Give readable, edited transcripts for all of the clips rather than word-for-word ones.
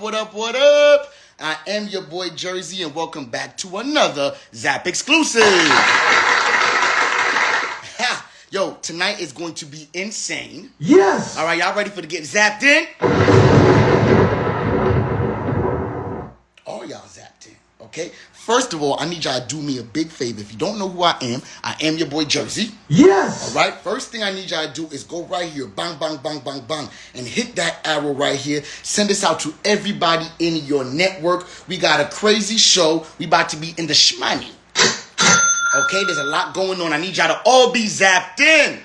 what up, what up? I am your boy Jersey, and welcome back to another Zap Exclusive. Yo, tonight is going to be insane. Yes! All right, y'all ready for to get zapped in? All y'all zapped in, okay? First of all, I need y'all to do me a big favor. If you don't know who I am your boy Jersey. Yes! All right, first thing I need y'all to do is go right here, bang, bang, bang, bang, bang, and hit that arrow right here. Send this out to everybody in your network. We got a crazy show. We about to be in the shmoney. Okay, there's a lot going on. I need y'all to all be zapped in.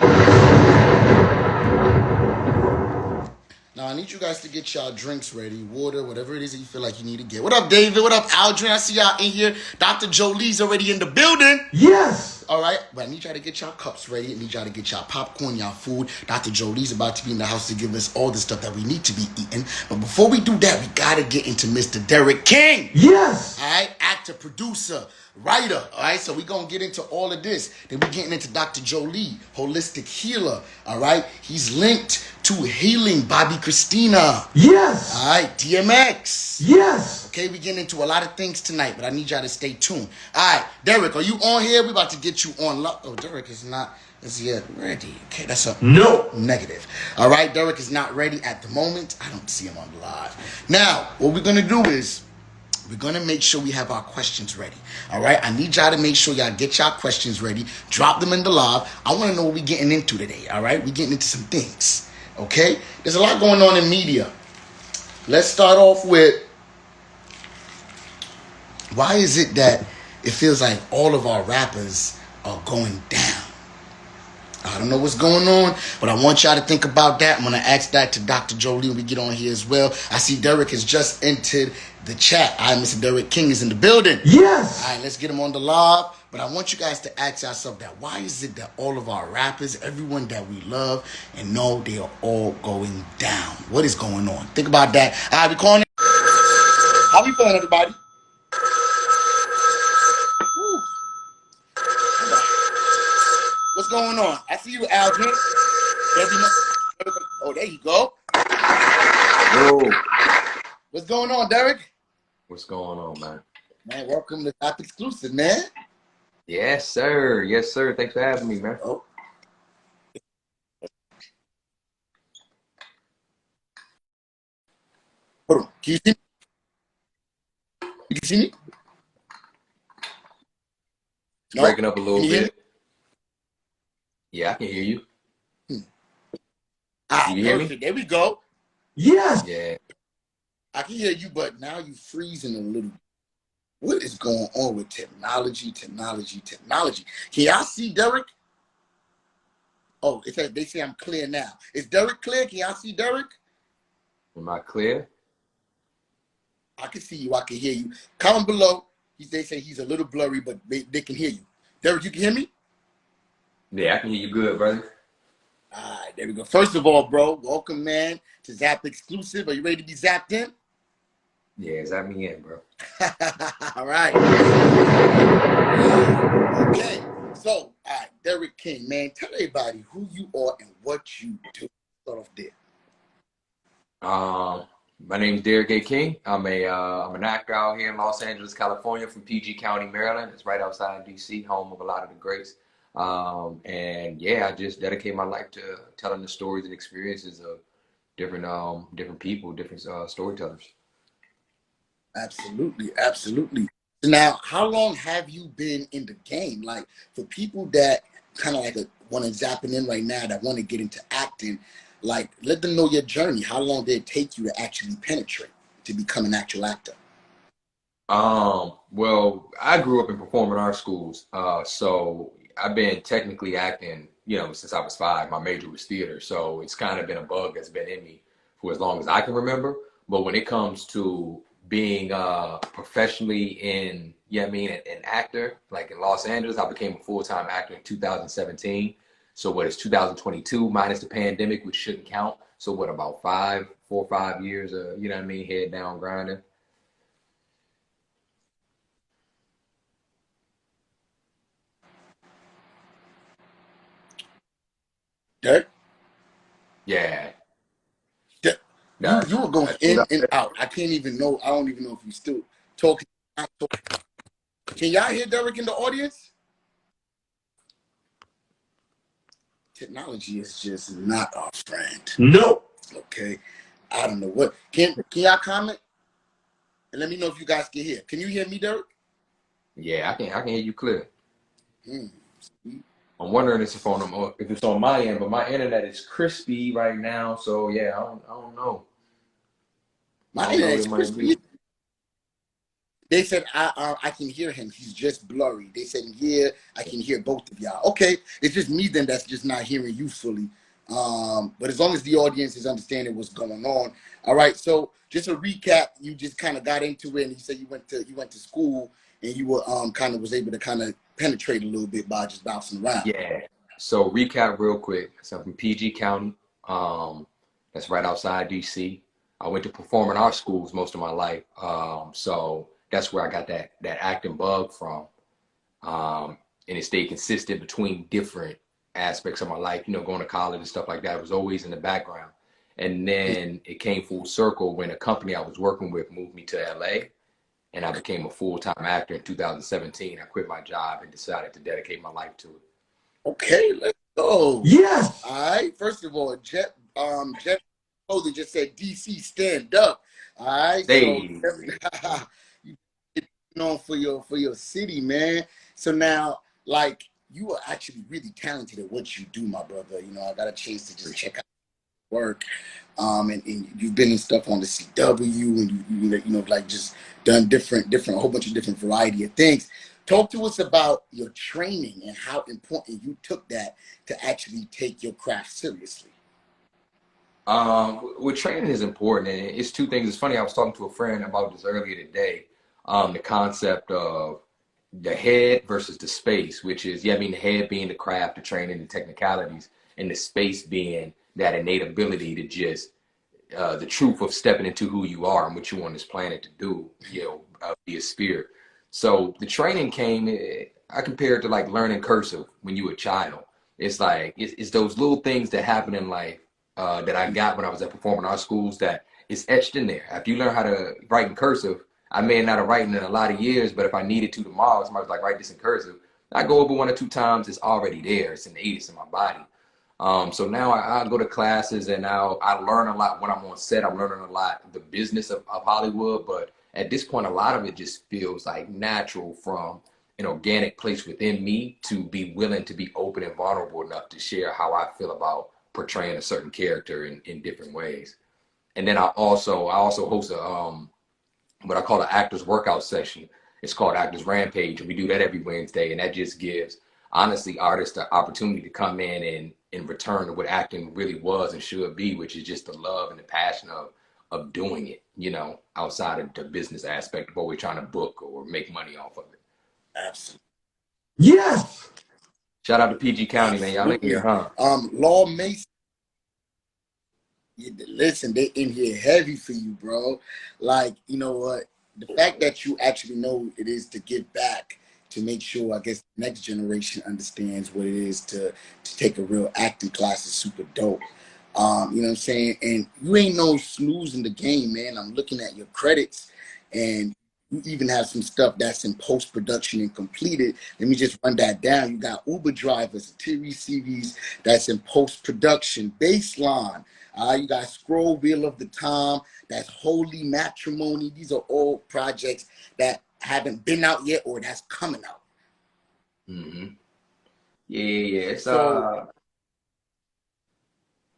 Now, I need you guys to get y'all drinks ready, water, whatever it is that you feel like you need to get. What up, David? What up, Aldrin? I see y'all in here. Dr. Jolie's already in the building. Yes! All right, but I need y'all to get y'all cups ready. I need y'all to get y'all popcorn, y'all food. Dr. Jolie's about to be in the house to give us all the stuff that we need to be eating. But before we do that, we got to get into Mr. Derrick King. Yes! All right, actor, producer, writer. All right, so we're going to get into all of this. Then we're getting into Dr. Jolie, holistic healer. All right, he's linked to healing Bobbi Kristina. Yes! All right, DMX. Yes! Okay, we getting into a lot of things tonight, but I need y'all to stay tuned. All right, Derrick, are you on here? We about to get you on. Oh, Derrick is not yet ready. Okay, that's a no negative. All right, Derrick is not ready at the moment. I don't see him on the live. Now, what we're going to do is we're going to make sure we have our questions ready. All right, I need y'all to make sure y'all get y'all questions ready. Drop them in the live. I want to know what we're getting into today. All right, we're getting into some things. Okay, there's a lot going on in media. Let's start off with, why is it that it feels like all of our rappers are going down? I don't know what's going on, but I want y'all to think about that. I'm going to ask that to Dr. Jolie when we get on here as well. I see Derrick has just entered the chat. All right, Mr. Derrick King is in the building. Yes! All right, let's get him on the live. But I want you guys to ask yourself that. Why is it that all of our rappers, everyone that we love and know, they are all going down? What is going on? Think about that. All right, we calling it. How we feeling, everybody? Woo. What's going on? I see you, Aldrin. Oh, there you go. Yo. What's going on, Derrick? What's going on, man? Man, welcome to Top Exclusive, man. Yes, sir. Yes, sir. Thanks for having me, man. Oh. Hold on. Can you see me? You can see me? It's breaking up a little bit. Yeah, I can hear you. Ah, you hear perfect. me? There we go. Yes! Yeah. I can hear you, but now you freezing a little. What is going on with technology? Can y'all see Derrick? Oh, it says they say I'm clear now. Is Derrick clear? Can y'all see Derrick? Am I clear? I can see you. I can hear you. Comment below. They say he's a little blurry, but they can hear you. Derrick, you can hear me? Yeah, I can hear you good, brother. All right, there we go. First of all, bro, welcome, man, to Zap Exclusive. Are you ready to be zapped in? Yeah, zap me in, bro. All right. Okay. So, all right, Derrick King, man, tell everybody who you are and what you do. Start off there. My name's Derrick King. I'm an actor out here in Los Angeles, California, from PG County, Maryland. It's right outside DC, home of a lot of the greats. And yeah, I just dedicate my life to telling the stories and experiences of different people, different storytellers. Absolutely, absolutely. Now, how long have you been in the game? Like, for people that kind of like want to zapping in right now, that want to get into acting, like, let them know your journey. How long did it take you to actually penetrate to become an actual actor? Well, I grew up in performing arts schools, so I've been technically acting, since I was 5. My major was theater, so it's kind of been a bug that's been in me for as long as I can remember. But when it comes to being professionally in, an actor, like in Los Angeles, I became a full-time actor in 2017. So what is 2022 minus the pandemic, which shouldn't count. So what, about 4 or 5 years, head down grinding. Derrick? Yeah. You were going in and out. I can't even know. I don't even know if you still talking. Can y'all hear Derrick in the audience? Technology is just not our friend. No. Okay. I don't know what. Can y'all comment? And let me know if you guys can hear. Can you hear me, Derrick? Yeah, I can hear you clear. Hmm. I'm wondering if it's on my end, but my internet is crispy right now. So yeah, I don't know. My I don't know what internet's it might crispy. be. They said I can hear him. He's just blurry. They said yeah, I can hear both of y'all. Okay, it's just me then that's just not hearing you fully. But as long as the audience is understanding what's going on, all right. So just a recap, you just kind of got into it, and you said you went to school, and you were kind of was able to kind of penetrate a little bit by just bouncing around. Yeah. So recap real quick. So I'm from PG County. That's right outside DC. I went to performing arts schools most of my life. So that's where I got that acting bug from. And it stayed consistent between different aspects of my life, going to college and stuff like that. It was always in the background. And then it came full circle when a company I was working with moved me to LA, and I became a full-time actor in 2017. I quit my job and decided to dedicate my life to it. Okay, let's go. Yes. All right. First of all, Jeff Holy just said DC stand up. All right. Hey. So you get known for your city, man. So now, like, you are actually really talented at what you do, my brother. I got a chance to just check out work. And you've been in stuff on the CW, and you like just done different, a whole bunch of different variety of things. Talk to us about your training and how important you took that to actually take your craft seriously. Well, training is important, and it's two things. It's funny, I was talking to a friend about this earlier today. The concept of the head versus the space, which is, the head being the craft, the training, the technicalities, and the space being that innate ability to just, the truth of stepping into who you are and what you want this planet to do, be a spirit. So the training came, I compare it to like learning cursive when you were a child. It's like, it's those little things that happen in life that I got when I was at performing arts schools that is etched in there. After you learn how to write in cursive, I may not have written in a lot of years, but if I needed to tomorrow, somebody's like, write this in cursive. I go over one or two times, it's already there. It's innate, it's in my body. So now I go to classes, and now I learn a lot when I'm on set. I'm learning a lot the business of Hollywood, but at this point, a lot of it just feels like natural from an organic place within me to be willing to be open and vulnerable enough to share how I feel about portraying a certain character in different ways. And then I also host a what I call an actors workout session. It's called Actors Rampage, and we do that every Wednesday, and that just gives honestly artists the opportunity to come in return to what acting really was and should be, which is just the love and the passion of doing it, outside of the business aspect of what we're trying to book or make money off of it. Absolutely. Yes. Shout out to PG County, man. Y'all in here, huh? Law Mason. Listen, they in here heavy for you, bro. Like, you know what? The fact that you actually know it is to give back, to make sure, I guess, the next generation understands what it is to take a real acting class is super dope. You know what I'm saying? And you ain't no snooze in the game, man. I'm looking at your credits, and you even have some stuff that's in post-production and completed. Let me just run that down. You got Uber drivers, a TV series that's in post-production, Baseline. You got Scroll Wheel of the Time, that's Holy Matrimony. These are all projects that haven't been out yet or that's coming out. Mm-hmm. Yeah. It's So,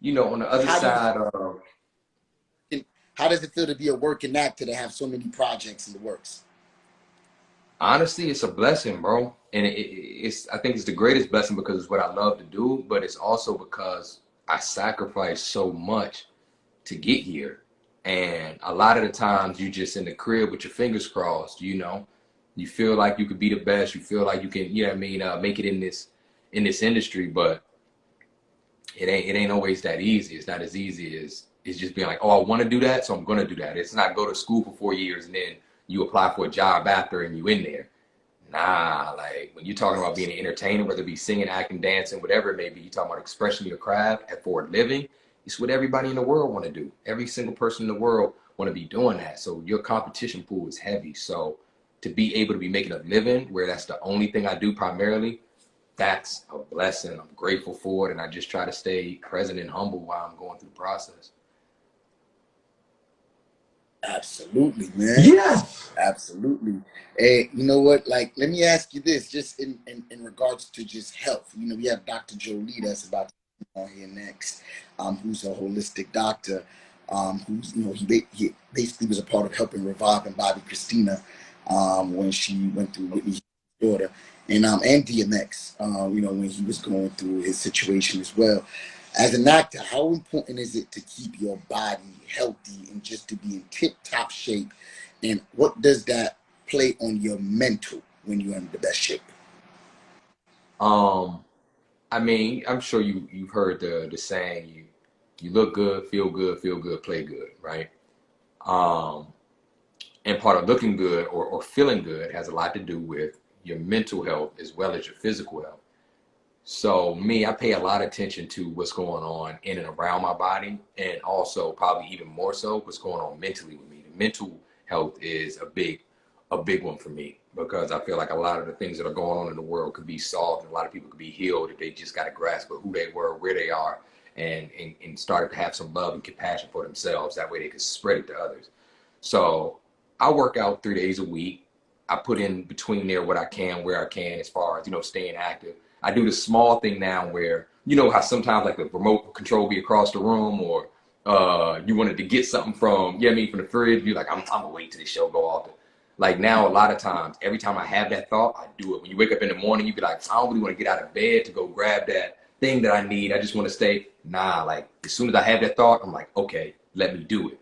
on the other side of, how does it feel to be a working actor to have so many projects in the works? honestly, it's a blessing, bro. And it's I think it's the greatest blessing because it's what I love to do, but it's also because I sacrificed so much to get here. And a lot of the times you just in the crib with your fingers crossed, you feel like you could be the best. You feel like you can, make it in this industry, but it ain't always that easy. It's not as easy as it's just being like, oh, I want to do that, so I'm going to do that. It's not go to school for 4 years and then you apply for a job after and you in there. Nah, like when you're talking about being an entertainer, whether it be singing, acting, dancing, whatever it may be, you're talking about expressing your craft for a living. It's what everybody in the world want to do. Every single person in the world want to be doing that. So your competition pool is heavy. So to be able to be making a living where that's the only thing I do primarily, that's a blessing. I'm grateful for it. And I just try to stay present and humble while I'm going through the process. Absolutely, man. Yes. Absolutely. Hey, you know what? Like, let me ask you this, just in regards to just health. You know, we have Dr. Jolie that's about to come on here next, who's a holistic doctor, who's, you know, he basically was a part of helping revive and Bobbi Kristina when she went through Whitney's daughter, and DMX, you know, when he was going through his situation as well. As an actor, how important is it to keep your body healthy and just to be in tip-top shape? And what does that play on your mental when you're in the best shape? I mean, I'm sure you've heard the saying, you look good, feel good, play good, right? And part of looking good or feeling good has a lot to do with your mental health as well as your physical health. So me, I pay a lot of attention to what's going on in and around my body, and also probably even more so what's going on mentally with me. The mental health is a big one for me, because I feel like a lot of the things that are going on in the world could be solved, and a lot of people could be healed if they just got a grasp of who they were, where they are, and started to have some love and compassion for themselves. That way they could spread it to others. So I work out 3 days a week. I put in between there what I can, where I can, as far as, you know, staying active. I do the small thing now where, you know how sometimes like the remote control be across the room, or you wanted to get something from, you know what I mean, from the fridge, you're like, I'm gonna wait till this show go off. Like now, a lot of times, every time I have that thought, I do it. When you wake up in the morning, you be like, I don't really want to get out of bed to go grab that thing that I need. I just want to stay. Nah, like as soon as I have that thought, I'm like, okay, let me do it.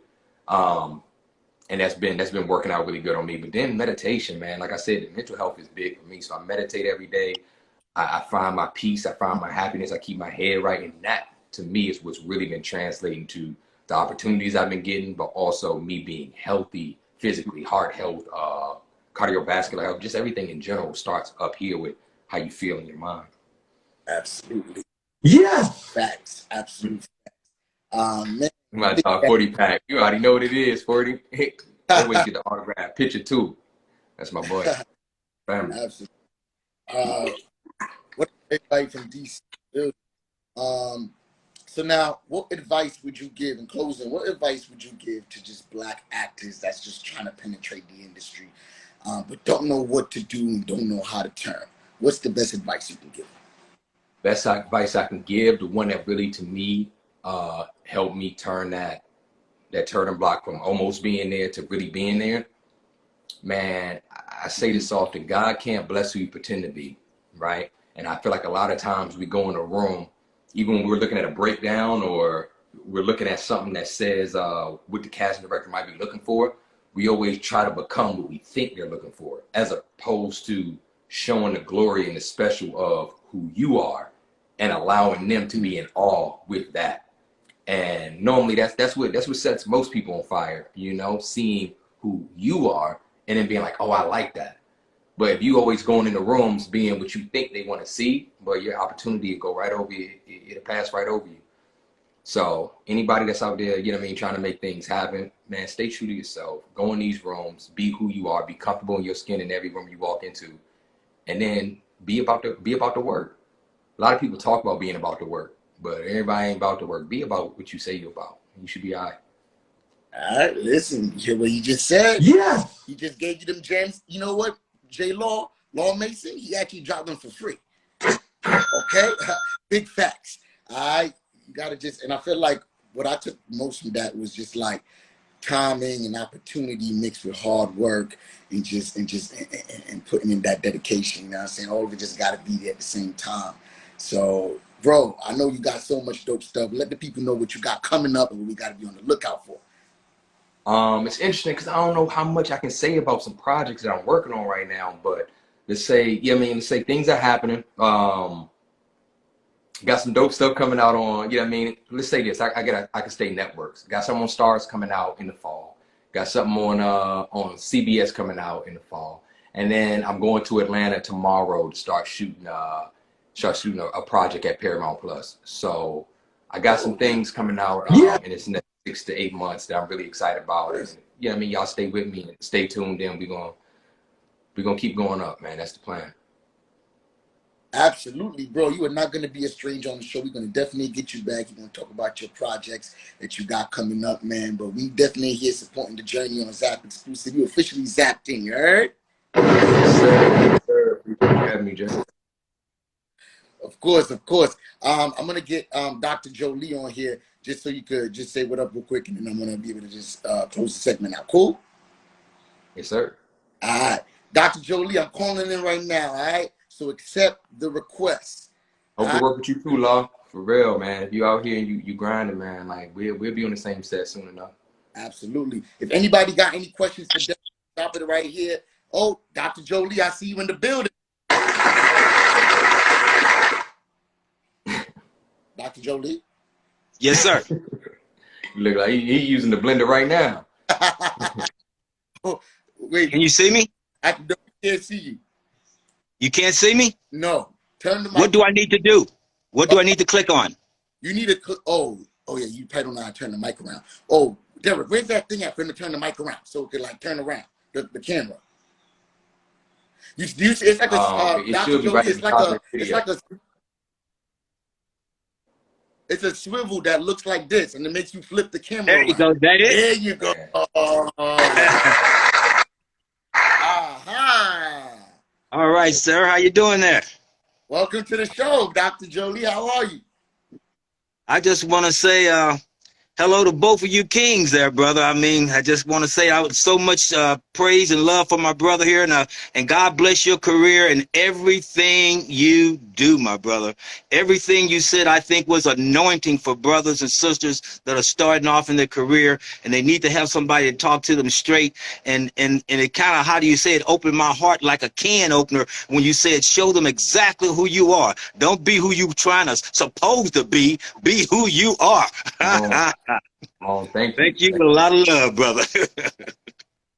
And that's been working out really good on me. But then meditation, man, like I said, mental health is big for me. So I meditate every day. I find my peace. I find my happiness. I keep my head right. And that, to me, is what's really been translating to the opportunities I've been getting, but also me being healthy physically, heart health, cardiovascular health, just everything in general starts up here with how you feel in your mind. Absolutely. Yes. Facts. Absolute facts. Man, You might talk 40 pack. You already know what it is, 40. Always get the autograph picture too. That's my boy. Family. absolutely. What advice from DC? So now, what advice would you give in closing? What advice would you give to just Black actors that's just trying to penetrate the industry, but don't know what to do and don't know how to turn? What's the best advice you can give? Best advice I can give, the one that really to me helped me turn that turning block from almost being there to really being there. Man, I say this often: God can't bless who you pretend to be, right? And I feel like a lot of times we go in a room, even when we're looking at a breakdown or we're looking at something that says what the casting director might be looking for, we always try to become what we think they're looking for, as opposed to showing the glory and the special of who you are and allowing them to be in awe with that. And normally that's what sets most people on fire, you know, seeing who you are and then being like, oh, I like that. But if you always going in the rooms being what you think they want to see, but your opportunity will go right over you, it'll pass right over you. So anybody that's out there, you know what I mean, trying to make things happen, man, stay true to yourself. Go in these rooms, be who you are, be comfortable in your skin in every room you walk into, and then be about the work. A lot of people talk about being about the work, but everybody ain't about the work. Be about what you say you're about. You should be all right. All right, listen, you hear what he just said? Yes. He just gave you them gems. You know what? Law Mason, he actually dropped them for free. Okay? Big facts. All right? You got to just, and I feel like what I took most from that was just like timing and opportunity mixed with hard work and putting in that dedication. You know what I'm saying? All of it just got to be there at the same time. So, bro, I know you got so much dope stuff. Let the people know what you got coming up and what we got to be on the lookout for. It's interesting because I don't know how much I can say about some projects that I'm working on right now, but let's say, yeah, I mean, let's say things are happening. Got some dope stuff coming out on, you know what I mean? Let's say this, I can stay networks. Got some on Stars coming out in the fall. Got something on CBS coming out in the fall. And then I'm going to Atlanta tomorrow to start shooting a project at Paramount Plus. So I got some things coming out Yeah. in this next 6 to 8 months that I'm really excited about. And, you know what I mean? Y'all stay with me and stay tuned in. We're gonna keep going up, man. That's the plan. Absolutely, bro. You are not going to be a stranger on the show. We're going to definitely get you back. You're going to talk about your projects that you got coming up, man. But we definitely here supporting the journey on Zap Exclusive. You officially zapped in, you heard? Yes, sir. Yes, sir. Appreciate you having me, Jay. Of course, of course. I'm going to get Dr. Jolie on here just so you could just say what up real quick, and then I'm going to be able to just close the segment out. Cool? Yes, sir. All right. Dr. Jolie, I'm calling in right now, all right? So accept the request. Hope to work with you too, Law. For real, man. If you out here and you grinding, man, like we'll be on the same set soon enough. Absolutely. If anybody got any questions for Derrick, stop it right here. Oh, Dr. Jolie, I see you in the building. Dr. Jolie? Yes, sir. You look like he using the blender right now. Oh, wait. Can you see me? I can't see you. You can't see me? No. Turn the mic. What do I need to do? What do I need to click on? You need to click. Oh yeah, you probably don't know how to turn the mic around. Oh, Derrick, where's that thing at for him to turn the mic around so it could like turn around the camera? It's like a it should be right it's a swivel that looks like this, and it makes you flip the camera. There you go. That it? There you go. Aha. All right, sir. How you doing there? Welcome to the show, Dr. Jolie. How are you? I just want to say hello to both of you kings there, brother. I mean, I just want to say I would so much praise and love for my brother here, and God bless your career and everything you do, my brother. Everything you said, I think, was anointing for brothers and sisters that are starting off in their career, and they need to have somebody to talk to them straight. And it kind of, how do you say it, opened my heart like a can opener when you said, show them exactly who you are. Don't be who you trying to supposed to be who you are. Oh, thank you. Thank you. A lot of love, brother.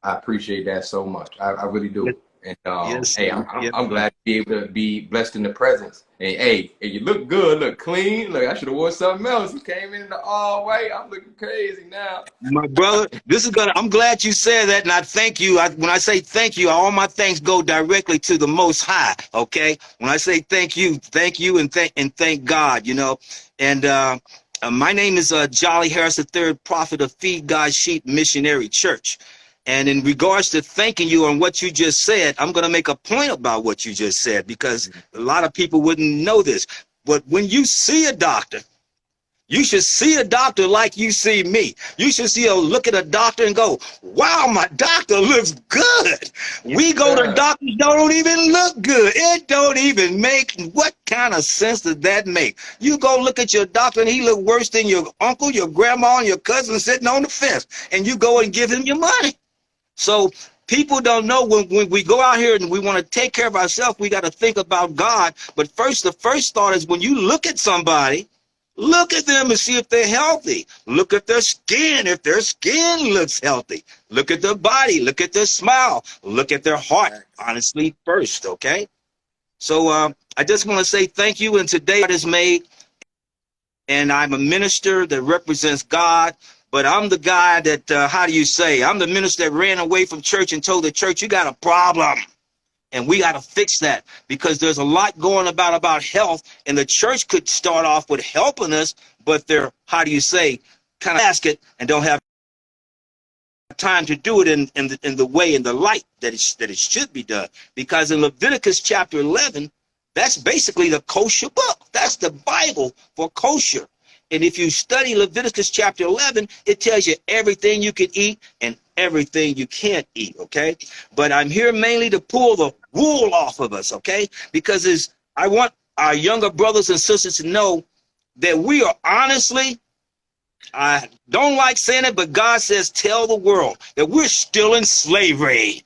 I appreciate that so much. I really do. And Yes, hey, I'm glad to be able to be blessed in the presence. And hey, you look good, look clean. Look, I should have worn something else. You came in the all white. I'm looking crazy now. my brother, I'm glad you said that, and I thank you. When I say thank you, all my thanks go directly to the Most High. Okay, when I say thank you, and thank God. You know, and my name is Jolie Harris, the third prophet of Feed God's Sheep Missionary Church. And in regards to thanking you on what you just said, I'm going to make a point about what you just said, because a lot of people wouldn't know this. But when you see a doctor, you should see a doctor like you see me. You should look at a doctor and go, wow, my doctor looks good. We go to doctors don't even look good. It don't even make, what kind of sense does that make? You go look at your doctor and he look worse than your uncle, your grandma, and your cousin sitting on the fence, and you go and give him your money. So people don't know when we go out here and we want to take care of ourselves, we got to think about God. But the first thought is when you look at somebody, look at them and see if they're healthy. Look at their skin, if their skin looks healthy. Look at their body, look at their smile, look at their heart, honestly, first, okay? So I just want to say thank you. And today God is made, and I'm a minister that represents God. But I'm the guy that, how do you say, I'm the minister that ran away from church and told the church, you got a problem. And we got to fix that, because there's a lot going about health. And the church could start off with helping us, but they're, how do you say, kind of ask it and don't have time to do it in the way, in the light that it should be done. Because in Leviticus chapter 11, that's basically the kosher book. That's the Bible for kosher. And if you study Leviticus chapter 11, it tells you everything you can eat and everything you can't eat, okay? But I'm here mainly to pull the wool off of us, okay? Because I want our younger brothers and sisters to know that we are honestly, I don't like saying it, but God says tell the world that we're still in slavery.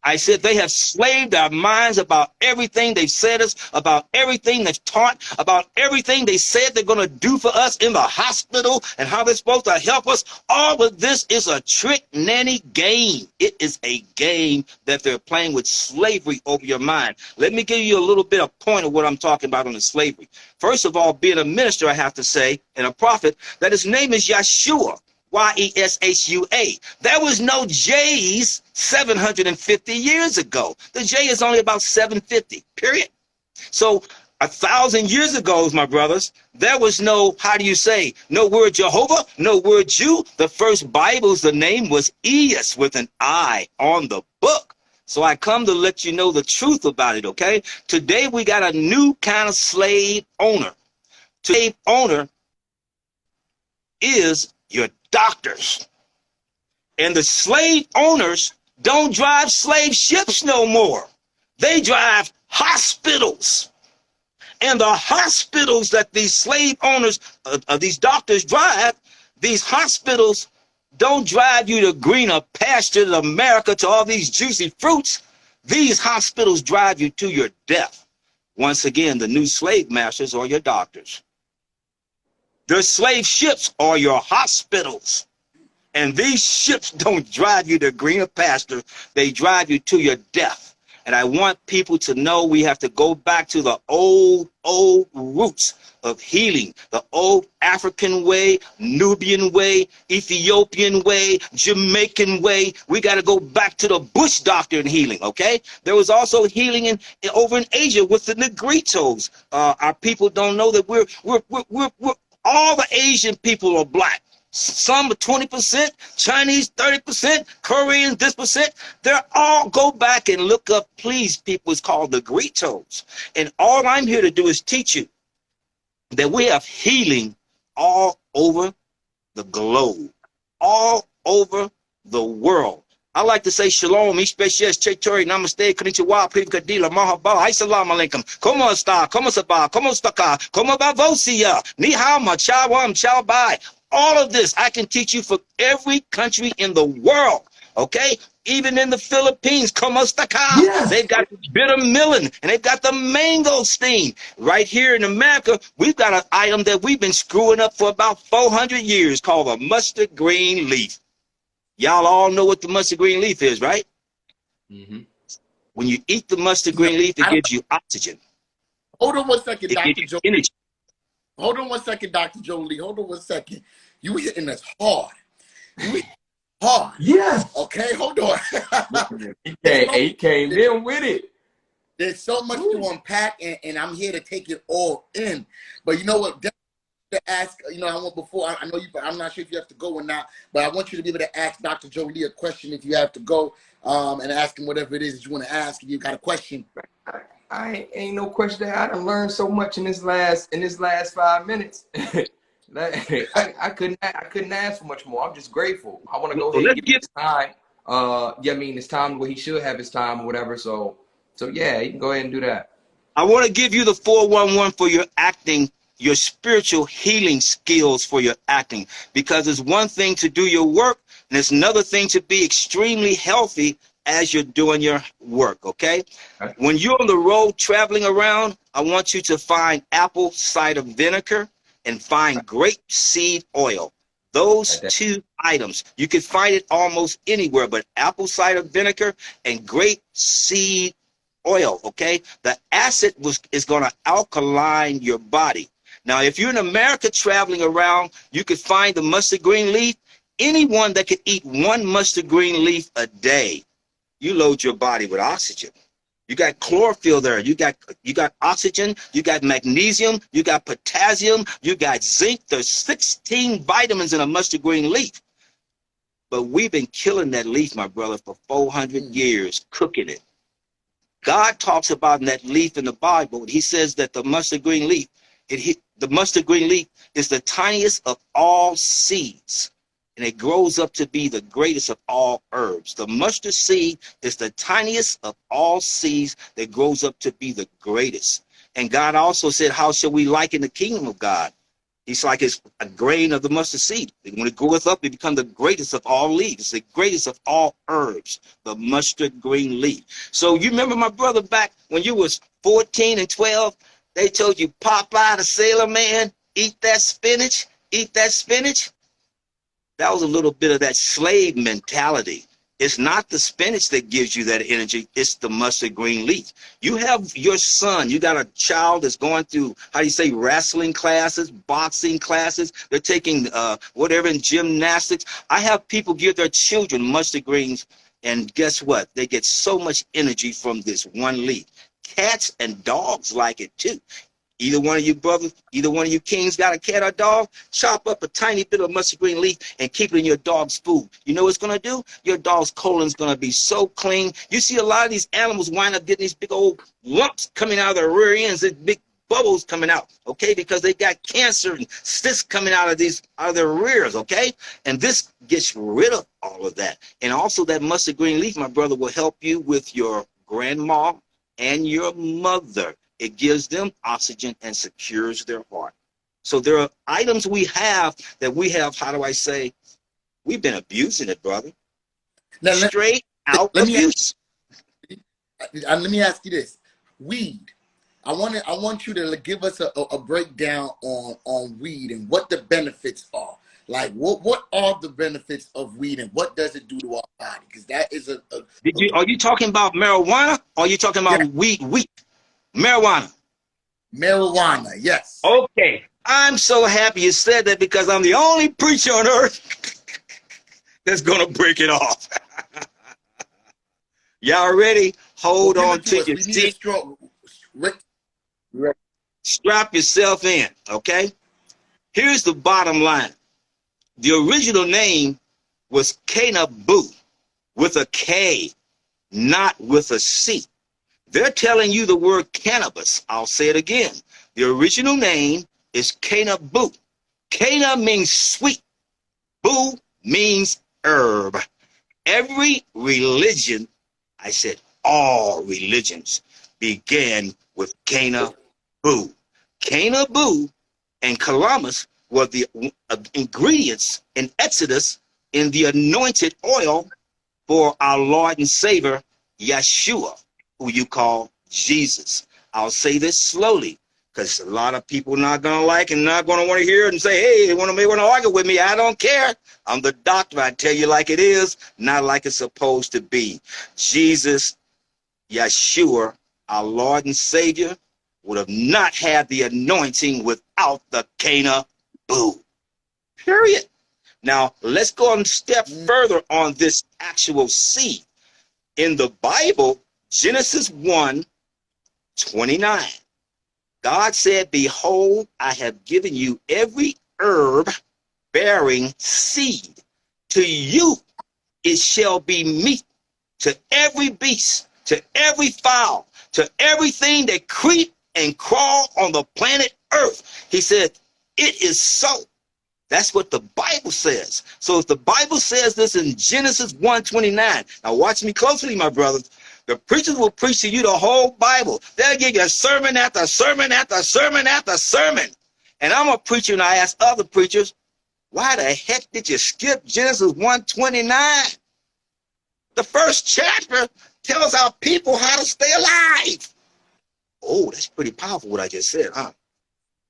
I said they have slaved our minds about everything they've said us, about everything they've taught, about everything they said they're going to do for us in the hospital and how they're supposed to help us. All of this is a trick nanny game. It is a game that they're playing with slavery over your mind. Let me give you a little bit of point of what I'm talking about on the slavery. First of all, being a minister, I have to say, and a prophet, that his name is Yeshua. Yeshua. There was no J's 750 years ago. The J is only about 750, period. So 1,000 years ago, my brothers, there was no, how do you say, no word Jehovah, no word Jew. The first Bibles, the name was Eus with an I on the book. So I come to let you know the truth about it, okay? Today we got a new kind of slave owner. Slave owner is your doctors. And the slave owners don't drive slave ships no more. They drive hospitals. And the hospitals that these slave owners, these doctors drive, these hospitals don't drive you to greener pasture to America, to all these juicy fruits. These hospitals drive you to your death. Once again, the new slave masters are your doctors. The slave ships are your hospitals. And these ships don't drive you to greener pasture. They drive you to your death. And I want people to know we have to go back to the old roots of healing. The old African way, Nubian way, Ethiopian way, Jamaican way. We got to go back to the bush doctor in healing, okay? There was also healing over in Asia with the Negritos. Our people don't know that we're all the Asian people are black. Some are 20%, Chinese 30%, Koreans this percent. They're all, go back and look up, please, people. It's called the Negritos. And all I'm here to do is teach you that we have healing all over the globe, all over the world. I like to say shalom, ishpeshes, chetori, namaste, konnichiwa, privkadila, mahaba, assalamu alaikum, como esta, como saba, como staka, como bavosia, ni hao, machawam, chow bai. All of this I can teach you for every country in the world, okay? Even in the Philippines, como staka, yes. They've got the bitter melon and they've got the mangosteen. Right here in America, we've got an item that we've been screwing up for about 400 years called a mustard green leaf. Y'all all know what the mustard green leaf is, right? Mm-hmm. When you eat the mustard green leaf, it gives you oxygen. Hold on one second, Dr. Jolie. Energy. Hold on one second, Dr. Jolie. Hold on one second. You hitting us hard. You hitting hard. Yes. Okay, hold on. He came in with it. There's so much to unpack, and I'm here to take it all in. But you know what? To ask, you know, I want before I know you, but I'm not sure if you have to go or not. But I want you to be able to ask Dr. Jolie a question if you have to go, and ask him whatever it is that you want to ask. If you got a question, I ain't no question. I done learned so much in this last 5 minutes. I couldn't ask for much more. I'm just grateful. I want to go ahead and give his time. Yeah, I mean, it's time where he should have his time or whatever. So yeah, you can go ahead and do that. I want to give you the 411 for your acting, your spiritual healing skills for your acting, because it's one thing to do your work and it's another thing to be extremely healthy as you're doing your work, okay? When you're on the road traveling around, I want you to find apple cider vinegar and find grape seed oil. Those two items, you can find it almost anywhere, but apple cider vinegar and grape seed oil, okay? The acid is going to alkaline your body. Now, if you're in America traveling around, you could find the mustard green leaf. Anyone that could eat one mustard green leaf a day, you load your body with oxygen. You got chlorophyll there. You got oxygen. You got magnesium. You got potassium. You got zinc. There's 16 vitamins in a mustard green leaf. But we've been killing that leaf, my brother, for 400 years, cooking it. God talks about that leaf in the Bible. He says that the mustard green leaf, the mustard green leaf is the tiniest of all seeds, and it grows up to be the greatest of all herbs. The mustard seed is the tiniest of all seeds that grows up to be the greatest. And God also said, how shall we liken the kingdom of God? He's like a grain of the mustard seed. When it groweth up, it becomes the greatest of all leaves, the greatest of all herbs, the mustard green leaf. So you remember, my brother, back when you was 14 and 12, they told you, Popeye the Sailor Man, eat that spinach, eat that spinach. That was a little bit of that slave mentality. It's not the spinach that gives you that energy. It's the mustard green leaf. You have your son. You got a child that's going through, how do you say, wrestling classes, boxing classes. They're taking whatever in gymnastics. I have people give their children mustard greens, and guess what? They get so much energy from this one leaf. Cats and dogs like it too. Either one of you brothers, either one of you kings got a cat or dog, chop up a tiny bit of mustard green leaf and keep it in your dog's food. You know what it's going to do? Your dog's colon's going to be so clean. You see a lot of these animals wind up getting these big old lumps coming out of their rear ends, and big bubbles coming out, okay? Because they got cancer and cysts coming out of their rears, okay? And this gets rid of all of that. And also that mustard green leaf, my brother, will help you with your grandma and your mother. It gives them oxygen and secures their heart. So there are items we have that we have, how do I say, we've been abusing it, brother. Now, straight out abuse. Let me ask you this. Weed. I want you to give us a breakdown on weed and what the benefits are. Like, what are the benefits of weed and what does it do to our body? Because that is are you talking about marijuana or are you talking about weed? Marijuana. Marijuana, yes. Okay. I'm so happy you said that because I'm the only preacher on earth that's going to break it off. Y'all ready? Hold on to your seat. Strap yourself in, okay? Here's the bottom line. The original name was Cannabis with a K, not with a C. They're telling you the word cannabis. I'll say it again. The original name is Cannabis. Cana means sweet. Boo means herb. Every religion, I said all religions, began with Cannabis. Cannabis and calamus were the ingredients in Exodus in the anointed oil for our Lord and Savior, Yeshua, who you call Jesus. I'll say this slowly because a lot of people not going to like and not going to want to hear it and say, hey, they want to argue with me. I don't care. I'm the doctor. I tell you like it is, not like it's supposed to be. Jesus, Yeshua, our Lord and Savior, would have not had the anointing without the Cana Boo. Period. Now, let's go a step further on this actual seed. In the Bible, Genesis 1:29, God said, behold, I have given you every herb bearing seed. To you it shall be meat, to every beast, to every fowl, to everything that creep and crawl on the planet Earth. He said, it is so. That's what the Bible says. So if the Bible says this in Genesis 1:29, now watch me closely, my brothers. The preachers will preach to you the whole Bible. They'll give you a sermon after sermon after sermon after sermon. And I'm a preacher and I ask other preachers, why the heck did you skip Genesis 1:29? The first chapter tells our people how to stay alive. Oh, that's pretty powerful what I just said, huh?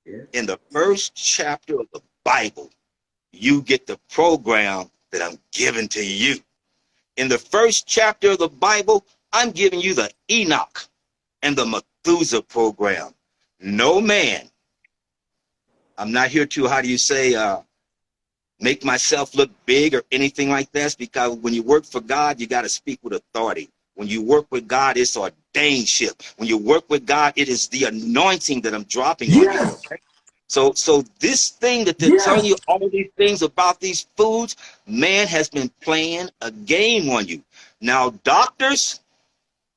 Yeah. In the first chapter of the Bible, you get the program that I'm giving to you. In the first chapter of the Bible, I'm giving you the Enoch and the Methuselah program. No man. I'm not here to, how do you say, make myself look big or anything like that, because when you work for God, you got to speak with authority. When you work with God, it's ordainship. When you work with God, it is the anointing that I'm dropping on you. Okay? So this thing that they're telling you, all these things about these foods, man has been playing a game on you. Now, doctors,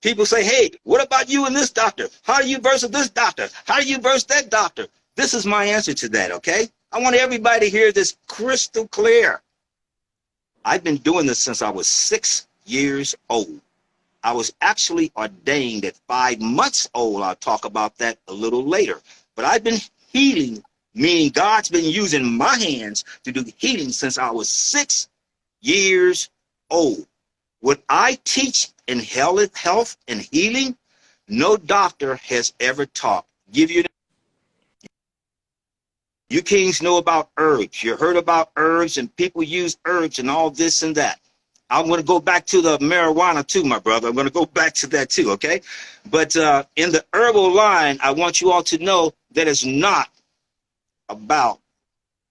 people say, hey, what about you and this doctor? How do you verse this doctor? How do you verse that doctor? This is my answer to that, okay? I want everybody to hear this crystal clear. I've been doing this since I was 6 years old. I was actually ordained at 5 months old. I'll talk about that a little later. But I've been healing meaning God's been using my hands to do healing since I was 6 years old. What I teach in health and healing, no doctor has ever taught. You kings know about herbs. You heard about herbs, and people use herbs and all this and that. I'm going to go back to the marijuana too, my brother. I'm going to go back to that too, okay? But in the herbal line, I want you all to know that it's not about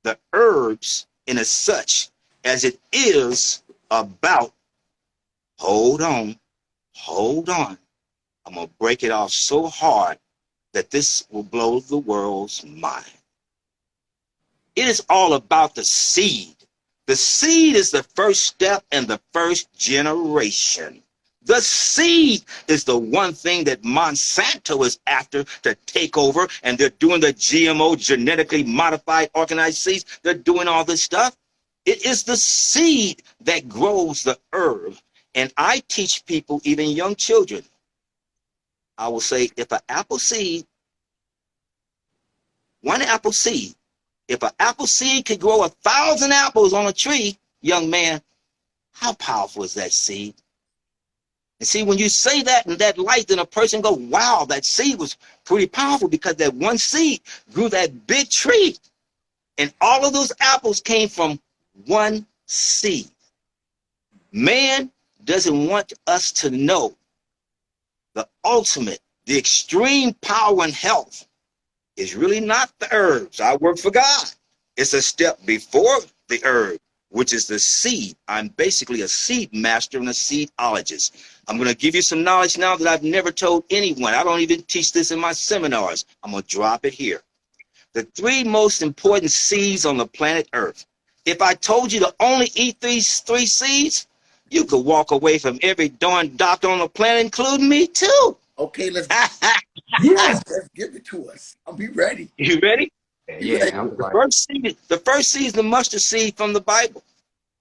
the herbs in as such as it is about, hold on. I'm going to break it off so hard that this will blow the world's mind. It is all about the seed. The seed is the first step and the first generation. The seed is the one thing that Monsanto is after to take over, and they're doing the GMO, genetically modified organized seeds. They're doing all this stuff. It is the seed that grows the herb. And I teach people, even young children, I will say, if an apple seed, one apple seed, if an apple seed could grow 1,000 apples on a tree, young man, how powerful is that seed? And see, when you say that in that light, then a person go, wow, that seed was pretty powerful, because that one seed grew that big tree. And all of those apples came from one seed. Man doesn't want us to know the ultimate, the extreme power and health is really not the herbs. I work for God. It's a step before the herb, which is the seed. I'm basically a seed master and a seedologist. I'm going to give you some knowledge now that I've never told anyone. I don't even teach this in my seminars. I'm going to drop it here. The 3 most important seeds on the planet Earth. If I told you to only eat these 3 seeds, you could walk away from every darn doctor on the planet, including me too. Okay, let's Yes. let's give it to us. I'll be ready. You ready? Yeah. The first seed is the mustard seed from the Bible.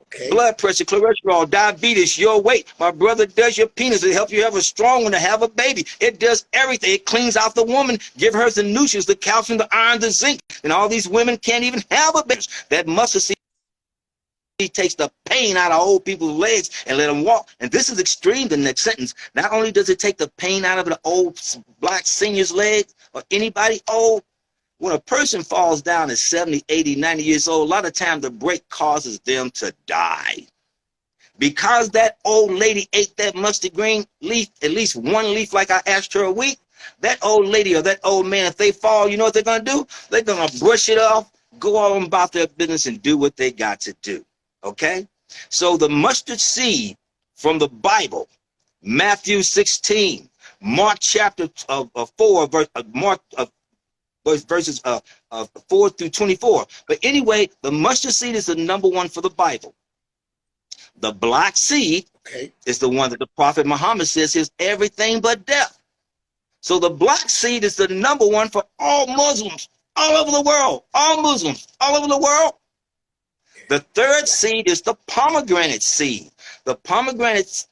Okay. Blood pressure, cholesterol, diabetes, your weight. My brother does your penis. It helps you have a strong one to have a baby. It does everything. It cleans out the woman, give her the nutrients, the calcium, the iron, the zinc. And all these women can't even have a baby. That mustard seed takes the pain out of old people's legs and let them walk. And this is extreme, the next sentence. Not only does it take the pain out of the old black senior's legs or anybody old, when a person falls down at 70, 80, 90 years old, a lot of times the break causes them to die. Because that old lady ate that mustard green leaf, at least one leaf like I asked her a week, that old lady or that old man, if they fall, you know what they're going to do? They're going to brush it off, go on about their business and do what they got to do. Okay? So the mustard seed from the Bible, Matthew 16, Mark chapter 4, verses 4 through 24. But anyway, the mustard seed is the number 1 for the Bible. The black seed is the one that the Prophet Muhammad says is everything but death. So the black seed is the number 1 for all Muslims all over the world. All Muslims all over the world. The third seed is the pomegranate seed. The pomegranate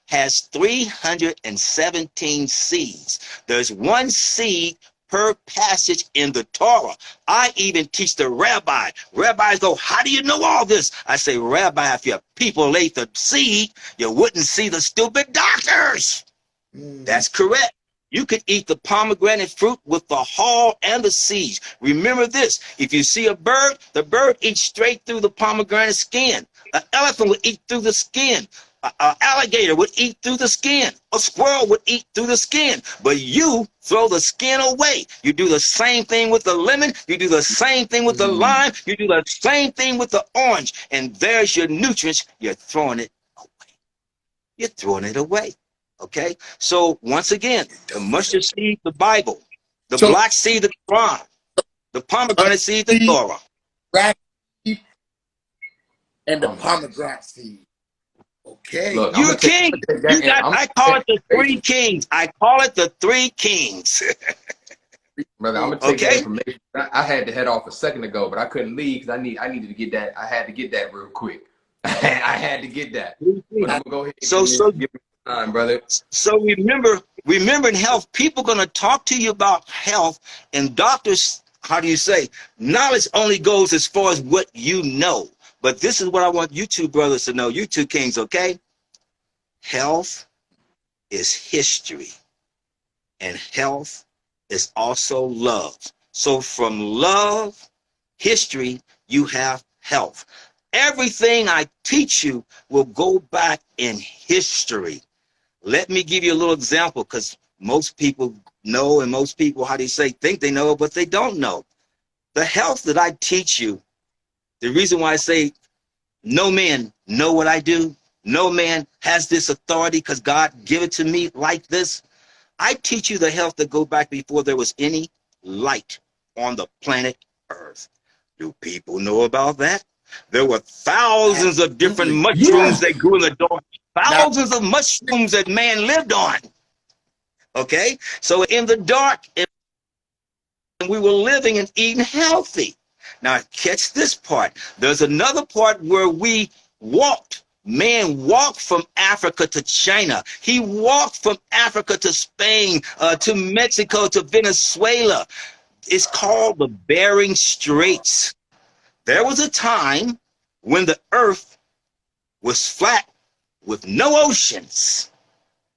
has 317 seeds. There's 1 seed per passage in the Torah. I even teach the rabbi. Rabbis go, how do you know all this? I say, Rabbi, if your people ate the seed, you wouldn't see the stupid doctors. That's correct. You could eat the pomegranate fruit with the hull and the seeds. Remember this, if you see a bird, the bird eats straight through the pomegranate skin. An elephant would eat through the skin. An alligator would eat through the skin. A squirrel would eat through the skin. But you throw the skin away. You do the same thing with the lemon. You do the same thing with the lime. You do the same thing with the orange. And there's your nutrients. You're throwing it away. You're throwing it away. Okay? So once again, the mustard seed, the Bible. The black seed, the Quran. The pomegranate seed, the Torah. Black seed and the pomegranate seed. Okay. Look, You're a king. I call it the 3 kings. I call it the 3 kings. Brother, I'm gonna take that information. I had to head off a second ago, but I couldn't leave because I needed to get that. I had to get that real quick. I had to get that. But I'm gonna go ahead and give me time, brother. So remember in health, people gonna talk to you about health, and doctors how do you say, knowledge only goes as far as what you know. But this is what I want you two brothers to know, you two kings, okay? Health is history, and health is also love. So from love, history, you have health. Everything I teach you will go back in history. Let me give you a little example, because most people know, and most people, how do you say, think they know, but they don't know. The health that I teach you, the reason why I say no man know what I do, no man has this authority because God give it to me like this. I teach you the health that go back before there was any light on the planet Earth. Do people know about that? There were thousands of different mushrooms that grew in the dark. Thousands of mushrooms that man lived on. Okay? So in the dark, we were living and eating healthy. Now, catch this part. There's another part where we walked. Man walked from Africa to China. He walked from Africa to Spain, to Mexico, to Venezuela. It's called the Bering Straits. There was a time when the earth was flat with no oceans.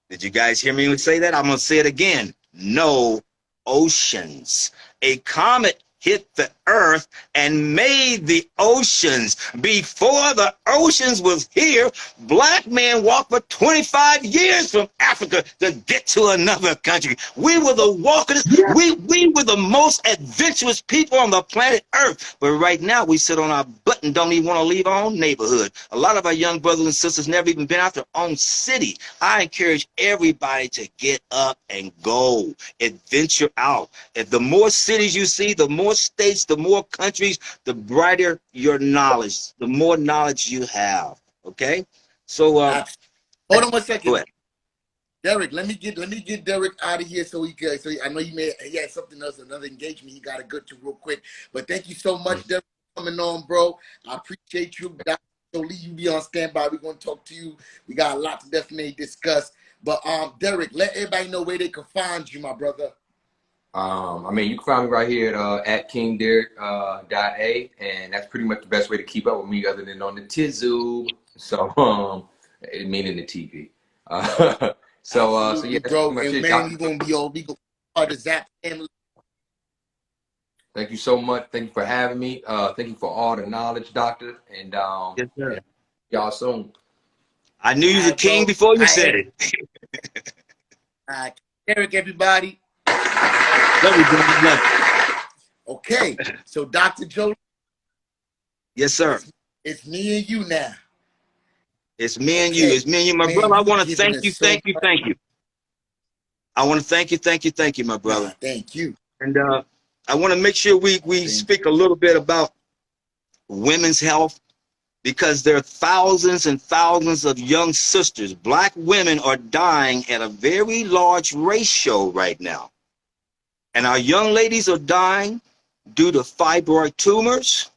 Did you guys hear me say that? I'm going to say it again. No oceans. A comet hit the earth and made the oceans. Before the oceans was here, black men walked for 25 years from Africa to get to another country. We were the walkers. We were the most adventurous people on the planet Earth. But right now we sit on our butt and don't even want to leave our own neighborhood. A lot of our young brothers and sisters never even been out their own city. I encourage everybody to get up and go. Adventure out. If the more cities you see, the more states, the more countries, the brighter your knowledge, the more knowledge you have. Okay, so hold on 1 second. Go ahead. Derrick, let me get Derrick out of here so he can. So I know he had something else, another engagement he got to go to real quick. But thank you so much, Derrick, for coming on, bro. I appreciate you. Dr. Jolie, you be on standby. We're gonna talk to you. We got a lot to definitely discuss. But Derrick, let everybody know where they can find you, my brother. I mean, you can find me right here at KingDerrick.A, and that's pretty much the best way to keep up with me, other than on the Tizoo. So, meaning the TV. So yeah, bro, and man, you gonna be part of Zap family. Thank you so much. Thank you for having me. Thank you for all the knowledge, doctor. And yes, sir. Y'all soon. I knew you was a king before you said it. Derrick, everybody. Love you, brother. Love you. Okay, so Dr. Jolie. Yes, sir. It's me and you now. It's me and you. It's me and you, my brother. I want to thank you, thank you. I want to thank you, my brother. Thank you. And I want to make sure we speak a little bit about women's health, because there are thousands and thousands of young sisters. Black women are dying at a very large ratio right now. And our young ladies are dying due to fibroid tumors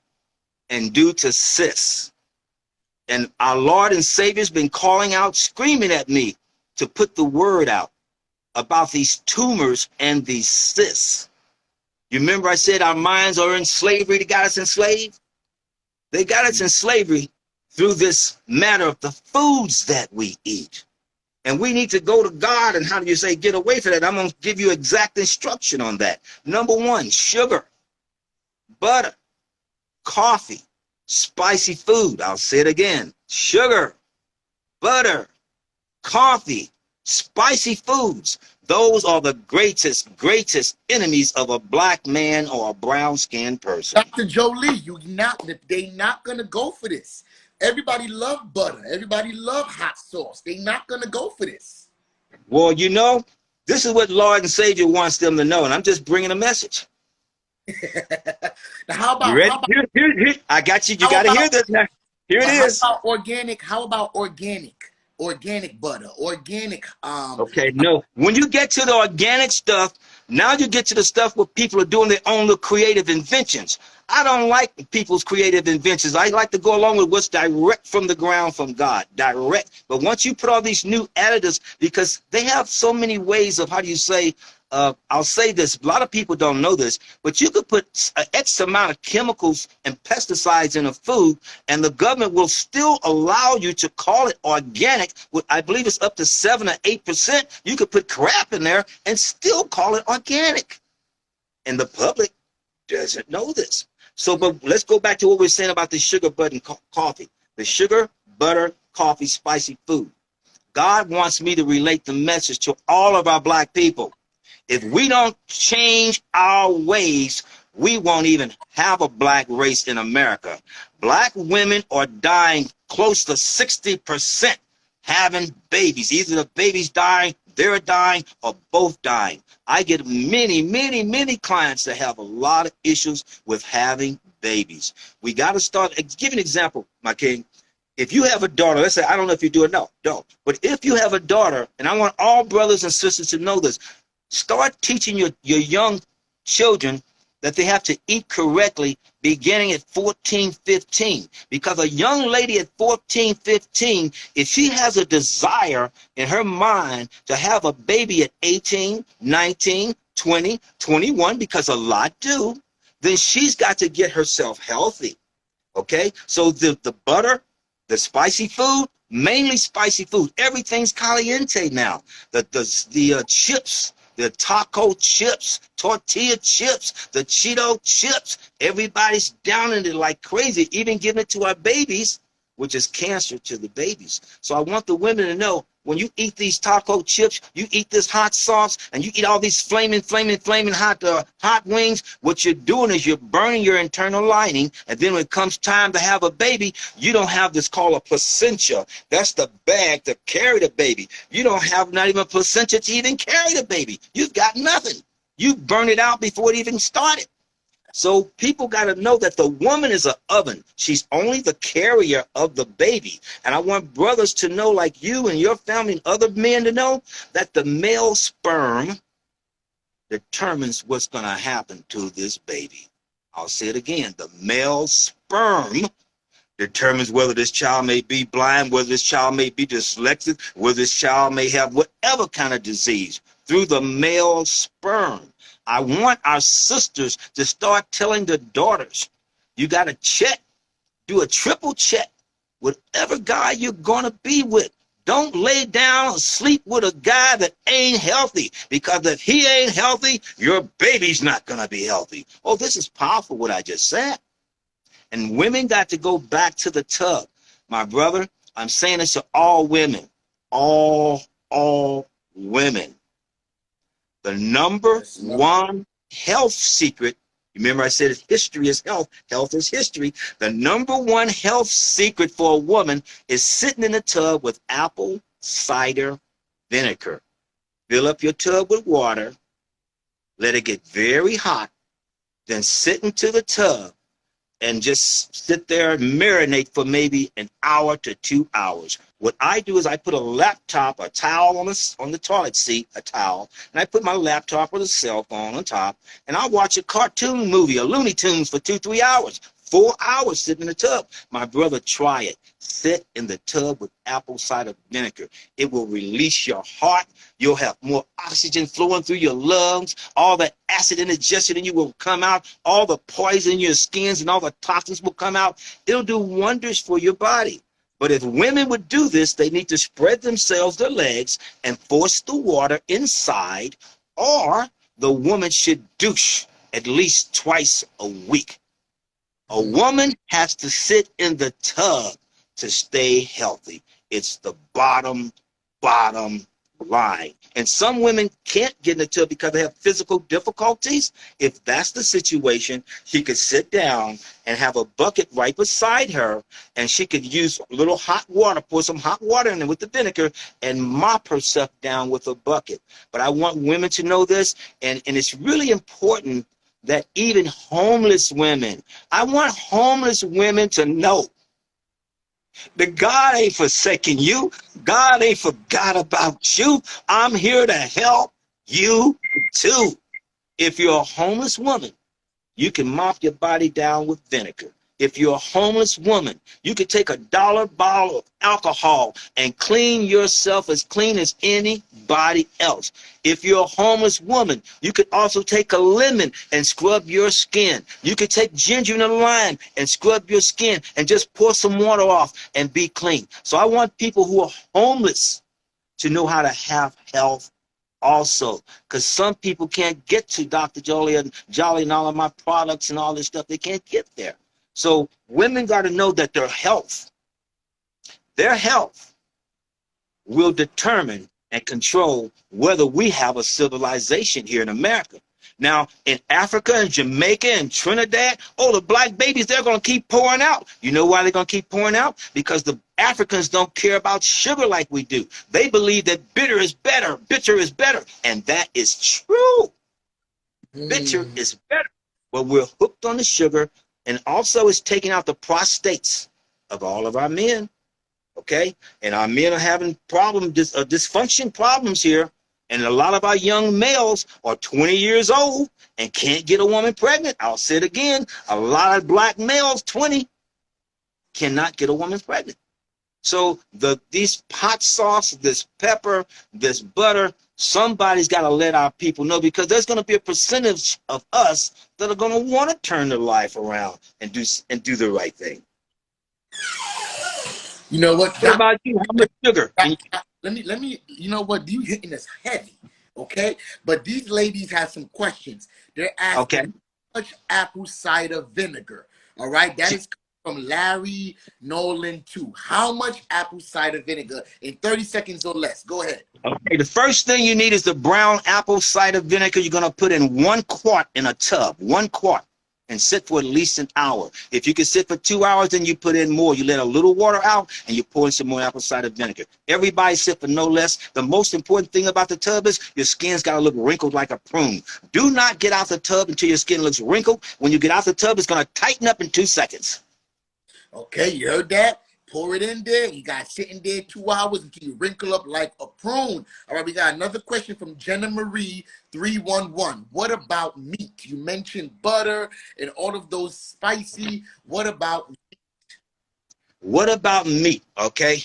and due to cysts. And our Lord and Savior's been calling out, screaming at me to put the word out about these tumors and these cysts. You remember I said our minds are in slavery. They got us enslaved. They got us in slavery through this matter of the foods that we eat. And we need to go to God and, how do you say, get away from that. I'm going to give you exact instruction on that. Number one, sugar, butter, coffee, spicy food. I'll say it again. Sugar, butter, coffee, spicy foods. Those are the greatest enemies of a black man or a brown-skinned person. Dr. Jolie, they not going to go for this. Everybody love butter. Everybody love hot sauce. They not going to go for this. Well, you know, this is what Lord and Savior wants them to know, and I'm just bringing a message. Now, how about, you ready? Here. I got you. You got to hear this now. Here it is. How about organic butter, organic okay, no, when you get to the organic stuff, now you get to the stuff where people are doing their own little creative inventions. I don't like people's creative inventions. I like to go along with what's direct from the ground from God, direct. But once you put all these new additives, because they have so many ways of, how do you say, I'll say this, a lot of people don't know this, but you could put an X amount of chemicals and pesticides in a food, and the government will still allow you to call it organic. I believe it's up to 7 or 8%. You could put crap in there and still call it organic. And the public doesn't know this. So, but let's go back to what we were saying about the sugar, butter, and coffee. The sugar, butter, coffee, spicy food. God wants me to relate the message to all of our black people. If we don't change our ways, we won't even have a black race in America. Black women are dying close to 60% having babies. Either the baby's dying, they're dying, or both dying. I get many clients that have a lot of issues with having babies. We got to start. Give an example, my king. If you have a daughter, let's say, I don't know if you do it, no, don't. But if you have a daughter, and I want all brothers and sisters to know this, start teaching your young children that they have to eat correctly beginning at 14, 15. Because a young lady at 14, 15, if she has a desire in her mind to have a baby at 18, 19, 20, 21, because a lot do, then she's got to get herself healthy. Okay? So the butter, the spicy food, mainly spicy food. Everything's caliente now. The chips, the taco chips, tortilla chips, the Cheeto chips. Everybody's down in it like crazy, even giving it to our babies, which is cancer to the babies. So I want the women to know, when you eat these taco chips, you eat this hot sauce, and you eat all these flaming hot wings, what you're doing is you're burning your internal lining, and then when it comes time to have a baby, you don't have this called a placenta. That's the bag to carry the baby. You don't have not even a placenta to even carry the baby. You've got nothing. You burn it out before it even started. So people got to know that the woman is an oven. She's only the carrier of the baby. And I want brothers to know, like you and your family and other men to know, that the male sperm determines what's going to happen to this baby. I'll say it again. The male sperm determines whether this child may be blind, whether this child may be dyslexic, whether this child may have whatever kind of disease, through the male sperm. I want our sisters to start telling the daughters, you got to check, do a triple check, whatever guy you're going to be with. Don't lay down or sleep with a guy that ain't healthy, because if he ain't healthy, your baby's not going to be healthy. Oh, this is powerful what I just said. And women got to go back to the tub. My brother, I'm saying this to all women, all women. The number one health secret, remember I said history is health, health is history. The number one health secret for a woman is sitting in a tub with apple cider vinegar. Fill up your tub with water, let it get very hot, then sit into the tub and just sit there and marinate for maybe an hour to 2 hours. What I do is I put a laptop, a towel on the toilet seat, a towel, and I put my laptop with a cell phone on top, and I watch a cartoon movie, a Looney Tunes, for 2-3 hours. 4 hours sitting in the tub. My brother, try it. Sit in the tub with apple cider vinegar. It will release your heart. You'll have more oxygen flowing through your lungs. All the acid indigestion in you will come out. All the poison in your skins and all the toxins will come out. It'll do wonders for your body. But if women would do this, they need to spread themselves, their legs, and force the water inside, or the woman should douche at least twice a week. A woman has to sit in the tub to stay healthy. It's the bottom line. And some women can't get in the tub because they have physical difficulties. If that's the situation, she could sit down and have a bucket right beside her, and she could use a little hot water, pour some hot water in there with the vinegar, and mop herself down with a bucket. But I want women to know this, and it's really important that even homeless women, I want homeless women to know that God ain't forsaken you. God ain't forgot about you. I'm here to help you too. If you're a homeless woman, you can mop your body down with vinegar. If you're a homeless woman, you could take a dollar bottle of alcohol and clean yourself as clean as anybody else. If you're a homeless woman, you could also take a lemon and scrub your skin. You could take ginger and a lime and scrub your skin and just pour some water off and be clean. So I want people who are homeless to know how to have health also, because some people can't get to Dr. Jolie and all of my products and all this stuff. They can't get there. So women got to know that their health will determine and control whether we have a civilization here in America. Now, in Africa and Jamaica and Trinidad, oh, the black babies, they're going to keep pouring out. You know why they're going to keep pouring out? Because the Africans don't care about sugar like we do. They believe that bitter is better. And that is true. Bitter is better. But we're hooked on the sugar. And also it's taking out the prostates of all of our men, okay? And our men are having dysfunction problems here. And a lot of our young males are 20 years old and can't get a woman pregnant. I'll say it again. A lot of black males, 20, cannot get a woman pregnant. So these hot sauce, this pepper, this butter, somebody's got to let our people know, because there's going to be a percentage of us that are going to want to turn their life around and do the right thing. You know what? What about you? How much sugar? Let me. You know what? You hitting us heavy, okay? But these ladies have some questions. They're asking how much apple cider vinegar. All right, that is from Larry Nolan too. How much apple cider vinegar in 30 seconds or less? Go ahead. Okay, the first thing you need is the brown apple cider vinegar. You're going to put in 1 quart in a tub, 1 quart, and sit for at least an hour. If you can sit for 2 hours, then you put in more. You let a little water out, and you pour in some more apple cider vinegar. Everybody sit for no less. The most important thing about the tub is your skin's got to look wrinkled like a prune. Do not get out the tub until your skin looks wrinkled. When you get out the tub, it's going to tighten up in 2 seconds. Okay, you heard that? Pour it in there. You got sitting there 2 hours until you wrinkle up like a prune. All right, we got another question from Jenna Marie 311. What about meat? You mentioned butter and all of those spicy. What about meat? What about meat? Okay,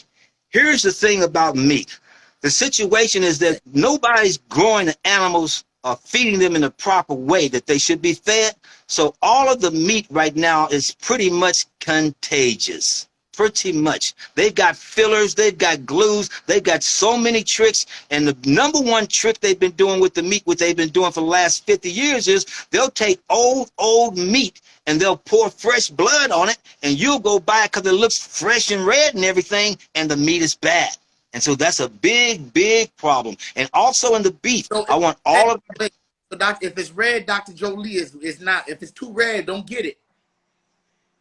here's the thing about meat. The situation is that nobody's growing the animals or feeding them in the proper way that they should be fed. So all of the meat right now is pretty much contagious. Pretty much. They've got fillers, they've got glues, they've got so many tricks. And the number one trick they've been doing with the meat, what they've been doing for the last 50 years, is they'll take old meat and they'll pour fresh blood on it, and you'll go buy it because it looks fresh and red and everything, and the meat is bad. And so that's a big, big problem. And also in the beef, so I want all of it. So if it's red, Dr. Jolie is not. If it's too red, don't get it.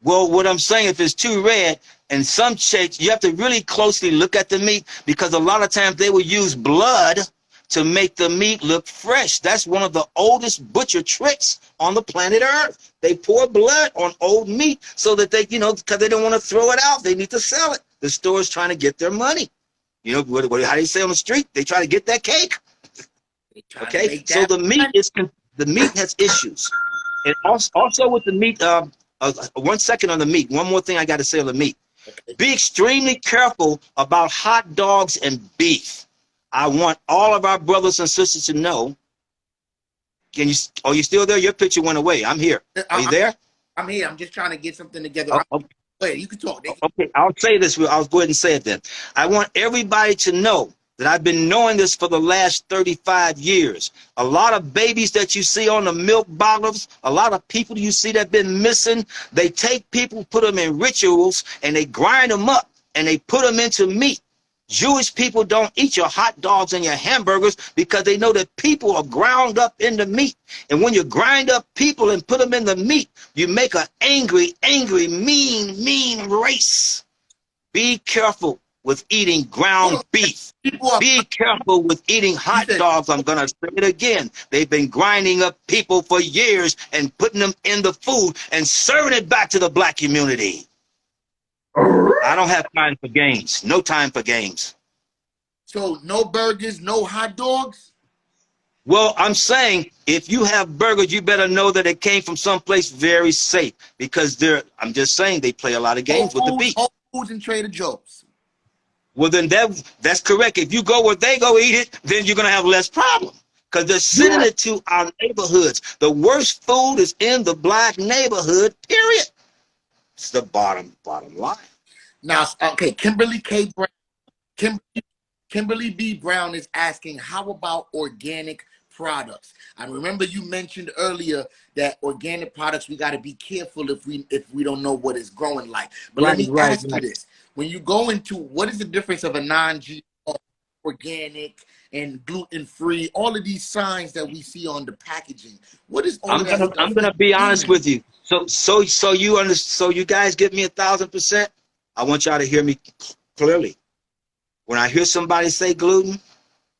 Well, what I'm saying, if it's too red, in some states, you have to really closely look at the meat, because a lot of times they will use blood to make the meat look fresh. That's one of the oldest butcher tricks on the planet Earth. They pour blood on old meat so that they, because they don't want to throw it out. They need to sell it. The store's trying to get their money. You know, how do you say on the street? They try to get that cake. Okay, so the meat has issues. And also with the meat, 1 second on the meat. One more thing I got to say on the meat. Okay. Be extremely careful about hot dogs and beef. I want all of our brothers and sisters to know. Are you still there? Your picture went away. I'm here. Are you there? I'm here. I'm just trying to get something together. Okay. Go ahead, you can talk. Okay, I'll say this. I'll go ahead and say it then. I want everybody to know that I've been knowing this for the last 35 years. A lot of babies that you see on the milk bottles, a lot of people you see that have been missing, they take people, put them in rituals, and they grind them up, and they put them into meat. Jewish people don't eat your hot dogs and your hamburgers because they know that people are ground up in the meat. And when you grind up people and put them in the meat, you make an angry, mean race. Be careful with eating ground beef. Be careful with eating hot dogs. I'm going to say it again. They've been grinding up people for years and putting them in the food and serving it back to the black community. I don't have time for games. No time for games. So no burgers, no hot dogs? Well, I'm saying if you have burgers, you better know that it came from someplace very safe because I'm just saying they play a lot of games with the beef. Whole Foods and Trader Joe's. Well, then that's correct. If you go where they go eat it, then you're going to have less problem because they're sending it to our neighborhoods. The worst food is in the black neighborhood, period. It's the bottom line. Now, okay, Kimberly B. Brown is asking, how about organic products? I remember you mentioned earlier that organic products, we got to be careful if we don't know what it's growing like. But let me ask you this. When you go into, what is the difference of a non-GMO, organic, and gluten-free, all of these signs that we see on the packaging? What is all of that stuff? I'm gonna be honest with you. So you guys give me 1,000%. I want y'all to hear me clearly. When I hear somebody say gluten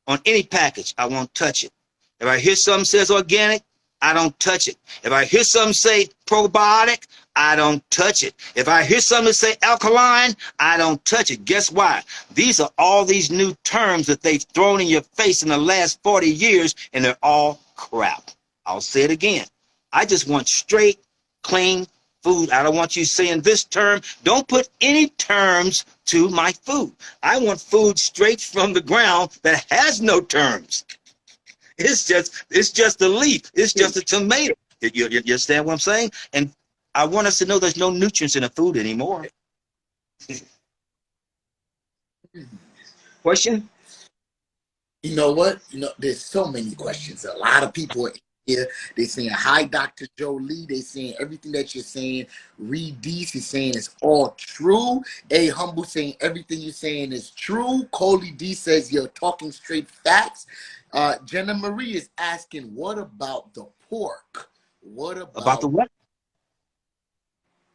on any package, I won't touch it. If I hear something says organic, I don't touch it. If I hear something say probiotic, I don't touch it. If I hear something say alkaline, I don't touch it. Guess why? These are all these new terms that they've thrown in your face in the last 40 years, and they're all crap. I'll say it again. I just want straight, clean food. I don't want you saying this term. Don't put any terms to my food. I want food straight from the ground that has no terms. It's just a leaf. It's just a tomato. You understand what I'm saying? And I want us to know there's no nutrients in the food anymore. Question? You know what? There's so many questions. A lot of people are here. They're saying, hi, Dr. Jolie. They're saying everything that you're saying. Reed Dees is saying it's all true. A Humble saying everything you're saying is true. Coley D says you're talking straight facts. Jenna Marie is asking, what about the pork? What about the what?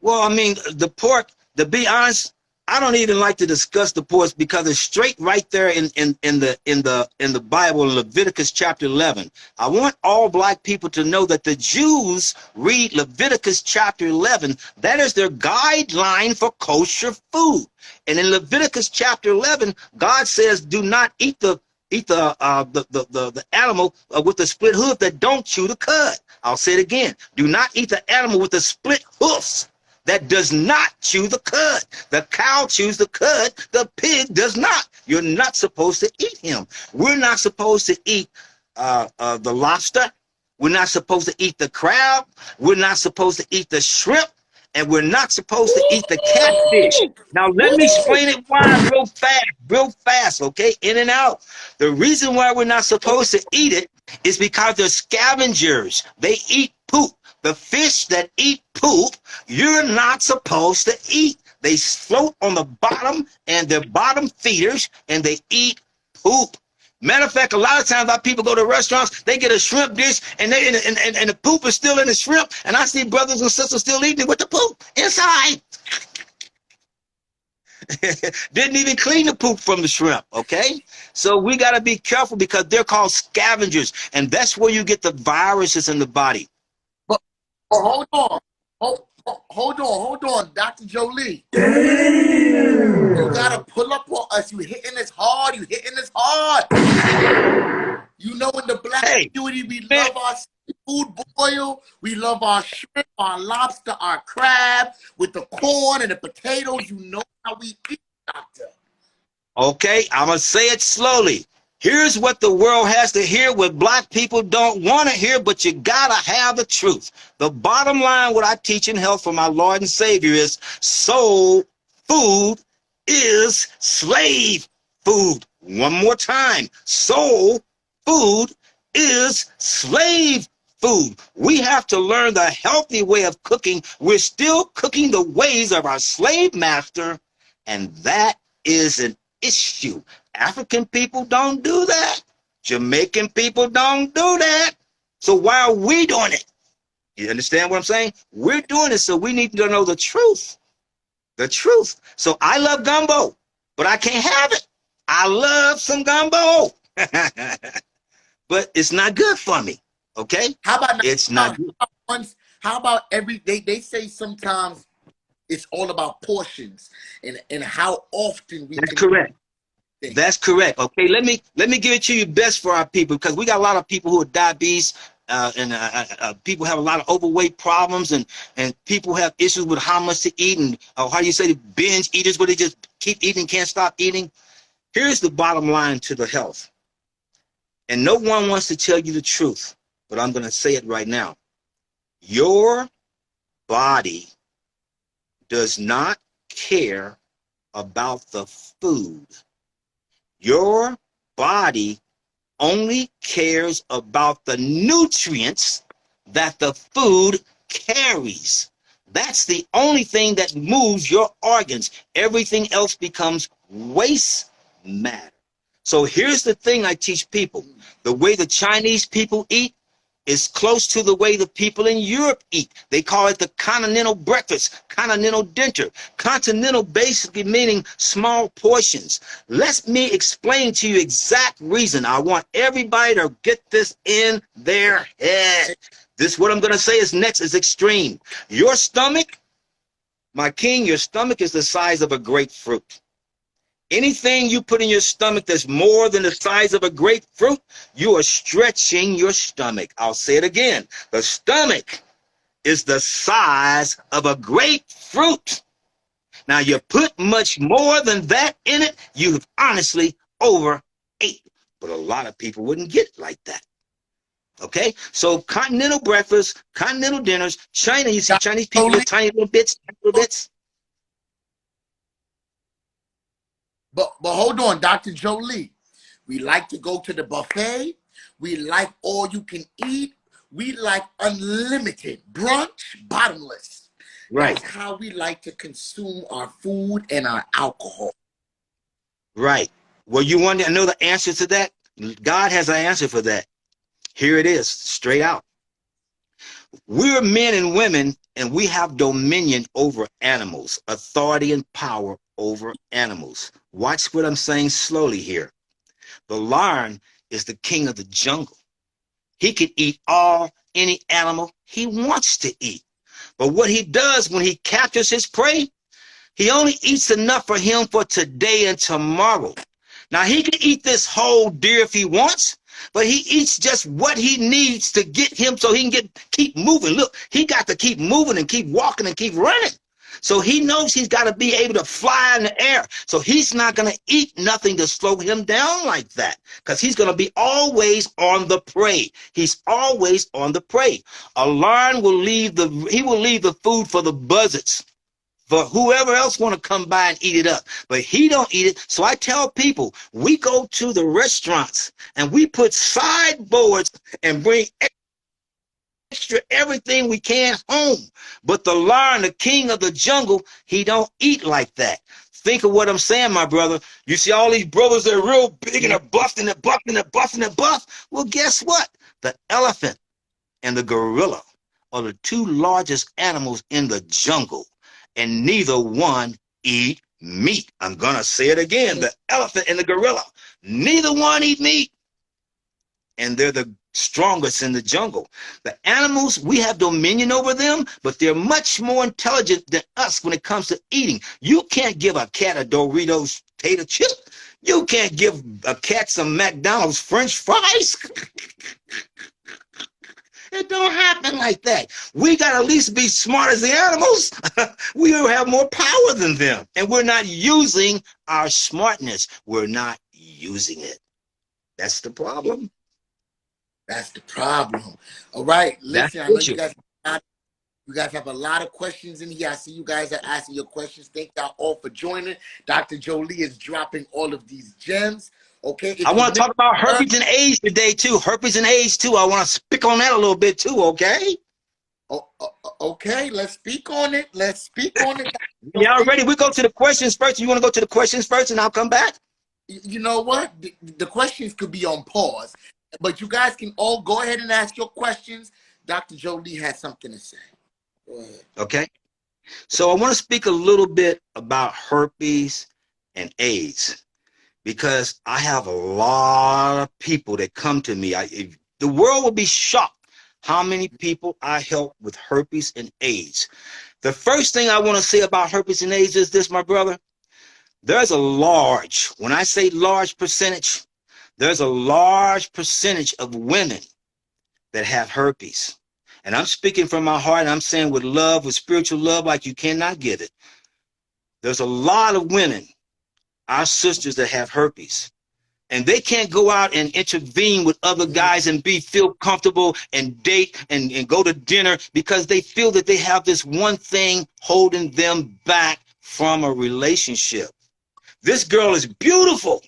Well, I mean, the pork, to be honest, I don't even like to discuss the pork because it's straight right there in the Bible, in Leviticus chapter 11. I want all black people to know that the Jews read Leviticus chapter 11. That is their guideline for kosher food. And in Leviticus chapter 11, God says, do not eat the animal with the split hoof that don't chew the cud. I'll say it again. Do not eat the animal with the split hoofs that does not chew the cud. The cow chews the cud. The pig does not. You're not supposed to eat him. We're not supposed to eat the lobster. We're not supposed to eat the crab. We're not supposed to eat the shrimp. And we're not supposed to eat the catfish. Now, let me explain it why real fast, okay? In and out. The reason why we're not supposed to eat it is because they're scavengers. They eat poop. The fish that eat poop, you're not supposed to eat. They float on the bottom, and they're bottom feeders, and they eat poop. Matter of fact, a lot of times our people go to restaurants, they get a shrimp dish, and the poop is still in the shrimp, and I see brothers and sisters still eating it with the poop inside. Didn't even clean the poop from the shrimp, okay? So we got to be careful because they're called scavengers, and that's where you get the viruses in the body. But hold on. Hold on, Dr. Jolie. You gotta pull up on us. You hitting us hard. You know, in the black community, we love our seafood boil. We love our shrimp, our lobster, our crab with the corn and the potatoes. You know how we eat, doctor. Okay, I'm gonna say it slowly. Here's what the world has to hear, what black people don't want to hear, but you gotta have the truth. The bottom line, what I teach in health for my Lord and Savior is soul food is slave food. One more time. Soul food is slave food. We have to learn the healthy way of cooking. We're still cooking the ways of our slave master, and that is an issue. African people don't do that. Jamaican people don't do that. So why are we doing it? You understand what I'm saying? We're doing it, so we need to know the truth. The truth. So I love gumbo, but I can't have it. I love some gumbo. But it's not good for me. Okay? How about it's not good. How about they say sometimes it's all about portions and how often we That's correct. That's correct. Okay, let me give it to you best for our people, because we got a lot of people who are diabetes, and people have a lot of overweight problems, and people have issues with how much to eat, and how do you say, the binge eaters, where they just keep eating, can't stop eating. Here's the bottom line to the health, and no one wants to tell you the truth, but I'm going to say it right now. Your body does not care about the food. Your body only cares about the nutrients that the food carries. That's the only thing that moves your organs. Everything else becomes waste matter. So here's the thing I teach people. The way the Chinese people eat is close to the way the people in Europe eat. They call it the continental breakfast, continental dinner. Continental basically meaning small portions. Let me explain to you exact reason. I want everybody to get this in their head. This, what I'm going to say is next, is extreme. Your stomach, my king, your stomach is the size of a grapefruit. Anything you put in your stomach that's more than the size of a grapefruit, you are stretching your stomach. I'll say it again. The stomach is the size of a grapefruit. Now, you put much more than that in it, you've honestly overate. But a lot of people wouldn't get it like that. Okay? So continental breakfast, continental dinners, China, you see Chinese people with tiny little bits, But hold on, Dr. Jolie. We like to go to the buffet. We like all you can eat. We like unlimited brunch, bottomless. Right. That's how we like to consume our food and our alcohol. Right. Well, you want to know the answer to that? God has an answer for that. Here it is, straight out. We're men and women, and we have dominion over animals, authority and power over animals. Watch what I'm saying slowly here. The lion is the king of the jungle. He can eat any animal he wants to eat. But what he does when he captures his prey, he only eats enough for him for today and tomorrow. Now, he can eat this whole deer if he wants, but he eats just what he needs to get him so he can keep moving. Look, he got to keep moving and keep walking and keep running. So he knows he's got to be able to fly in the air. So he's not going to eat nothing to slow him down like that, because he's going to be always on the prey. He's always on the prey. A lion will leave the food for the buzzards, for whoever else want to come by and eat it up. But he don't eat it. So I tell people, we go to the restaurants and we put sideboards and bring extra everything we can home. But the lion, the king of the jungle, he don't eat like that. Think of what I'm saying, my brother. You see all these brothers that are real big and they're buffed and they're buffed and they're buffed and they're buffed. Well, guess what? The elephant and the gorilla are the two largest animals in the jungle, and neither one eat meat. I'm going to say it again. The elephant and the gorilla, neither one eat meat. And they're the strongest in the jungle. The animals, we have dominion over them, but they're much more intelligent than us when it comes to eating. You can't give a cat a Doritos potato chip. You can't give a cat some McDonald's French fries. It don't happen like that. We got to at least be smart as the animals. We have more power than them. And we're not using our smartness. We're not using it. That's the problem. That's the problem. All right. Listen, I know you guys have a lot of questions in here. I see you guys are asking your questions. Thank y'all all for joining. Dr. Jolie is dropping all of these gems. Okay. I want to talk about herpes and AIDS today, too. Herpes and AIDS, too. I want to speak on that a little bit, too, okay? Okay. Let's speak on it. Let's speak on it. Y'all ready? We go to the questions first. You want to go to the questions first, and I'll come back? You know what? The questions could be on pause. But you guys can all go ahead and ask your questions. Dr. Jolie has something to say. Go ahead. Okay. So I want to speak a little bit about herpes and AIDS, because I have a lot of people that come to me. The world will be shocked how many people I help with herpes and AIDS. The first thing I want to say about herpes and AIDS is this, my brother. there's a large, when I say large percentage, there's a large percentage of women that have herpes. And I'm speaking from my heart, and I'm saying with love, with spiritual love, like you cannot get it. There's a lot of women, our sisters, that have herpes. And they can't go out and intervene with other guys and feel comfortable and date and go to dinner because they feel that they have this one thing holding them back from a relationship. This girl is beautiful,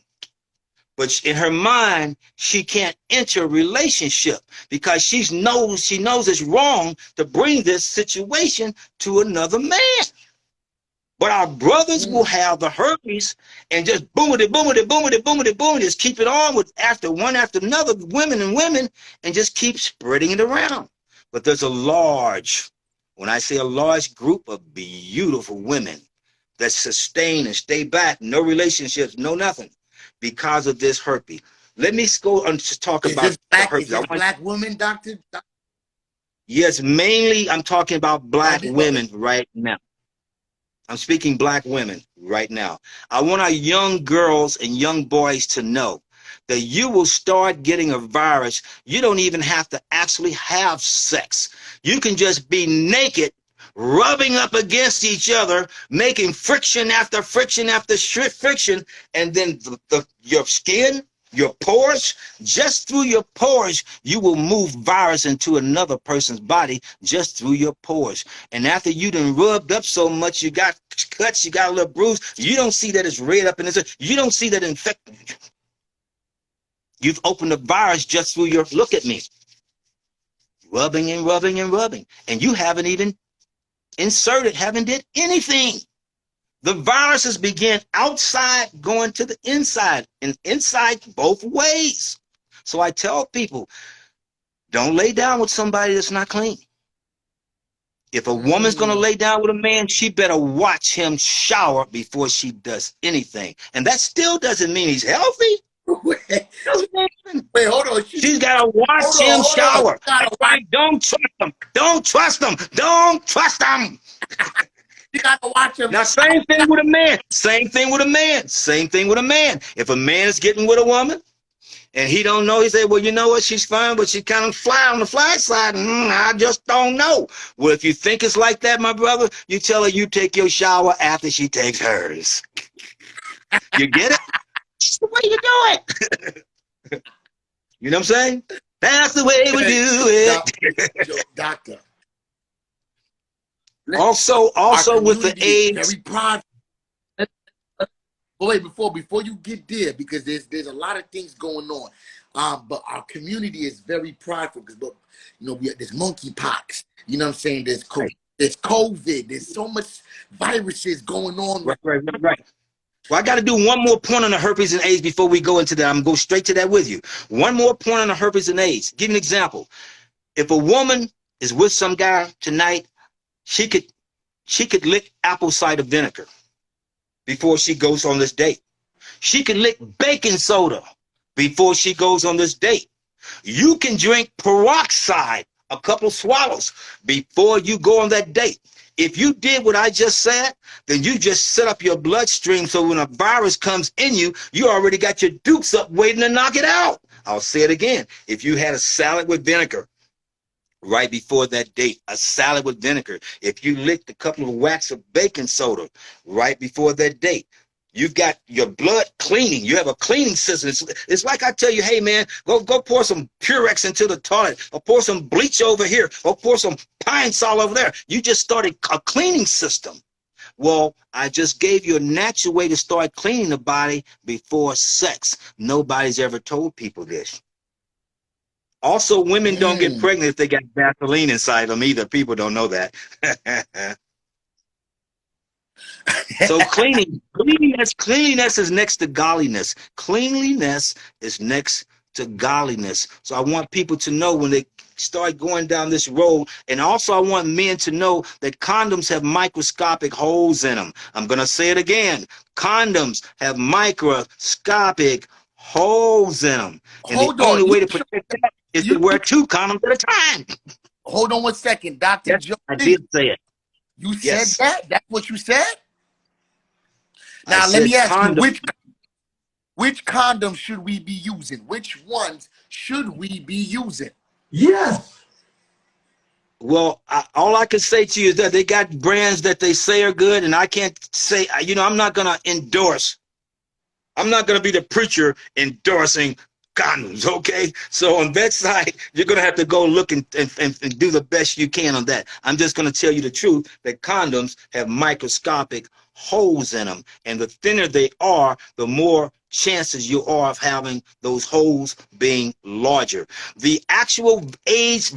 but in her mind, she can't enter a relationship because she knows it's wrong to bring this situation to another man. But our brothers will have the herpes and just boom it, boom it, boom it, boom it, boom it, just keep it on with one after another, women, and just keep spreading it around. But there's a large, when I say a large group of beautiful women that sustain and stay back, no relationships, no nothing, because of this herpes. Let me go on to talk about the herpes. Is this black women, doctor? Yes, mainly I'm talking about black women right now. I'm speaking black women right now. I want our young girls and young boys to know that you will start getting a virus. You don't even have to actually have sex. You can just be naked, rubbing up against each other, making friction after friction after friction, and then your skin, your pores, just through your pores, you will move virus into another person's body just through your pores. And after you done rubbed up so much, you got cuts, you got a little bruise, you don't see that it's red up in this, you don't see that infected. You've opened the virus just through your, look at me, rubbing and rubbing and rubbing, and you haven't even inserted, haven't did anything. The viruses begin outside going to the inside, and inside both ways. So I tell people, don't lay down with somebody that's not clean. If a woman's going to lay down with a man, she better watch him shower before she does anything. And that still doesn't mean he's healthy. Wait, hold on. She's got to watch him shower. Don't trust him. Don't trust him. Don't trust him. You gotta watch him. Now, same thing with a man. Same thing with a man. Same thing with a man. If a man is getting with a woman and he don't know, he say, well, you know what? She's fine, but she kind of fly on the fly side. I just don't know. Well, if you think it's like that, my brother, you tell her you take your shower after she takes hers. You get it? That's the way you do it. You know what I'm saying? That's the way we do it. Doctor. Also with the AIDS. Very proud. But wait, before you get there, because there's a lot of things going on. But our community is very prideful because, you know, there's monkeypox. You know what I'm saying? There's COVID. There's so much viruses going on. Right. Well, I got to do one more point on the herpes and AIDS before we go into that. I'm going to go straight to that with you. One more point on the herpes and AIDS. Give you an example. If a woman is with some guy tonight, she could lick apple cider vinegar before she goes on this date. She could lick baking soda before she goes on this date. You can drink peroxide, a couple swallows, before you go on that date. If you did what I just said, then you just set up your bloodstream so when a virus comes in you, you already got your dukes up waiting to knock it out. I'll say it again. If you had a salad with vinegar right before that date, a salad with vinegar, if you licked a couple of whacks of baking soda right before that date, you've got your blood cleaning. You have a cleaning system. It's like I tell you, hey, man, go pour some Purex into the toilet, or pour some bleach over here, or pour some pine sol over there. You just started a cleaning system. Well, I just gave you a natural way to start cleaning the body before sex. Nobody's ever told people this. Also, women don't get pregnant if they got Vaseline inside them either. People don't know that. So cleanliness is next to godliness. Cleanliness is next to godliness. So I want people to know when they start going down this road. And also I want men to know that condoms have microscopic holes in them. I'm going to say it again. Condoms have microscopic holes in them. And the only way to protect that is to wear 2 condoms at a time. Hold on 1 second, Dr. Yes, Jolie. I did say it. You said that? That's what you said? I Now, let said me ask you, condom. which condoms should we be using? Which ones should we be using? Yes. Well, all I can say to you is that they got brands that they say are good, and I can't say, you know, I'm not going to endorse. I'm not going to be the preacher endorsing condoms, okay? So on that side, you're going to have to go look and do the best you can on that. I'm just going to tell you the truth that condoms have microscopic holes in them, and the thinner they are, the more chances you are of having those holes being larger. The actual the AIDS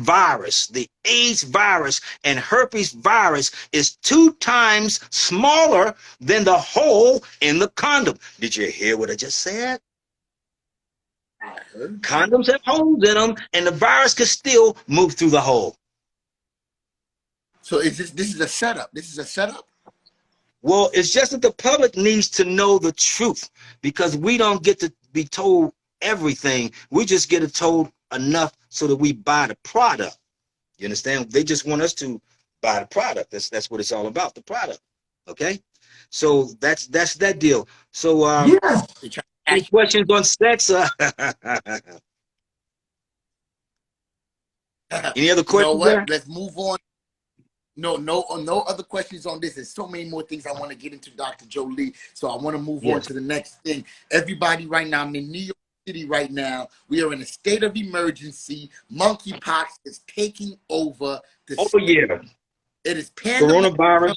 virus and herpes virus is 2 times smaller than the hole in the condom. Did you hear what I just said? I heard. Condoms have holes in them, and the virus can still move through the hole. So is this is a setup? This is a setup? Well, it's just that the public needs to know the truth, because we don't get to be told everything. We just get it told enough so that we buy the product. You understand? They just want us to buy the product. That's what it's all about, the product. Okay? So that's that deal. So Yes. any questions on sex? Any other You know questions what? there? Let's move on. No other questions on this. There's so many more things I want to get into, Dr. Jolie. So I want to move on to the next thing. Everybody right now, I'm in New York City right now. We are in a state of emergency. Monkeypox is taking over the city. Yeah. It is pandemic. Coronavirus.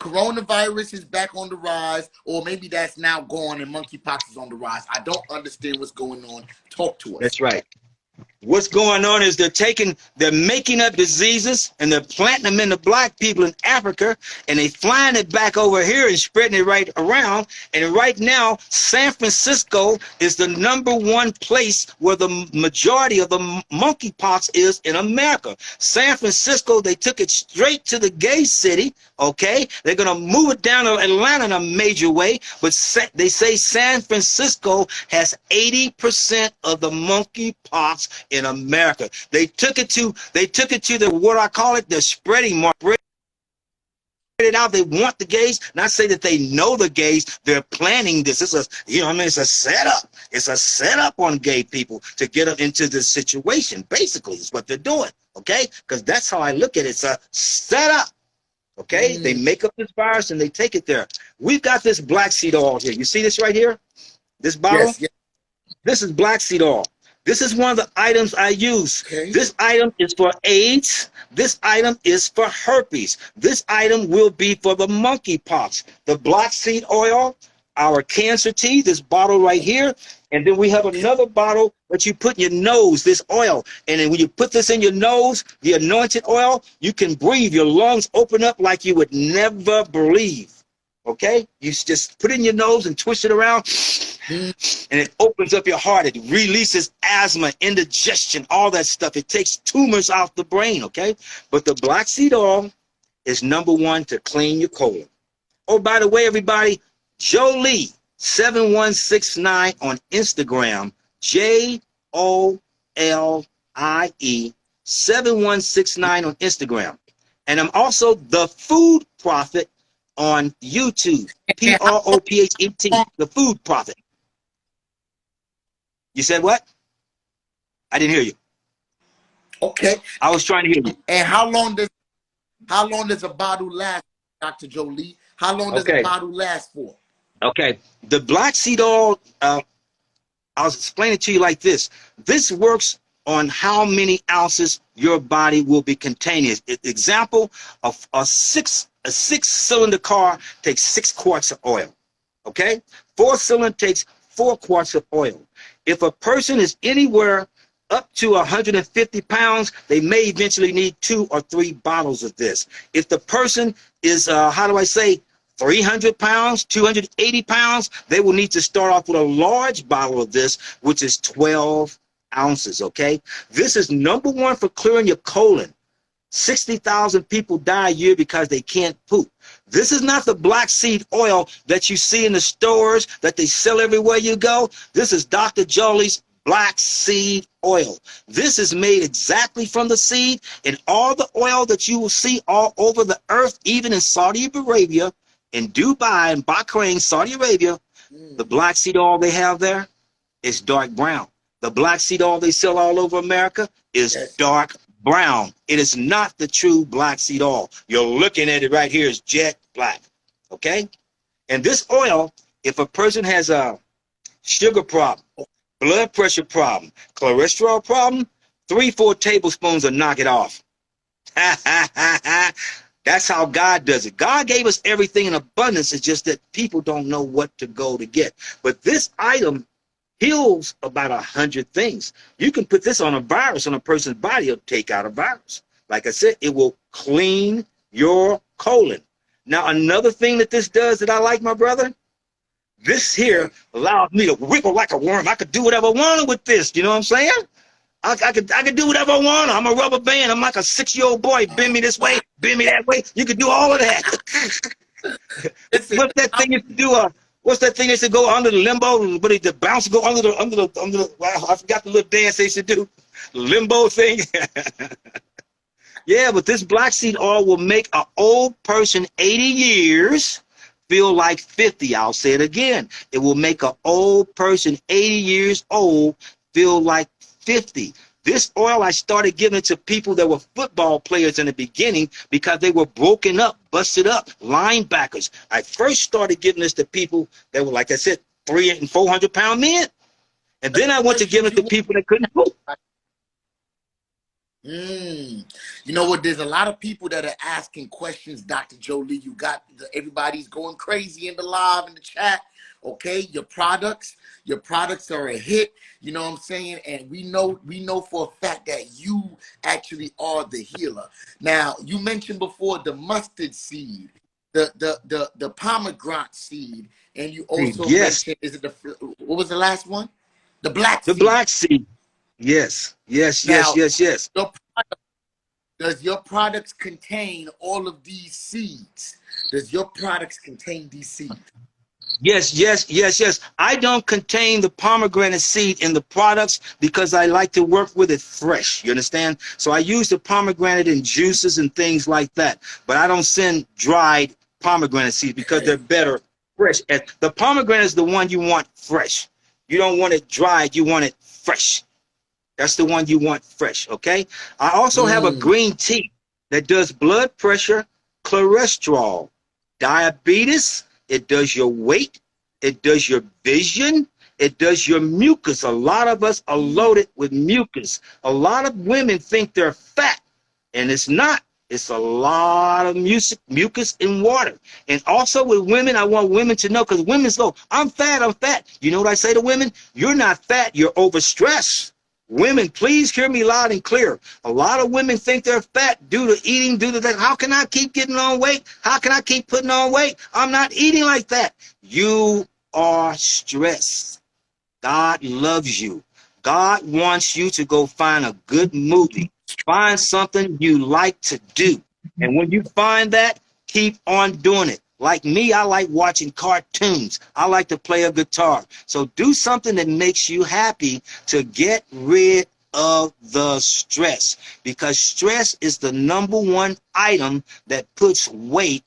Coronavirus is back on the rise, or maybe that's now gone and monkeypox is on the rise. I don't understand what's going on. Talk to us. That's right. What's going on is they're making up diseases, and they're planting them in the black people in Africa, and they flying it back over here and spreading it right around. And right now, San Francisco is the #1 place where the majority of the monkeypox is in America. San Francisco, they took it straight to the gay city, okay? They're going to move it down to Atlanta in a major way, but they say San Francisco has 80% of the monkeypox in America. They took it to the, what I call it, the spreading market. It out. They want the gays. Not say that they know the gays. They're planning this. It's a, you know what I mean? It's a setup. It's a setup on gay people to get them into this situation. Basically, is what they're doing. Okay? Because that's how I look at it. It's a setup. Okay? They make up this virus and they take it there. We've got this black seed oil here. You see this right here? This bottle? Yes, yes. This is black seed oil. This is one of the items I use. Okay. This item is for AIDS. This item is for herpes. This item will be for the monkeypox. The black seed oil, our cancer tea, this bottle right here. And then we have another bottle that you put in your nose, this oil. And then when you put this in your nose, the anointed oil, you can breathe. Your lungs open up like you would never believe. Okay? You just put it in your nose and twist it around, and it opens up your heart. It releases asthma, indigestion, all that stuff. It takes tumors out the brain, okay? But the black seed oil is #1 to clean your colon. Oh, by the way, everybody, Jolie 7169 on Instagram, JOLIE 7169 on Instagram. And I'm also the Food Prophet on YouTube, PROPHET, the Food Prophet. You said what? I didn't hear you. Okay. I was trying to hear you. And how long does a bottle last, Dr. Jolie? How long does a bottle last for? Okay. The black seed oil, I'll explain it to you like this. This works on how many ounces your body will be containing. Example, of a six-cylinder car takes 6 quarts of oil. Okay? 4-cylinder takes 4 quarts of oil. If a person is anywhere up to 150 pounds, they may eventually need 2 or 3 bottles of this. If the person is, 300 pounds, 280 pounds, they will need to start off with a large bottle of this, which is 12 ounces, okay? This is #1 for clearing your colon. 60,000 people die a year because they can't poop. This is not the black seed oil that you see in the stores that they sell everywhere you go. This is Dr. Jolie's black seed oil. This is made exactly from the seed, and all the oil that you will see all over the earth, even in Saudi Arabia, In Dubai and Bahrain, Saudi Arabia, the black seed oil they have there is dark brown. The black seed oil they sell all over America is dark brown. It is not the true black seed oil. You're looking at it right here is jet black. Okay? And this oil, if a person has a sugar problem, blood pressure problem, cholesterol problem, 3-4 tablespoons will knock it off. That's how God does it. God gave us everything in abundance. It's just that people don't know what to go to get. But this item heals about 100 things. You can put this on a virus on a person's body. It'll take out a virus. Like I said, it will clean your colon. Now, another thing that this does that I like, my brother, this here allows me to wiggle like a worm. I could do whatever I wanted with this. You know what I'm saying? I could do whatever I want. I'm a rubber band. I'm like a 6-year-old boy. Bend me this way, bend me that way. You can do all of that. What's that thing you do? What's that thing they should go under the limbo? But the bounce go under the. Well, I forgot the little dance they should do. The limbo thing. Yeah, but this black seed oil will make an old person 80 years feel like 50. I'll say it again. It will make an old person 80 years old feel like 50. This oil, I started giving it to people that were football players in the beginning because they were broken up, busted up, linebackers. I first started giving this to people that were, like I said, 300 and 400 pound men. And then I went to give it to people that couldn't move. You know what? There's a lot of people that are asking questions, Dr. Jolie. You got everybody's going crazy in the live, in the chat. Okay, your products are a hit. You know what I'm saying? And we know for a fact that you actually are the healer. Now, you mentioned before the mustard seed, the pomegranate seed, and you also mentioned, is it what was the last one? The black seed. The black seed. Yes. Now, yes. Does your products contain all of these seeds? Does your products contain these seeds? Yes. I don't contain the pomegranate seed in the products because I like to work with it fresh. You understand? So I use the pomegranate in juices and things like that. But I don't send dried pomegranate seeds because they're better fresh. And the pomegranate is the one you want fresh. You don't want it dried. You want it fresh. That's the one you want fresh, okay? I also have a green tea that does blood pressure, cholesterol, diabetes. It does your weight. It does your vision. It does your mucus. A lot of us are loaded with mucus. A lot of women think they're fat, and it's not. It's a lot of mucus in water. And also with women, I want women to know, because women go, I'm fat. You know what I say to women? You're not fat. You're overstressed. Women, please hear me loud and clear. A lot of women think they're fat due to eating, due to that. How can I keep getting on weight? How can I keep putting on weight? I'm not eating like that. You are stressed. God loves you. God wants you to go find a good movie. Find something you like to do. And when you find that, keep on doing it. Like me, I like watching cartoons. I like to play a guitar. So do something that makes you happy to get rid of the stress, because stress is the #1 item that puts weight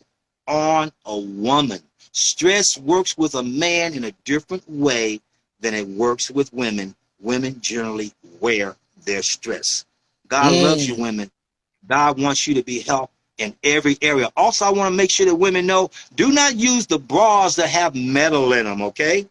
on a woman. Stress works with a man in a different way than it works with women. Women generally wear their stress. God loves you, women. God wants you to be healthy in every area. Also, I want to make sure that women know, do not use the bras that have metal in them, okay?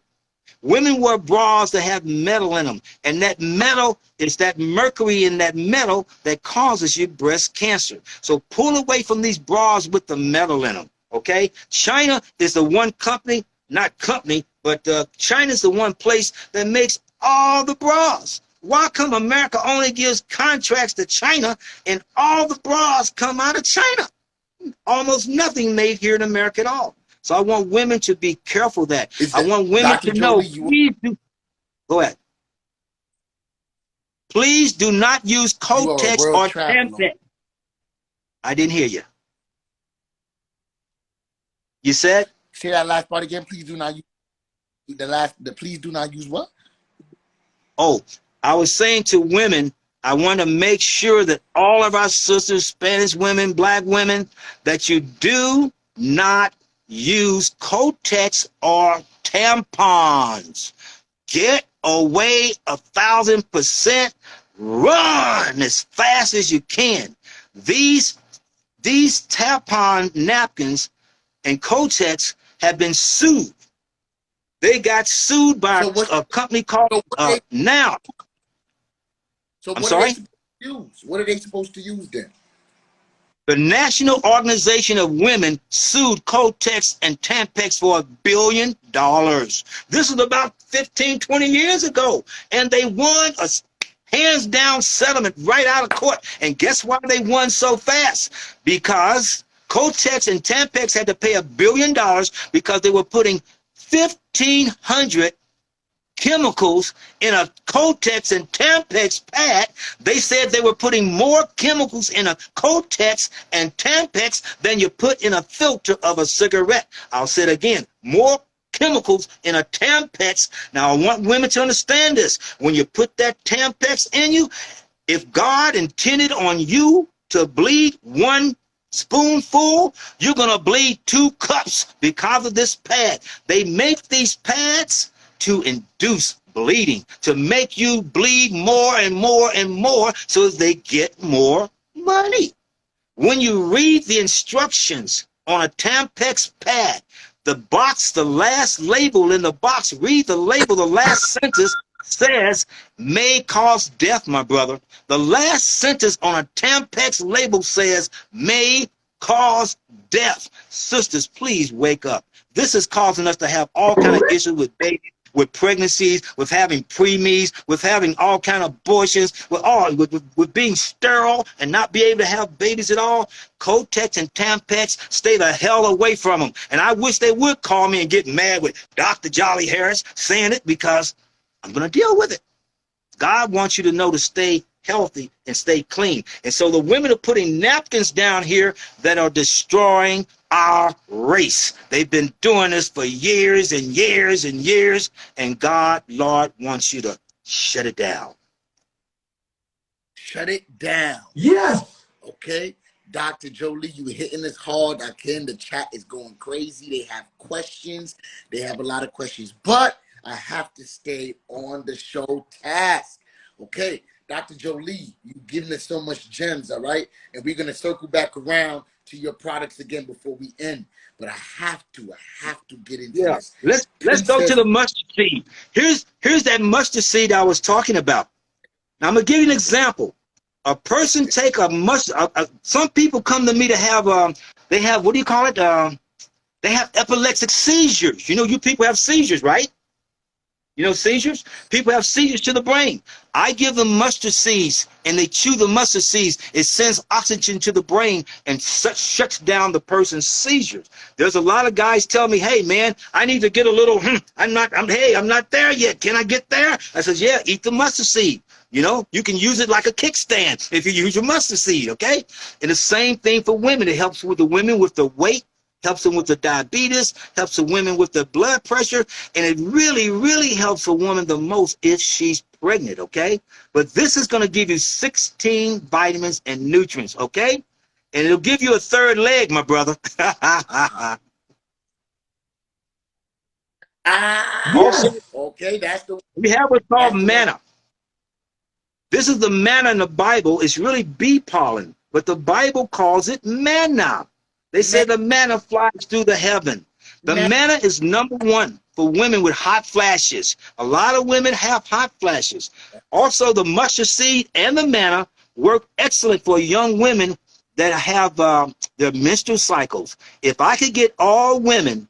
Women wear bras that have metal in them, and that metal is that mercury in that metal that causes you breast cancer. So pull away from these bras with the metal in them, okay? China is the one company, not company, but China is the one place that makes all the bras. Why come America only gives contracts to China and all the bras come out of China? Almost nothing made here in America at all. So I want women to be careful of that. I want women Dr. to know, Jolie, go ahead. Please do not use Kotex or Tampax. I didn't hear you. You said? Say that last part again. Please do not use please do not use what? Oh, I was saying to women, I want to make sure that all of our sisters, Spanish women, black women, that you do not use Kotex or tampons. Get away 1,000%. Run as fast as you can. These tampon napkins and Kotex have been sued. They got sued by a company called Now. So I'm what sorry? are they supposed to use? What are they supposed to use then? The National Organization of Women sued Kotex and Tampax for $1 billion. This is about 15, 20 years ago. And they won a hands-down settlement right out of court. And guess why they won so fast? Because Kotex and Tampax had to pay $1 billion because they were putting 1,500 chemicals in a Kotex and Tampax pad. They said they were putting more chemicals in a Kotex and Tampax than you put in a filter of a cigarette. I'll say it again, more chemicals in a Tampax. Now, I want women to understand this. When you put that Tampax in you, if God intended on you to bleed 1 spoonful, you're going to bleed 2 cups because of this pad. They make these pads to induce bleeding, to make you bleed more and more and more so they get more money. When you read the instructions on a Tampax pad, the box, the last label in the box, read the label, the last sentence says may cause death, my brother. The last sentence on a Tampax label says may cause death. Sisters, please wake up. This is causing us to have all kind of issues with babies, with pregnancies, with having preemies, with having all kind of abortions, with being sterile and not be able to have babies at all. Kotex and Tampax, stay the hell away from them. And I wish they would call me and get mad with Dr. Jolie Harris saying it, because I'm going to deal with it. God wants you to know to stay healthy and stay clean. And so the women are putting napkins down here that are destroying our race. They've been doing this for years and years and years, and God, Lord, wants you to shut it down. Shut it down. Yes. Okay? Dr. Jolie, you hitting this hard. Again, the chat is going crazy. They have questions. They have a lot of questions. But I have to stay on the show task. Okay? Dr. Jolie, you've given us so much gems, all right? And we're going to circle back around to your products again before we end. But I have to get into this. Let's go to the mustard seed. Here's that mustard seed I was talking about. Now, I'm going to give you an example. A person take a mustard. Some people come to me to have, they have, what do you call it? They have epileptic seizures. You know, you people have seizures, right? You know, seizures? People have seizures to the brain. I give them mustard seeds, and they chew the mustard seeds. It sends oxygen to the brain and shuts down the person's seizures. There's a lot of guys tell me, hey, man, I need to get a little, I'm not there yet. Can I get there? I says, yeah, eat the mustard seed. You know, you can use it like a kickstand if you use your mustard seed, okay? And the same thing for women. It helps with the women with the weight, helps them with the diabetes, helps the women with the blood pressure, and it really, really helps a woman the most if she's pregnant, okay? But this is going to give you 16 vitamins and nutrients, okay? And it'll give you a third leg, my brother. Also, okay, that's the we have what's called manna. This is the manna in the Bible. It's really bee pollen, but the Bible calls it manna. They say the manna flies through the heaven. The manna is #1 for women with hot flashes. A lot of women have hot flashes. Also, the mustard seed and the manna work excellent for young women that have their menstrual cycles. If I could get all women,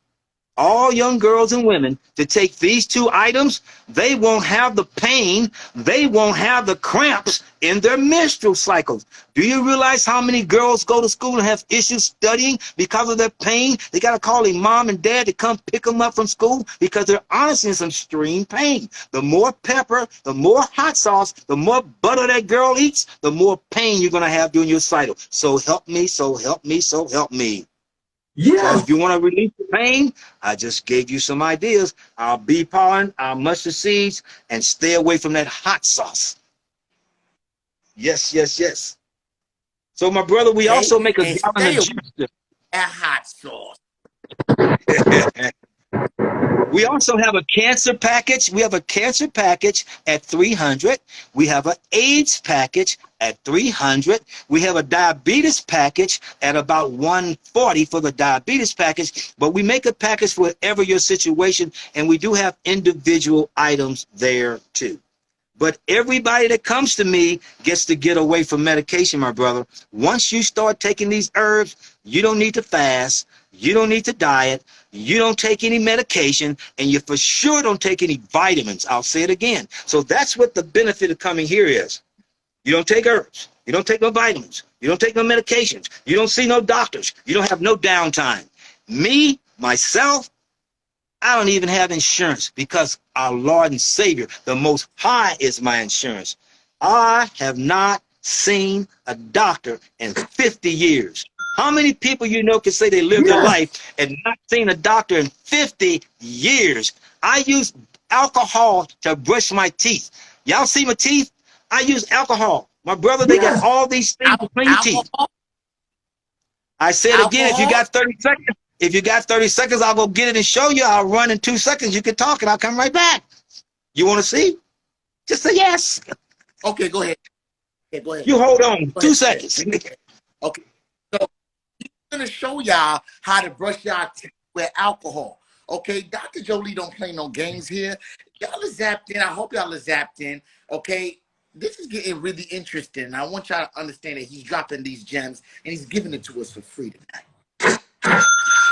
all young girls and women, to take these 2 items, they won't have the pain, they won't have the cramps in their menstrual cycles. Do you realize how many girls go to school and have issues studying because of their pain? They got to call their mom and dad to come pick them up from school because they're honestly in some extreme pain. The more pepper, the more hot sauce, the more butter that girl eats, the more pain you're going to have during your cycle. So help me, so help me, so help me. Yes. So if you want to release the pain, I just gave you some ideas. Our bee pollen, our mustard seeds, and stay away from that hot sauce. Yes, yes, yes. So my brother, we also make a gallon of juice. That hot sauce. We also have a cancer package. We have a cancer package at 300. We have an AIDS package at 300. We have a diabetes package at about 140 for the diabetes package, but we make a package for whatever your situation, and we do have individual items there too. But everybody that comes to me gets to get away from medication, my brother. Once you start taking these herbs, you don't need to fast. You don't need to diet. You don't take any medication, and you for sure don't take any vitamins. I'll say it again. So that's what the benefit of coming here is. You don't take herbs. You don't take no vitamins. You don't take no medications. You don't see no doctors. You don't have no downtime. Me, myself, I don't even have insurance because our Lord and Savior, the Most High, is my insurance. I have not seen a doctor in 50 years. How many people you know can say they lived their life and not seen a doctor in 50 years? I use alcohol to brush my teeth. Y'all see my teeth? I use alcohol. My brother, they got all these things to clean your teeth. I said again, if you got 30 seconds, if you got 30 seconds, I'll go get it and show you. I'll run in 2 seconds. You can talk and I'll come right back. You want to see? Just say yes. Okay, go ahead. Okay, go ahead. You hold on. Go 2 ahead. seconds. Okay. So he's gonna show y'all how to brush y'all teeth with alcohol. Okay, Dr. Jolie don't play no games here. Y'all are zapped in. I hope y'all are zapped in. Okay. This is getting really interesting. And I want y'all to understand that he's dropping these gems and he's giving it to us for free tonight.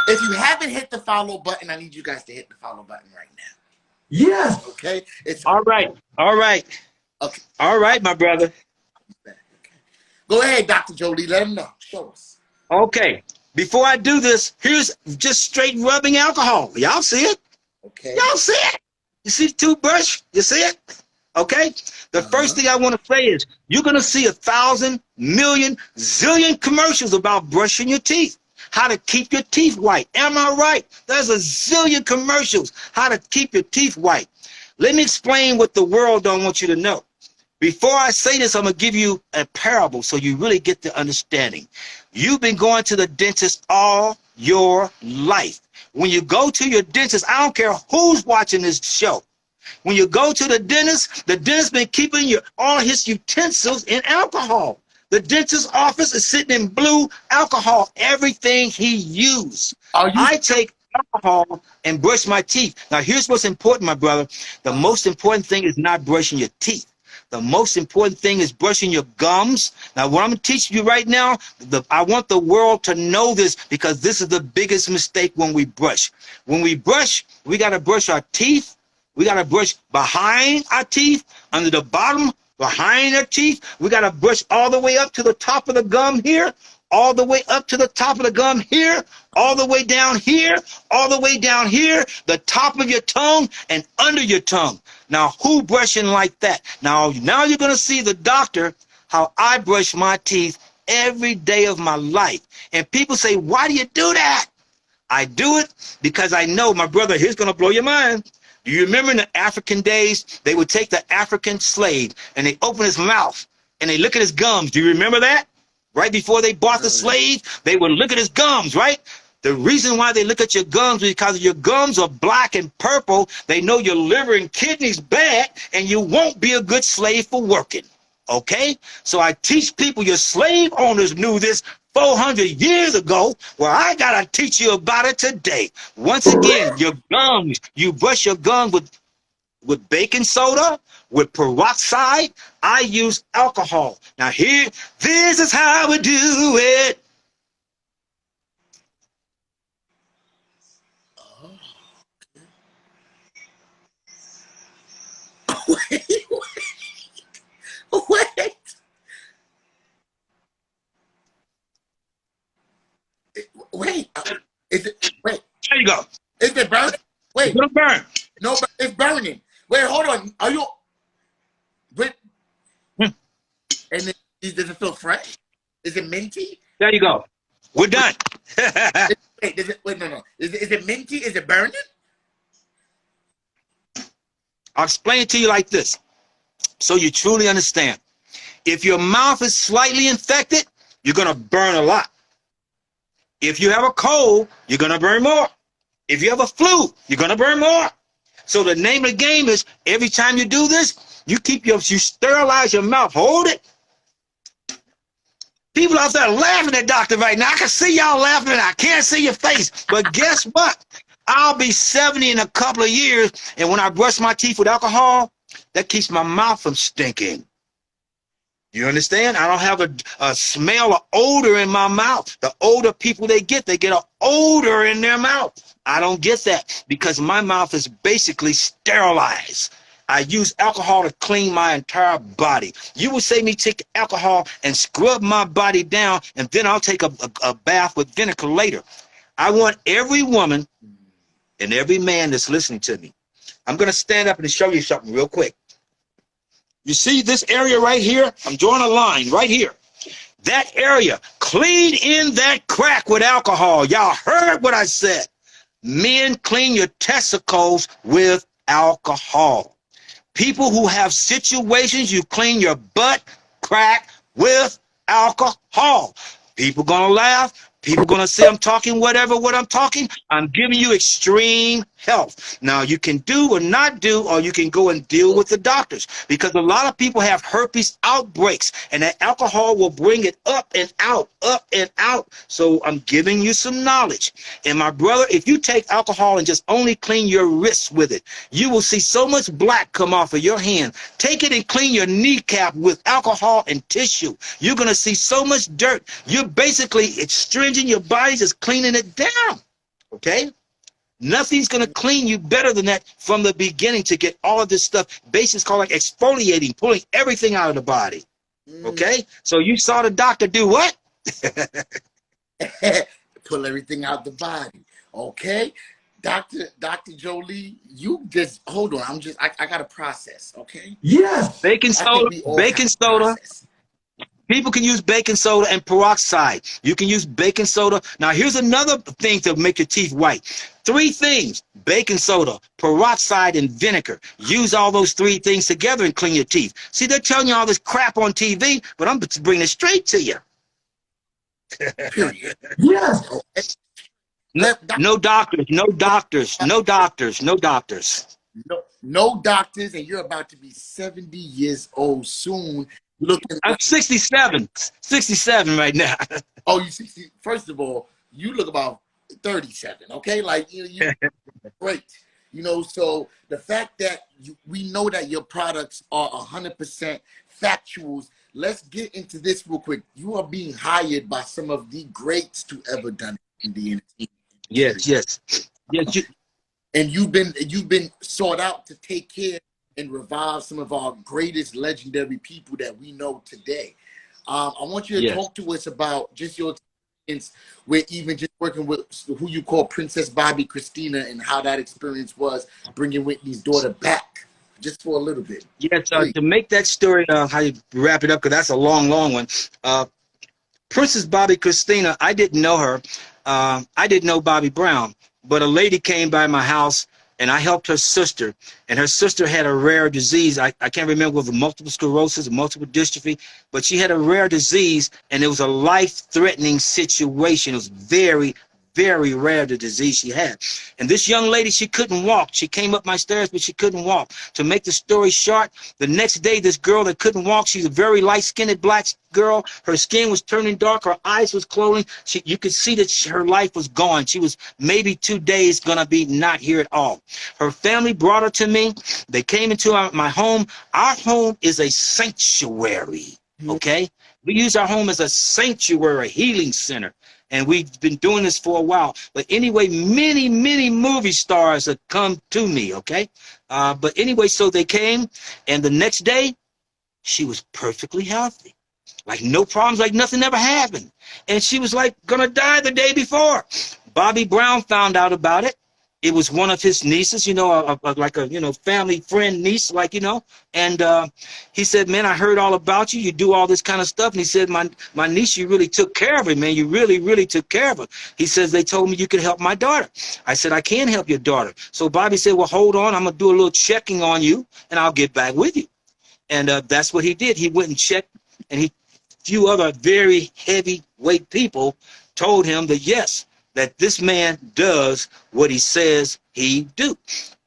If you haven't hit the follow button, I need you guys to hit the follow button right now. Yes. Okay? It's All right. All right. okay. All right, my brother. Okay. Go ahead, Dr. Jolie. Let him know. Show us. Okay. Before I do this, here's just straight rubbing alcohol. Y'all see it? Okay. Y'all see it? You see the toothbrush? You see it? Okay? The first thing I want to say is you're going to see 1,000, million, zillion commercials about brushing your teeth. How to keep your teeth white. Am I right? There's a zillion commercials. How to keep your teeth white. Let me explain what the world don't want you to know. Before I say this, I'm going to give you a parable so you really get the understanding. You've been going to the dentist all your life. When you go to your dentist, I don't care who's watching this show. When you go to the dentist been keeping all his utensils in alcohol. The dentist's office is sitting in blue alcohol, everything he used. I take alcohol and brush my teeth. Now, here's what's important, my brother. The most important thing is not brushing your teeth. The most important thing is brushing your gums. Now, what I'm going to teach you right now, I want the world to know this because this is the biggest mistake when we brush. When we brush, we got to brush our teeth. We got to brush behind our teeth, under the bottom, behind our teeth. We got to brush all the way up to the top of the gum here, all the way up to the top of the gum here, all the way down here, all the way down here, the top of your tongue and under your tongue. Now, who brushing like that? Now you're going to see the doctor, how I brush my teeth every day of my life. And people say, why do you do that? I do it because I know, my brother, here's going to blow your mind. Do you remember in the African days, they would take the African slave and they open his mouth and they look at his gums. Do you remember that? Right before they bought the slave, they would look at his gums, right? The reason why they look at your gums is because your gums are black and purple. They know your liver and kidneys bad and you won't be a good slave for working. Okay? So I teach people, your slave owners knew this 400 years ago. Well, I got to teach you about it today. Once again, your gums, you brush your gums with baking soda, with peroxide. I use alcohol. Now here, this is how we do it. Wait. Wait. Is it? Wait. There you go. Is it burning? Wait. It's gonna burn. No, but it's burning. Wait, hold on. Are you? Wait. And then, does it feel fresh? Is it minty? There you go. We're done. Wait, no. Is it minty? Is it burning? I'll explain it to you like this, so you truly understand. If your mouth is slightly infected, you're gonna burn a lot. If you have a cold, you're going to burn more. If you have a flu, you're going to burn more. So the name of the game is every time you do this, you sterilize your mouth. Hold it. People out there laughing at Doctor right now. I can see y'all laughing and I can't see your face. But guess what? I'll be 70 in a couple of years. And when I brush my teeth with alcohol, that keeps my mouth from stinking. You understand? I don't have a smell or odor in my mouth. The older people they get an odor in their mouth. I don't get that because my mouth is basically sterilized. I use alcohol to clean my entire body. You will say me take alcohol and scrub my body down, and then I'll take a bath with vinegar later. I want every woman and every man that's listening to me. I'm going to stand up and show you something real quick. You see this area right here? I'm drawing a line right here. That area, clean in that crack with alcohol. Y'all heard what I said. Men, clean your testicles with alcohol. People who have situations, you clean your butt crack with alcohol. People gonna laugh. People gonna say I'm talking what I'm talking. I'm giving you extreme health. Now you can do or not do, or you can go and deal with the doctors, because a lot of people have herpes outbreaks, and that alcohol will bring it up and out, up and out. So I'm giving you some knowledge. And my brother, if you take alcohol and just only clean your wrists with it, you will see so much black come off of your hand. Take it and clean your kneecap with alcohol and tissue. You're gonna see so much dirt. You're basically extringing your body, just cleaning it down. Okay? Nothing's going to clean you better than that from the beginning to get all of this stuff. Basically, called like exfoliating, pulling everything out of the body. Okay? So you saw the doctor do what? Pull everything out the body. Okay? Dr. Jolie, you just, hold on. I got to process. Okay? Yes. Baking soda. People can use baking soda and peroxide. You can use baking soda. Now, here's another thing to make your teeth white. 3 things: baking soda, peroxide, and vinegar. Use all those 3 things together and clean your teeth. See, they're telling you all this crap on TV, but I'm bringing it straight to you. Period. Yes. No doctors, no doctors, no doctors, no doctors. No doctors, and you're about to be 70 years old soon. I'm 67 right now. Oh, you 60. First of all, you look about 37. Okay, like you great. You know, so the fact that we know that your products are 100% factuals. Let's get into this real quick. You are being hired by some of the greats to ever done it in the industry. Yes. And you've been sought out to take care and revive some of our greatest legendary people that we know today. I want you to talk to us about just your experience with even just working with who you call Princess Bobbi Kristina, and how that experience was bringing Whitney's daughter back, just for a little bit. Yes, to make that story, how you wrap it up, because that's a long one. Princess Bobbi Kristina, I didn't know her. I didn't know Bobby Brown, but a lady came by my house, and I helped her sister, and her sister had a rare disease. I can't remember if it was multiple sclerosis or multiple dystrophy, but she had a rare disease, and it was a life-threatening situation. It was very, very rare, the disease she had. And this young lady, she couldn't walk. She came up my stairs, but she couldn't walk. To make the story short, the next day, this girl that couldn't walk, she's a very light-skinned black girl. Her skin was turning dark. Her eyes was closing. You could see that her life was gone. She was maybe 2 days gonna be not here at all. Her family brought her to me. They came into my home. Our home is a sanctuary, okay? We use our home as a sanctuary, a healing center. And we've been doing this for a while. But anyway, many, many movie stars have come to me, okay? But anyway, so they came, and the next day, she was perfectly healthy. Like no problems, like nothing ever happened. And she was like gonna die the day before. Bobby Brown found out about it. It was one of his nieces, you know, like a, you know, family friend niece, like, you know. And he said, man, I heard all about you. You do all this kind of stuff. And he said, my niece, you really took care of her, man. You really, really took care of her. He says, they told me you could help my daughter. I said, I can help your daughter. So Bobby said, well, hold on. I'm going to do a little checking on you, and I'll get back with you. And that's what he did. He went and checked, and few other very heavyweight people told him that yes, that this man does what he says he do.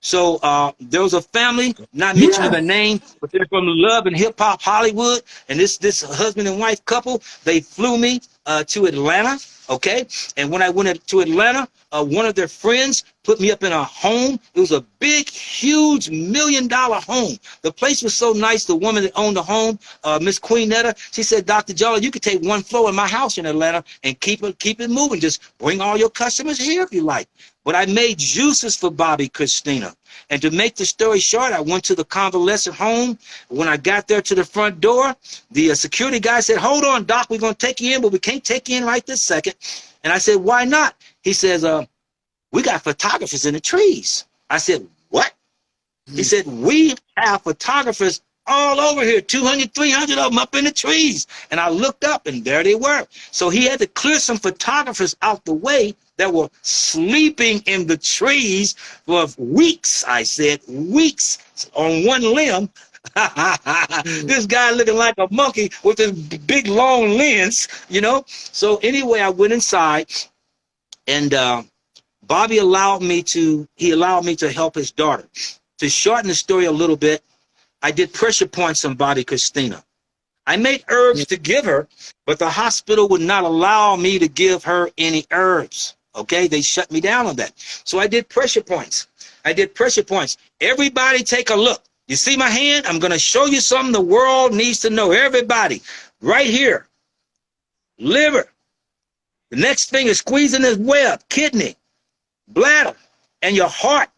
So there was a family, not mentioning their Yes. name, but they're from Love and Hip Hop Hollywood. And this husband and wife couple, they flew me to Atlanta. Okay. And when I went to Atlanta, one of their friends put me up in a home. It was a big, huge $1 million home. The place was so nice. The woman that owned the home, Miss Queenetta, she said, Dr. Jolie, you could take one floor in my house in Atlanta and keep it moving. Just bring all your customers here if you like. But I made juices for Bobbi Kristina. And to make the story short, I went to the convalescent home. When I got there to the front door, the security guy said, hold on, Doc, we're going to take you in, but we can't take you in right this second. And I said, why not? He says, we got photographers in the trees. I said, what? He said, we have photographers all over here, 200, 300 of them up in the trees. And I looked up, and there they were. So he had to clear some photographers out the way that were sleeping in the trees for weeks, I said, weeks on one limb. This guy looking like a monkey with his big, long lens, you know. So anyway, I went inside, and Bobby allowed me to help his daughter. To shorten the story a little bit, I did pressure points on Bobbi Kristina. I made herbs to give her, but the hospital would not allow me to give her any herbs. Okay, they shut me down on that. So I did pressure points. Everybody take a look. You see my hand? I'm going to show you something the world needs to know. Everybody, right here, liver. The next thing is squeezing this web, kidney, bladder, and your heart.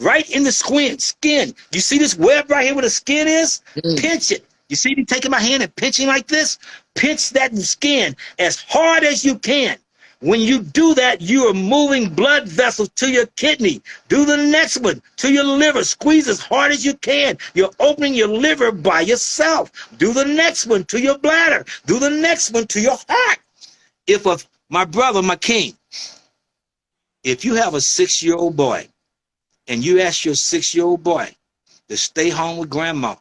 Right in the skin. You see this web right here where the skin is? Pinch it. You see me taking my hand and pinching like this? Pinch that skin as hard as you can. When you do that, you are moving blood vessels to your kidney. Do the next one to your liver. Squeeze as hard as you can. You're opening your liver by yourself. Do the next one to your bladder. Do the next one to your heart. My brother, my king, if you have a 6-year-old boy, and you ask your 6-year-old boy to stay home with grandma,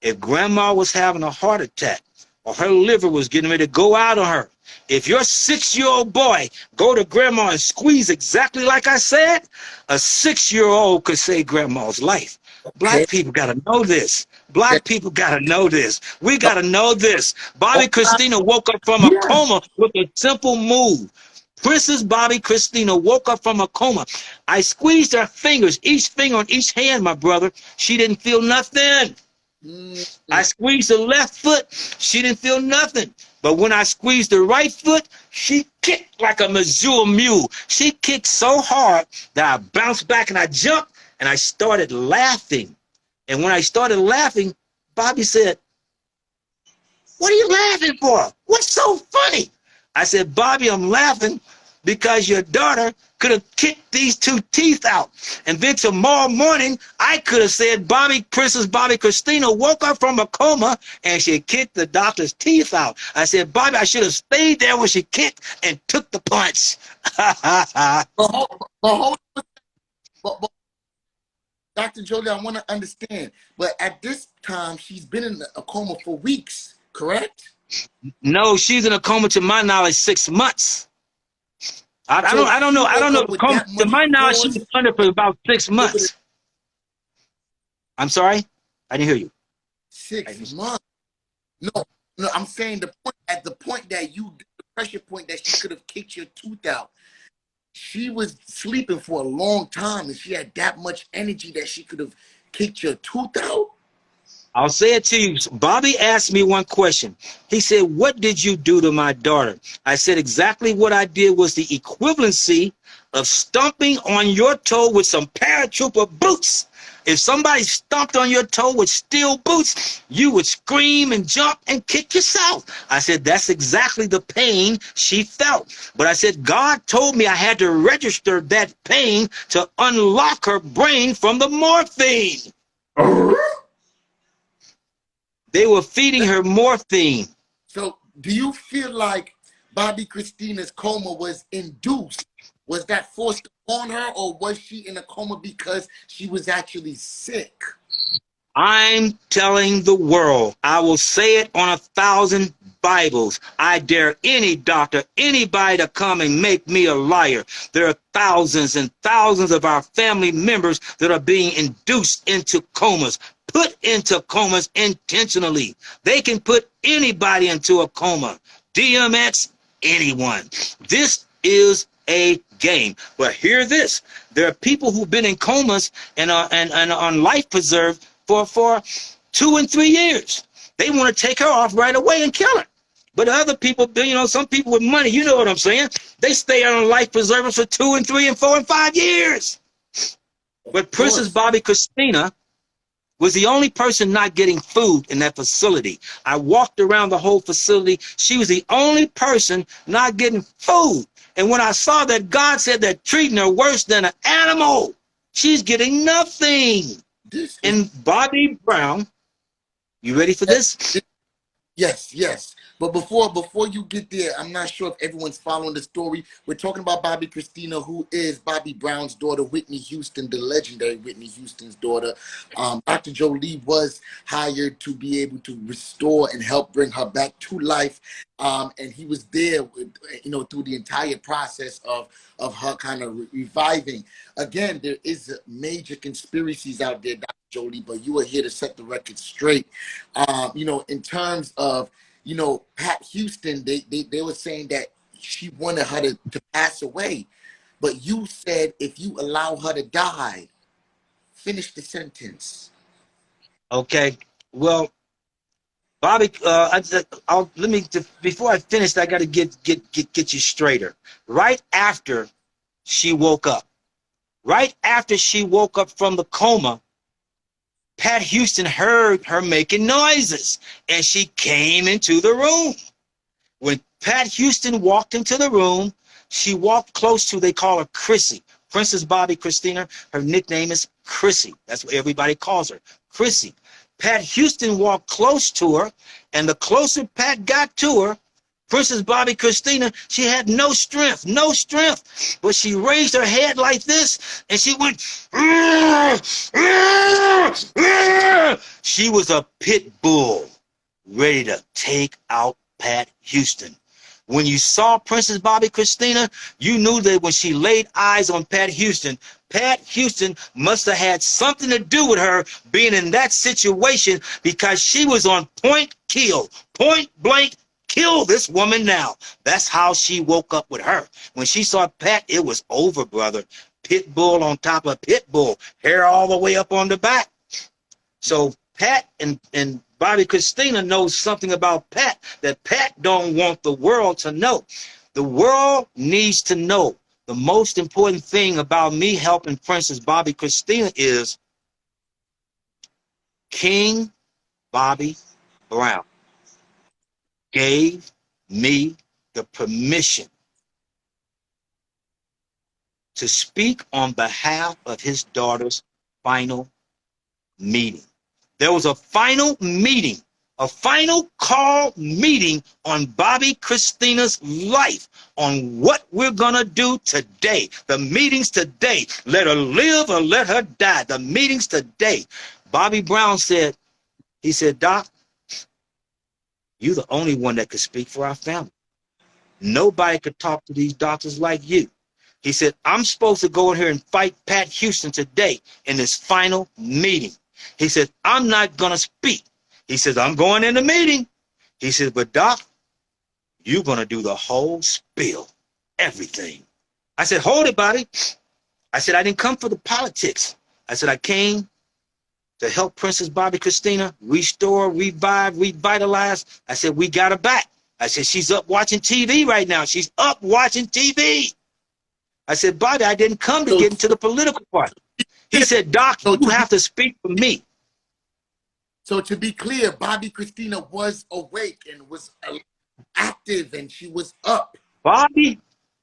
if grandma was having a heart attack or her liver was getting ready to go out on her, if your 6-year-old boy go to grandma and squeeze exactly like I said, a 6-year-old could save grandma's life. Black people got to know this. Black people got to know this. We got to know this. Bobbi Kristina woke up from a Yes. coma with a simple move. Princess Bobbi Kristina woke up from a coma. I squeezed her fingers, each finger on each hand, my brother. She didn't feel nothing. I squeezed the left foot. She didn't feel nothing. But when I squeezed the right foot, she kicked like a Missouri mule. She kicked so hard that I bounced back and I jumped and I started laughing. And when I started laughing, Bobby said, what are you laughing for? What's so funny? I said, Bobby, I'm laughing because your daughter could have kicked these 2 teeth out. And then tomorrow morning, I could have said, Princess Bobbi Kristina woke up from a coma and she kicked the doctor's teeth out. I said, Bobby, I should have stayed there when she kicked and took the punch. But Dr. Jolie, I want to understand. But at this time, she's been in a coma for weeks, correct? No, she's in a coma to my knowledge 6 months. I don't know. To my knowledge, she was under for about 6 months. I'm sorry? I didn't hear you. 6 months. No, I'm saying at the point that the pressure point that she could have kicked your tooth out. She was sleeping for a long time and she had that much energy that she could have kicked your tooth out. I'll say it to you. Bobby asked me one question. He said, what did you do to my daughter? I said, exactly what I did was the equivalency of stomping on your toe with some paratrooper boots. If somebody stomped on your toe with steel boots, you would scream and jump and kick yourself. I said, that's exactly the pain she felt. But I said, God told me I had to register that pain to unlock her brain from the morphine. They were feeding her morphine. So do you feel like Bobbi Kristina's coma was induced? Was that forced on her, or was she in a coma because she was actually sick? I'm telling the world, I will say it on 1,000 Bibles. I dare any doctor, anybody to come and make me a liar. There are thousands and thousands of our family members that are being induced into comas, put into comas intentionally. They can put anybody into a coma. DMX, anyone. This is a game. But hear this. There are people who've been in comas and on life preserve for 2 and 3 years. They want to take her off right away and kill her. But other people, you know, some people with money, you know what I'm saying? They stay on life preservers for 2 and 3 and 4 and 5 years. But Princess Bobbi Kristina was the only person not getting food in that facility. I walked around the whole facility. She was the only person not getting food. And when I saw that, God said they're treating her worse than an animal. She's getting nothing. And Bobbi Brown, you ready for this? Yes, yes. But before you get there, I'm not sure if everyone's following the story. We're talking about Bobbi Kristina, who is Bobbi Brown's daughter, Whitney Houston, the legendary Whitney Houston's daughter. Dr. Jolie was hired to be able to restore and help bring her back to life. And he was there, you know, through the entire process of her kind of reviving. Again, there is major conspiracies out there, Dr. Jolie, but you are here to set the record straight. You know, in terms of, you know, Pat Houston, they were saying that she wanted her to pass away. But you said if you allow her to die, finish the sentence. Okay. Well, Bobby, let me, before I finish, I got to get you straighter. Right after she woke up from the coma, Pat Houston heard her making noises, and she came into the room. When Pat Houston walked into the room, she walked close to, they call her Chrissy. Princess Bobbi Kristina, her nickname is Chrissy. That's what everybody calls her, Chrissy. Pat Houston walked close to her, and the closer Pat got to her, Princess Bobbi Kristina, she had no strength. But she raised her head like this, and she went, she was a pit bull ready to take out Pat Houston. When you saw Princess Bobbi Kristina, you knew that when she laid eyes on Pat Houston must have had something to do with her being in that situation, because she was on point blank, kill this woman now. That's how she woke up with her. When she saw Pat, it was over, brother. Pit bull on top of pit bull, hair all the way up on the back. So Pat and Bobbi Kristina knows something about Pat that Pat don't want the world to know. The world needs to know. The most important thing about me helping Princess Bobbi Kristina is King Bobby Brown gave me the permission to speak on behalf of his daughter's final meeting. There was a final meeting, a final call meeting on Bobbi Kristina's life, on what we're going to do today. The meetings today. Let her live or let her die. The meetings today. Bobby Brown said, he said, Doc, you're the only one that could speak for our family. Nobody could talk to these doctors like you. He said, I'm supposed to go in here and fight Pat Houston today in this final meeting. He said, I'm not going to speak. He says, I'm going in the meeting. He says, but Doc, you're going to do the whole spiel, everything. I said, hold it, Bobby. I said, I didn't come for the politics. I said, I came to help Princess Bobbi Kristina restore, revive, revitalize. I said, we got her back. I said, she's up watching TV right now. She's up watching TV. I said, Bobby, I didn't come to get into the political part. He said, Doc, you have to speak for me. So to be clear, Bobbi Kristina was awake and was active, and she was up.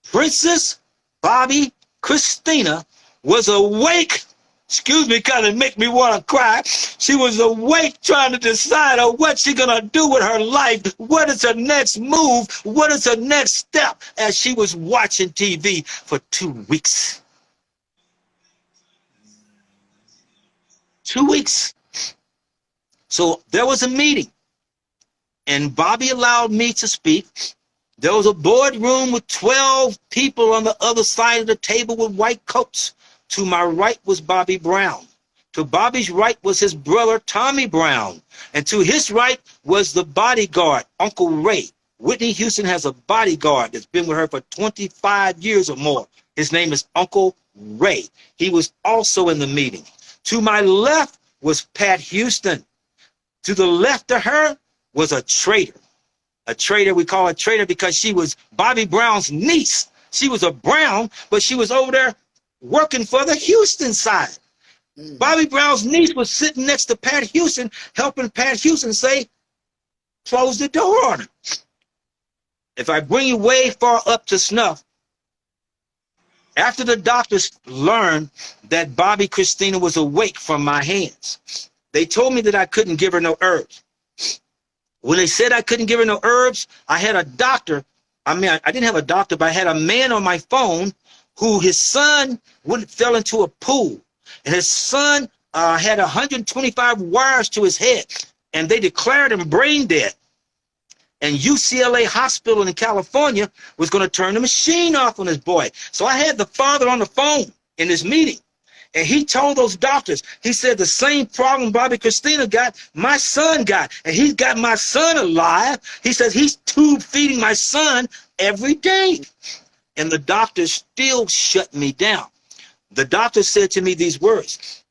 Princess Bobbi Kristina was awake. Excuse me, because it make me want to cry. She was awake trying to decide on what she's going to do with her life. What is her next move? What is her next step, as she was watching TV for 2 weeks. 2 weeks. So there was a meeting, and Bobby allowed me to speak. There was a boardroom with 12 people on the other side of the table with white coats. To my right was Bobby Brown. To Bobby's right was his brother, Tommy Brown. And to his right was the bodyguard, Uncle Ray. Whitney Houston has a bodyguard that's been with her for 25 years or more. His name is Uncle Ray. He was also in the meeting. To my left was Pat Houston. To the left of her was a traitor. A traitor, we call her traitor because she was Bobby Brown's niece. She was a Brown, but she was over there working for the Houston side. Bobby Brown's niece was sitting next to Pat Houston, helping Pat Houston say, close the door on her. If I bring you way far up to snuff, after the doctors learned that Bobbi Kristina was awake from my hands, they told me that I couldn't give her no herbs. When they said I couldn't give her no herbs, I had a doctor. I didn't have a doctor, but I had a man on my phone who his son fell into a pool. And his son had 125 wires to his head, and they declared him brain dead. And UCLA Hospital in California was going to turn the machine off on this boy. So I had the father on the phone in this meeting, and he told those doctors, he said, the same problem Bobbi Kristina got, my son got, and he's got my son alive. He says he's tube feeding my son every day. And the doctors still shut me down. The doctor said to me these words.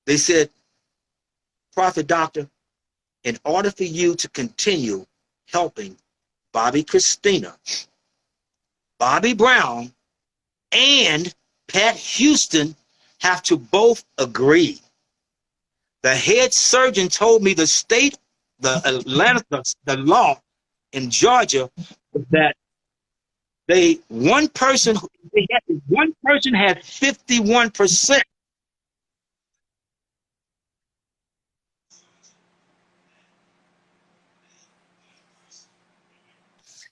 They said, Prophet Doctor, in order for you to continue helping Bobbi Kristina, Bobby Brown and Pat Houston have to both agree. The head surgeon told me the law in Georgia that one person had 51%.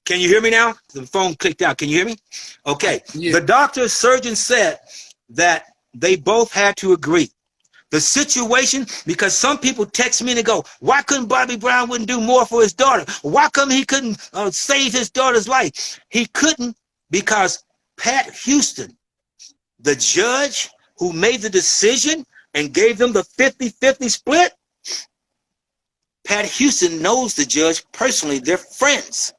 Can you hear me now? The phone clicked out. Can you hear me? Okay. Yeah. The surgeon said that they both had to agree. The situation, because some people text me and they go, why couldn't Bobby Brown wouldn't do more for his daughter? Why come he couldn't save his daughter's life? He couldn't because Pat Houston, the judge who made the decision and gave them the 50-50 split, Pat Houston knows the judge personally. They're friends.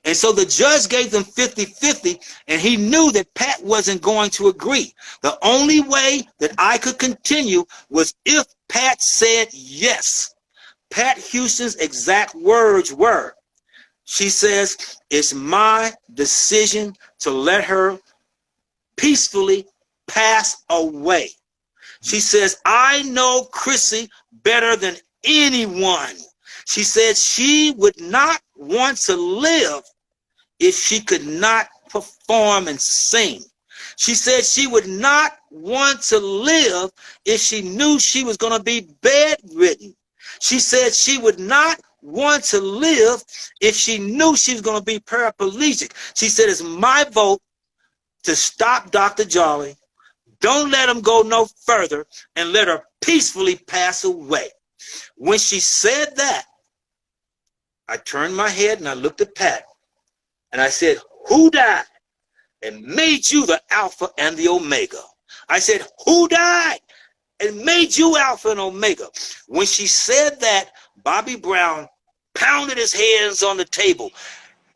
And so the judge gave them 50-50, and he knew that Pat wasn't going to agree. The only way that I could continue was if Pat said yes. Pat Houston's exact words were, she says, it's my decision to let her peacefully pass away. She says, I know Chrissy better than anyone. She said she would not want to live if she could not perform and sing. She said she would not want to live if she knew she was going to be bedridden. She said she would not want to live if she knew she was going to be paraplegic. She said, it's my vote to stop Dr. Jolie. Don't let him go no further and let her peacefully pass away. When she said that, I turned my head and I looked at Pat. And I said, who died and made you the Alpha and the Omega? I said, who died and made you Alpha and Omega? When she said that, Bobby Brown pounded his hands on the table.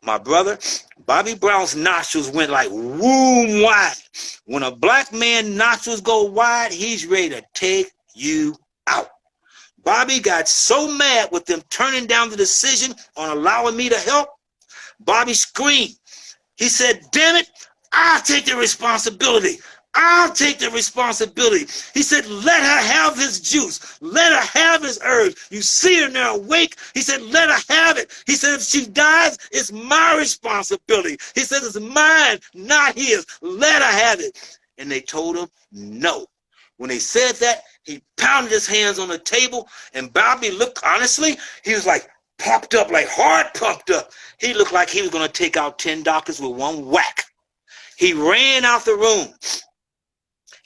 My brother, Bobby Brown's nostrils went like womb wide. When a black man's nostrils go wide, he's ready to take you out. Bobby got so mad with them turning down the decision on allowing me to help. Bobby screamed. He said, damn it, I'll take the responsibility. I'll take the responsibility. He said, let her have his juice. Let her have his herbs. You see her now awake. He said, let her have it. He said, if she dies, it's my responsibility. He said, it's mine, not his. Let her have it. And they told him no. When they said that, he pounded his hands on the table, and Bobby looked, honestly, he was like, pumped up, like hard pumped up. He looked like he was going to take out 10 doctors with one whack. He ran out the room.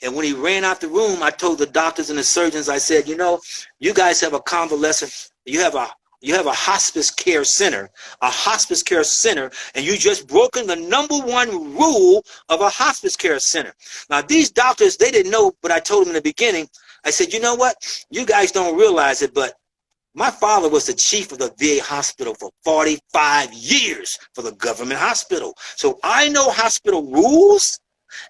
And when he ran out the room, I told the doctors and the surgeons, I said, you know, you guys have a convalescent, you have a hospice care center, and you just broken the #1 rule of a hospice care center. Now, these doctors, they didn't know, but I told them in the beginning, I said, you know what? You guys don't realize it, but my father was the chief of the VA hospital for 45 years for the government hospital. So I know hospital rules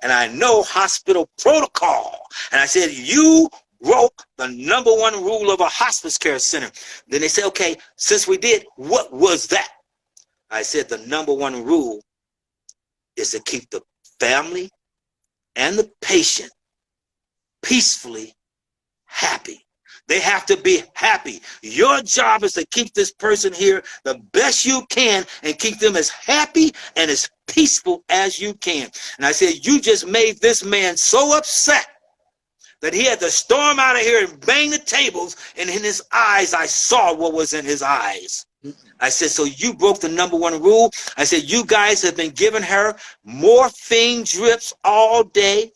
and I know hospital protocol. And I said, you broke the #1 rule of a hospice care center. Then they said, okay, since we did, what was that? I said, the #1 rule is to keep the family and the patient peacefully happy. They have to be happy. Your job is to keep this person here the best you can and keep them as happy and as peaceful as you can. And I said, you just made this man so upset that he had to storm out of here and bang the tables, and in his eyes, I saw what was in his eyes. I said, so you broke the #1 rule. I said, you guys have been giving her morphine drips all day,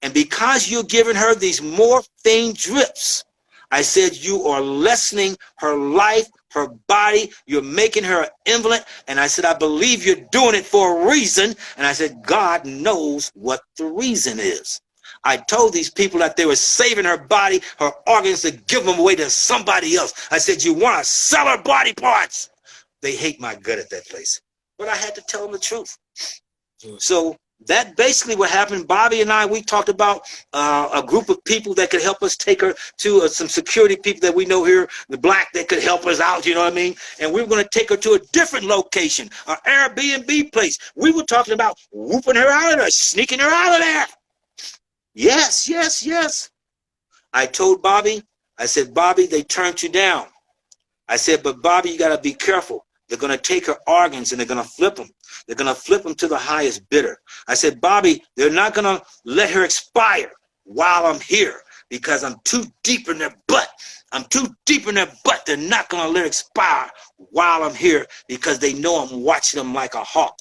and because you're giving her these morphine drips, I said, you are lessening her life, her body. You're making her an invalid. And I said, I believe you're doing it for a reason. And I said, God knows what the reason is. I told these people that they were saving her body, her organs, to give them away to somebody else. I said, you want to sell her body parts? They hate my gut at that place. But I had to tell them the truth. So that basically what happened. Bobby and I, we talked about a group of people that could help us take her to some security people that we know here, the black, that could help us out, you know what I mean? And we were going to take her to a different location, an Airbnb place. We were talking about whooping her out of there, sneaking her out of there. Yes, yes, yes. I told Bobby, I said, Bobby, they turned you down. I said, but Bobby, you got to be careful. They're going to take her organs and they're going to flip them. They're going to flip them to the highest bidder. I said, Bobby, they're not going to let her expire while I'm here because I'm too deep in their butt. I'm too deep in their butt. They're not going to let her expire while I'm here because they know I'm watching them like a hawk.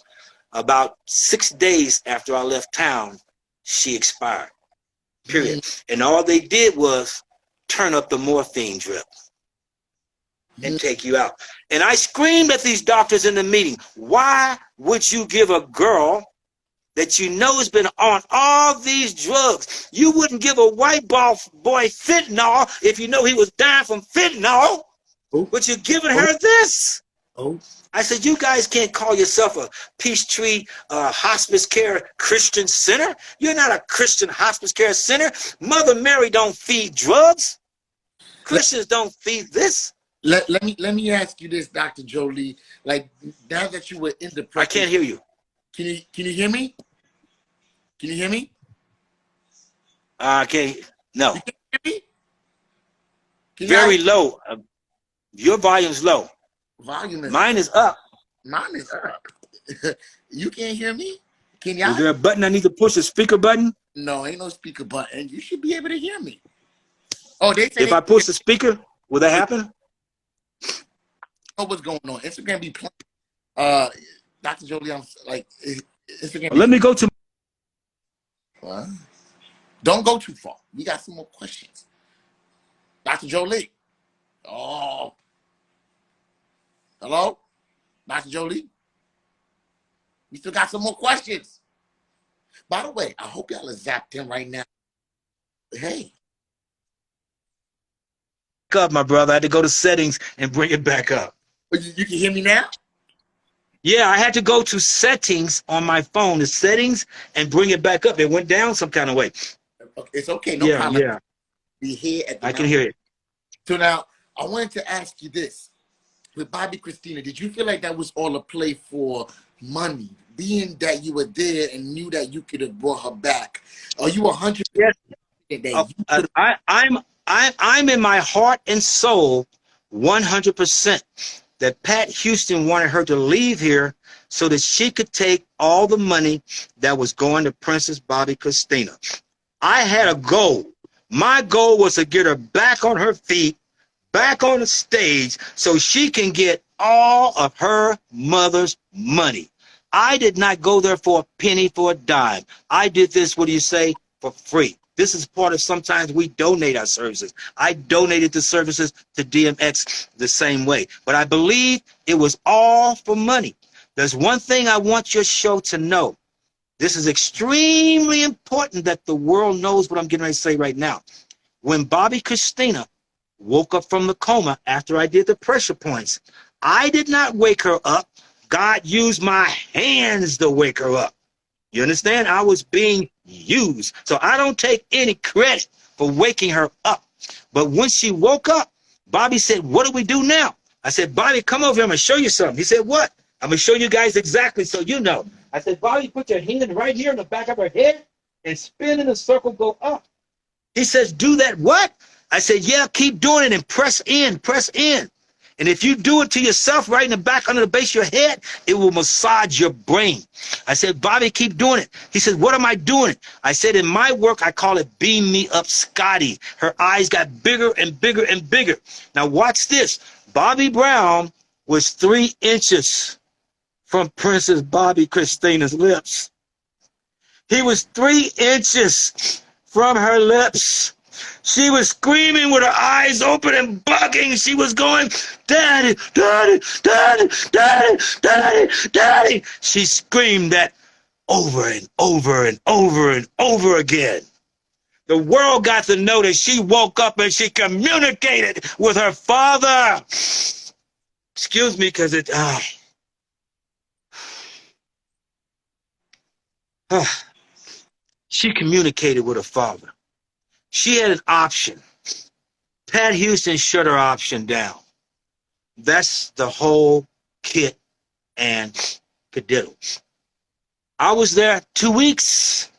About 6 days after I left town, she expired, period. And all they did was turn up the morphine drip and take you out. And I screamed at these doctors in the meeting, why would you give a girl that you know has been on all these drugs? You wouldn't give a white boy fentanyl if you know he was dying from fentanyl, but you're giving her this. I said, you guys can't call yourself a Peachtree Hospice Care Christian Center. You're not a Christian Hospice Care Center. Mother Mary don't feed drugs. Christians don't feed this. Let me ask you this, Dr. Jolie. Like, now that you were in the I can't hear you. Can you hear me? Can you hear me? Okay, no. You can hear me? Very low. Your volume's low. Mine is up. Mine is up. You can't hear me? Can y'all? Is there a button I need to push, a speaker button? No, ain't no speaker button. You should be able to hear me. Oh, they say if I push the speaker, will that happen? Know what's going on. Instagram be playing. Dr. Jolie, I'm like, Instagram. Let me go to. What? Don't go too far. We got some more questions. Dr. Jolie. Oh. Hello? Dr. Jolie? We still got some more questions. By the way, I hope y'all are zapped in right now. Hey. Up, my brother. I had to go to settings and bring it back up. You can hear me now? Yeah, I had to go to settings on my phone, the settings, and bring it back up. It went down some kind of way. It's okay. No problem. Yeah. Be here at the I can hear it. So now, I wanted to ask you this. With Bobbi Kristina, did you feel like that was all a play for money? Being that you were there and knew that you could have brought her back. Are you 100%? Yes. I'm in my heart and soul 100% that Pat Houston wanted her to leave here so that she could take all the money that was going to Princess Bobbi Kristina. I had a goal. My goal was to get her back on her feet, back on the stage, so she can get all of her mother's money. I did not go there for a penny, for a dime. I did this, what do you say, for free. This is part of sometimes we donate our services. I donated the services to DMX the same way. But I believe it was all for money. There's one thing I want your show to know. This is extremely important that the world knows what I'm getting ready to say right now. When Bobbi Kristina woke up from the coma after I did the pressure points, I did not wake her up. God used my hands to wake her up. You understand? I was being used. So I don't take any credit for waking her up. But when she woke up, Bobby said, what do we do now? I said, Bobby, come over here. I'm going to show you something. He said, what? I'm going to show you guys exactly so you know. I said, Bobby, put your hand right here in the back of her head and spin in a circle, go up. He says, do that what? I said, yeah, keep doing it and press in, press in. And if you do it to yourself right in the back under the base of your head, it will massage your brain. I said, Bobby, keep doing it. He said, what am I doing? I said, in my work, I call it Beam Me Up Scotty. Her eyes got bigger and bigger and bigger. Now watch this. Bobby Brown was 3 inches from Princess Bobbi Kristina's lips. He was 3 inches from her lips. She was screaming with her eyes open and bugging. She was going, Daddy, Daddy, Daddy, Daddy, Daddy, Daddy. She screamed that over and over and over and over again. The world got to know that she woke up and she communicated with her father. Excuse me, because it... She communicated with her father. She had an option. Pat Houston shut her option down. That's the whole kit and cadiddle. I was there 2 weeks.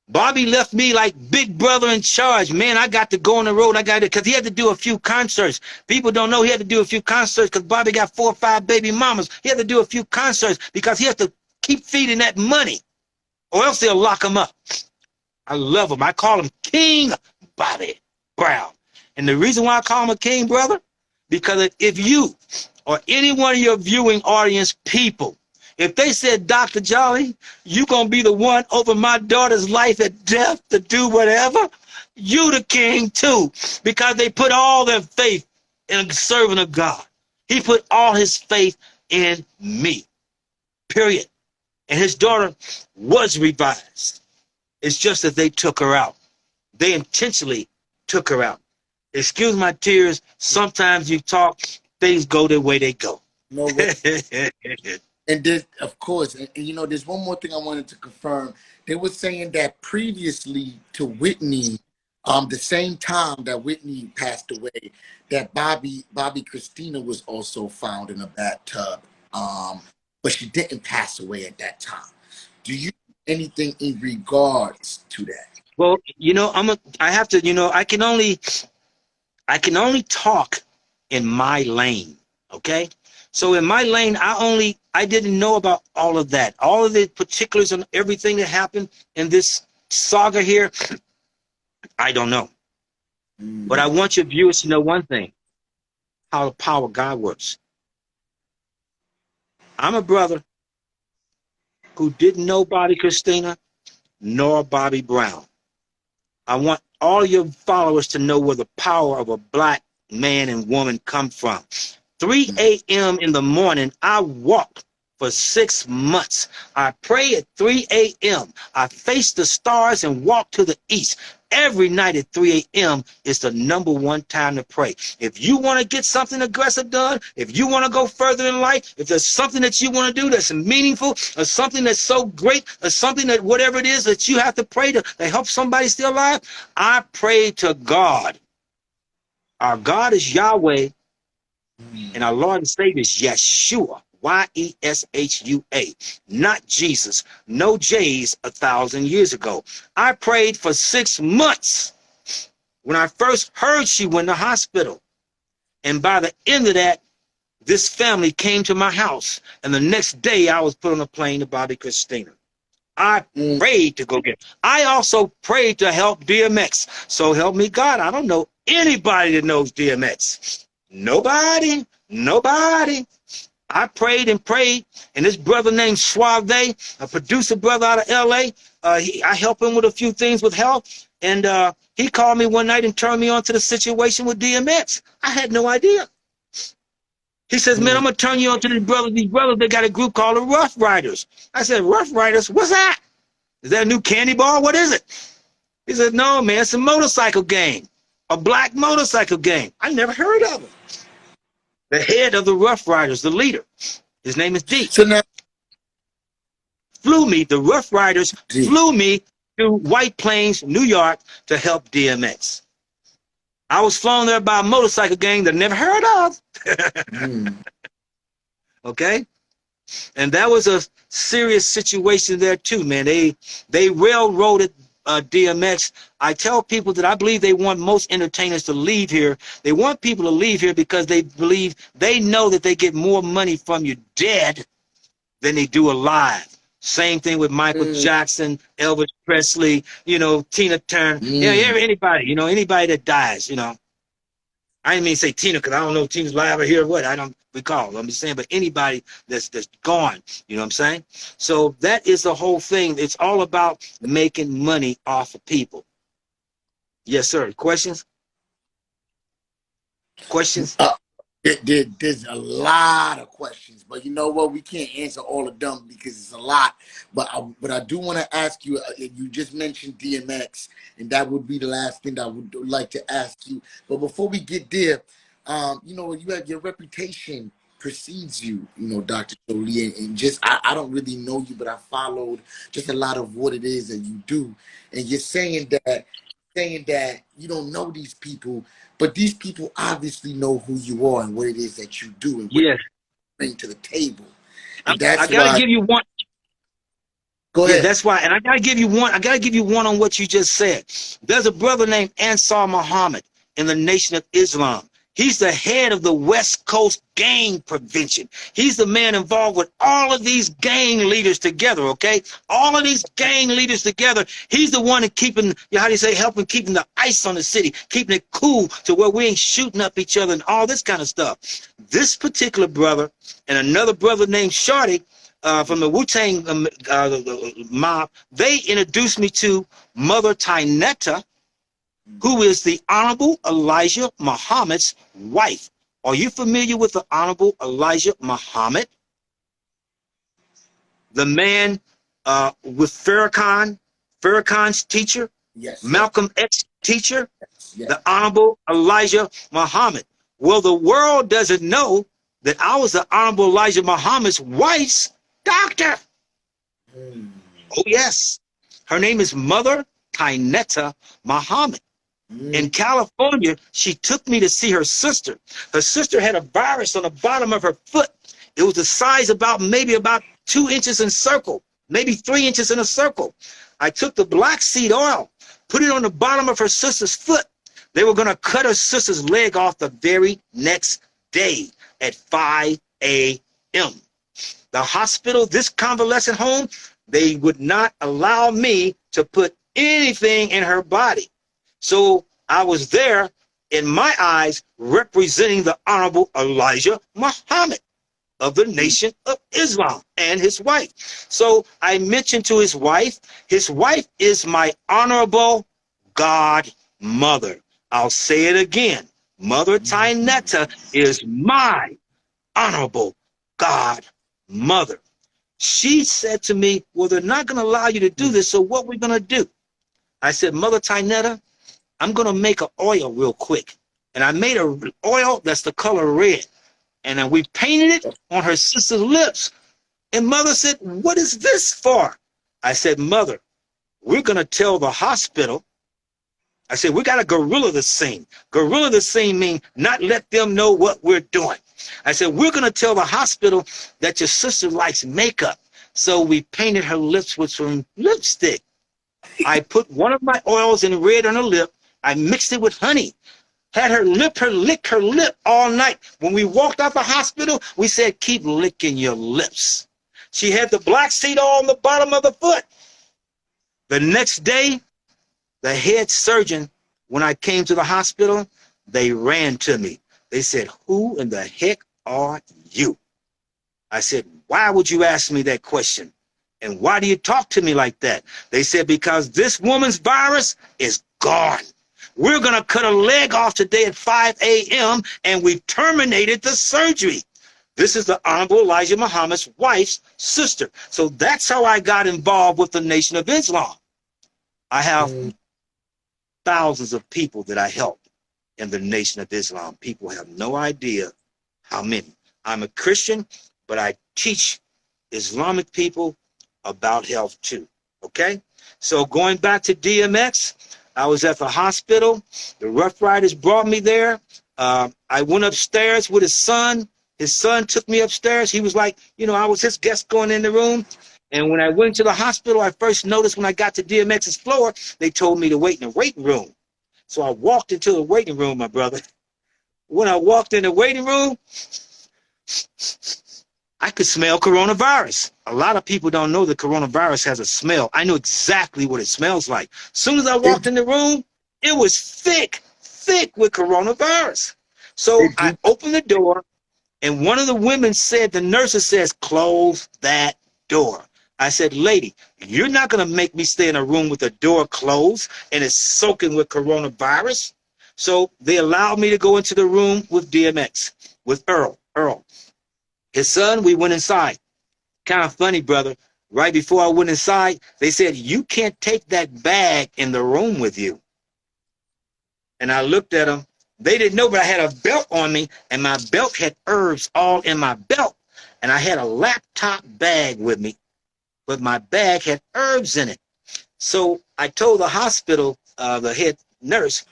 Bobby left me like big brother in charge. Man, I got to go on the road. I got to, because he had to do a few concerts. People don't know he had to do a few concerts because Bobby got 4 or 5 baby mamas. He had to do a few concerts because he had to keep feeding that money or else they'll lock him up. I love him. I call him King Bobby Brown. And the reason why I call him a king, brother, because if you or any one of your viewing audience people, if they said, Dr. Jolie, you going to be the one over my daughter's life at death to do whatever, you the king too, because they put all their faith in a servant of God. He put all his faith in me, period. And his daughter was revised. It's just that they took her out. They intentionally took her out. Excuse my tears. Sometimes you talk, things go the way they go. No, and this, of course, and you know, there's one more thing I wanted to confirm. They were saying that previously to Whitney, the same time that Whitney passed away, that Bobbi Kristina was also found in a bathtub, but she didn't pass away at that time. Do you anything in regards to that? Well, you know, I have to, you know, I can only talk in my lane, okay? So in my lane, I didn't know about all of that. All of the particulars and everything that happened in this saga here, I don't know. But I want your viewers to know one thing, how the power of God works. I'm a brother who didn't know Bobbi Kristina nor Bobby Brown. I want all your followers to know where the power of a black man and woman come from. 3 a.m. in the morning, I walked for 6 months. I pray at 3 a.m. I face the stars and walk to the east. Every night at 3 a.m. is the #1 time to pray. If you want to get something aggressive done, if you want to go further in life, if there's something that you want to do that's meaningful, or something that's so great, or something that whatever it is that you have to pray to help somebody stay alive, I pray to God. Our God is Yahweh, and our Lord and Savior is Yeshua. Y-E-S-H-U-A, not Jesus. No J's 1,000 years ago. I prayed for 6 months when I first heard she went to hospital. And by the end of that, this family came to my house. And the next day, I was put on a plane to Bobbi Kristina. I prayed to go get her. I also prayed to help DMX. So help me God, I don't know anybody that knows DMX. Nobody. I prayed and prayed, and this brother named Suave, a producer brother out of L.A., I help him with a few things with health, and he called me one night and turned me on to the situation with DMX. I had no idea. He says, man, I'm going to turn you on to these brothers. These brothers, they got a group called the Rough Riders. I said, Rough Riders? What's that? Is that a new candy bar? What is it? He said, no, man, it's a motorcycle gang, a black motorcycle gang. I never heard of it. The head of the Rough Riders, the leader, his name is D. So now, The Rough Riders flew me to White Plains, New York to help DMX. I was flown there by a motorcycle gang that I never heard of. Okay? And that was a serious situation there too, man. They railroaded DMX. I tell people that I believe they want most entertainers to leave here. They want people to leave here because they know that they get more money from you dead than they do alive. Same thing with Michael Jackson, Elvis Presley, you know, Tina Turner, anybody, you know, anybody that dies, you know. I didn't mean to say Tina because I don't know if Tina's live or here or what. I don't recall. I'm just saying, but anybody that's gone, you know what I'm saying? So that is the whole thing. It's all about making money off of people. Yes, sir. Questions? Questions? There's a lot of questions, but you know what? We can't answer all of them because it's a lot. But I do want to ask you. You just mentioned DMX, and that would be the last thing that I would like to ask you. But before we get there, you know, you have your reputation precedes you, you know, Dr. Jolie, and just I don't really know you, but I followed just a lot of what it is that you do, and you're saying that you don't know these people. But these people obviously know who you are and what it is that you do and what you bring to the table. And I gotta give you one. Go ahead. That's why, and I gotta give you one. I gotta give you one on what you just said. There's a brother named Ansar Muhammad in the Nation of Islam. He's the head of the West Coast gang prevention. He's the man involved with all of these gang leaders together, okay? All of these gang leaders together. He's the one that keeping, how do you say, helping keeping the ice on the city, keeping it cool to where we ain't shooting up each other and all this kind of stuff. This particular brother and another brother named Shorty from the Wu-Tang mob, they introduced me to Mother Tynetta, who is the Honorable Elijah Muhammad's wife. Are you familiar with the Honorable Elijah Muhammad? The man with Farrakhan's teacher, Malcolm X teacher, the Honorable Elijah Muhammad. Well, the world doesn't know that I was the Honorable Elijah Muhammad's wife's doctor. Oh, yes. Her name is Mother Tynetta Muhammad. In California, she took me to see her sister. Her sister had a virus on the bottom of her foot. It was the size maybe about 2 inches in circle, maybe 3 inches in a circle. I took the black seed oil, put it on the bottom of her sister's foot. They were going to cut her sister's leg off the very next day at 5 a.m. The hospital, this convalescent home, they would not allow me to put anything in her body. So I was there, in my eyes, representing the Honorable Elijah Muhammad of the Nation of Islam and his wife. So I mentioned to his wife is my honorable godmother. I'll say it again. Mother Tynetta is my honorable godmother. She said to me, well, they're not going to allow you to do this, so what we're going to do? I said, Mother Tynetta, I'm going to make an oil real quick. And I made an oil that's the color red. And then we painted it on her sister's lips. And Mother said, what is this for? I said, Mother, we're going to tell the hospital. I said, we got to guerrilla the scene. Guerrilla the scene means not let them know what we're doing. I said, we're going to tell the hospital that your sister likes makeup. So we painted her lips with some lipstick. I put one of my oils in red on her lip. I mixed it with honey. Had her lick her lip all night. When we walked out the hospital, we said, keep licking your lips. She had the black seed all on the bottom of the foot. The next day, the head surgeon, when I came to the hospital, they ran to me. They said, who in the heck are you? I said, why would you ask me that question? And why do you talk to me like that? They said, because this woman's virus is gone. We're going to cut a leg off today at 5 a.m. and we've terminated the surgery. This is the Honorable Elijah Muhammad's wife's sister. So that's how I got involved with the Nation of Islam. I have thousands of people that I help in the Nation of Islam. People have no idea how many. I'm a Christian, but I teach Islamic people about health too. Okay? So going back to DMX, I was at the hospital. The Rough Riders brought me there. I went upstairs with his son. His son took me upstairs. He was like, you know, I was his guest going in the room. And when I went to the hospital, I first noticed when I got to DMX's floor, they told me to wait in the waiting room. So I walked into the waiting room, my brother. When I walked in the waiting room, I could smell coronavirus. A lot of people don't know that coronavirus has a smell. I knew exactly what it smells like. As soon as I walked in the room, it was thick with coronavirus. So I opened the door, and one of the women said, the nurses says, close that door. I said, lady, you're not going to make me stay in a room with the door closed and it's soaking with coronavirus. So they allowed me to go into the room with DMX, with Earl. His son, we went inside. Kind of funny, brother. Right before I went inside, they said, you can't take that bag in the room with you. And I looked at them. They didn't know, but I had a belt on me, and my belt had herbs all in my belt. And I had a laptop bag with me, but my bag had herbs in it. So I told the hospital, the head nurse,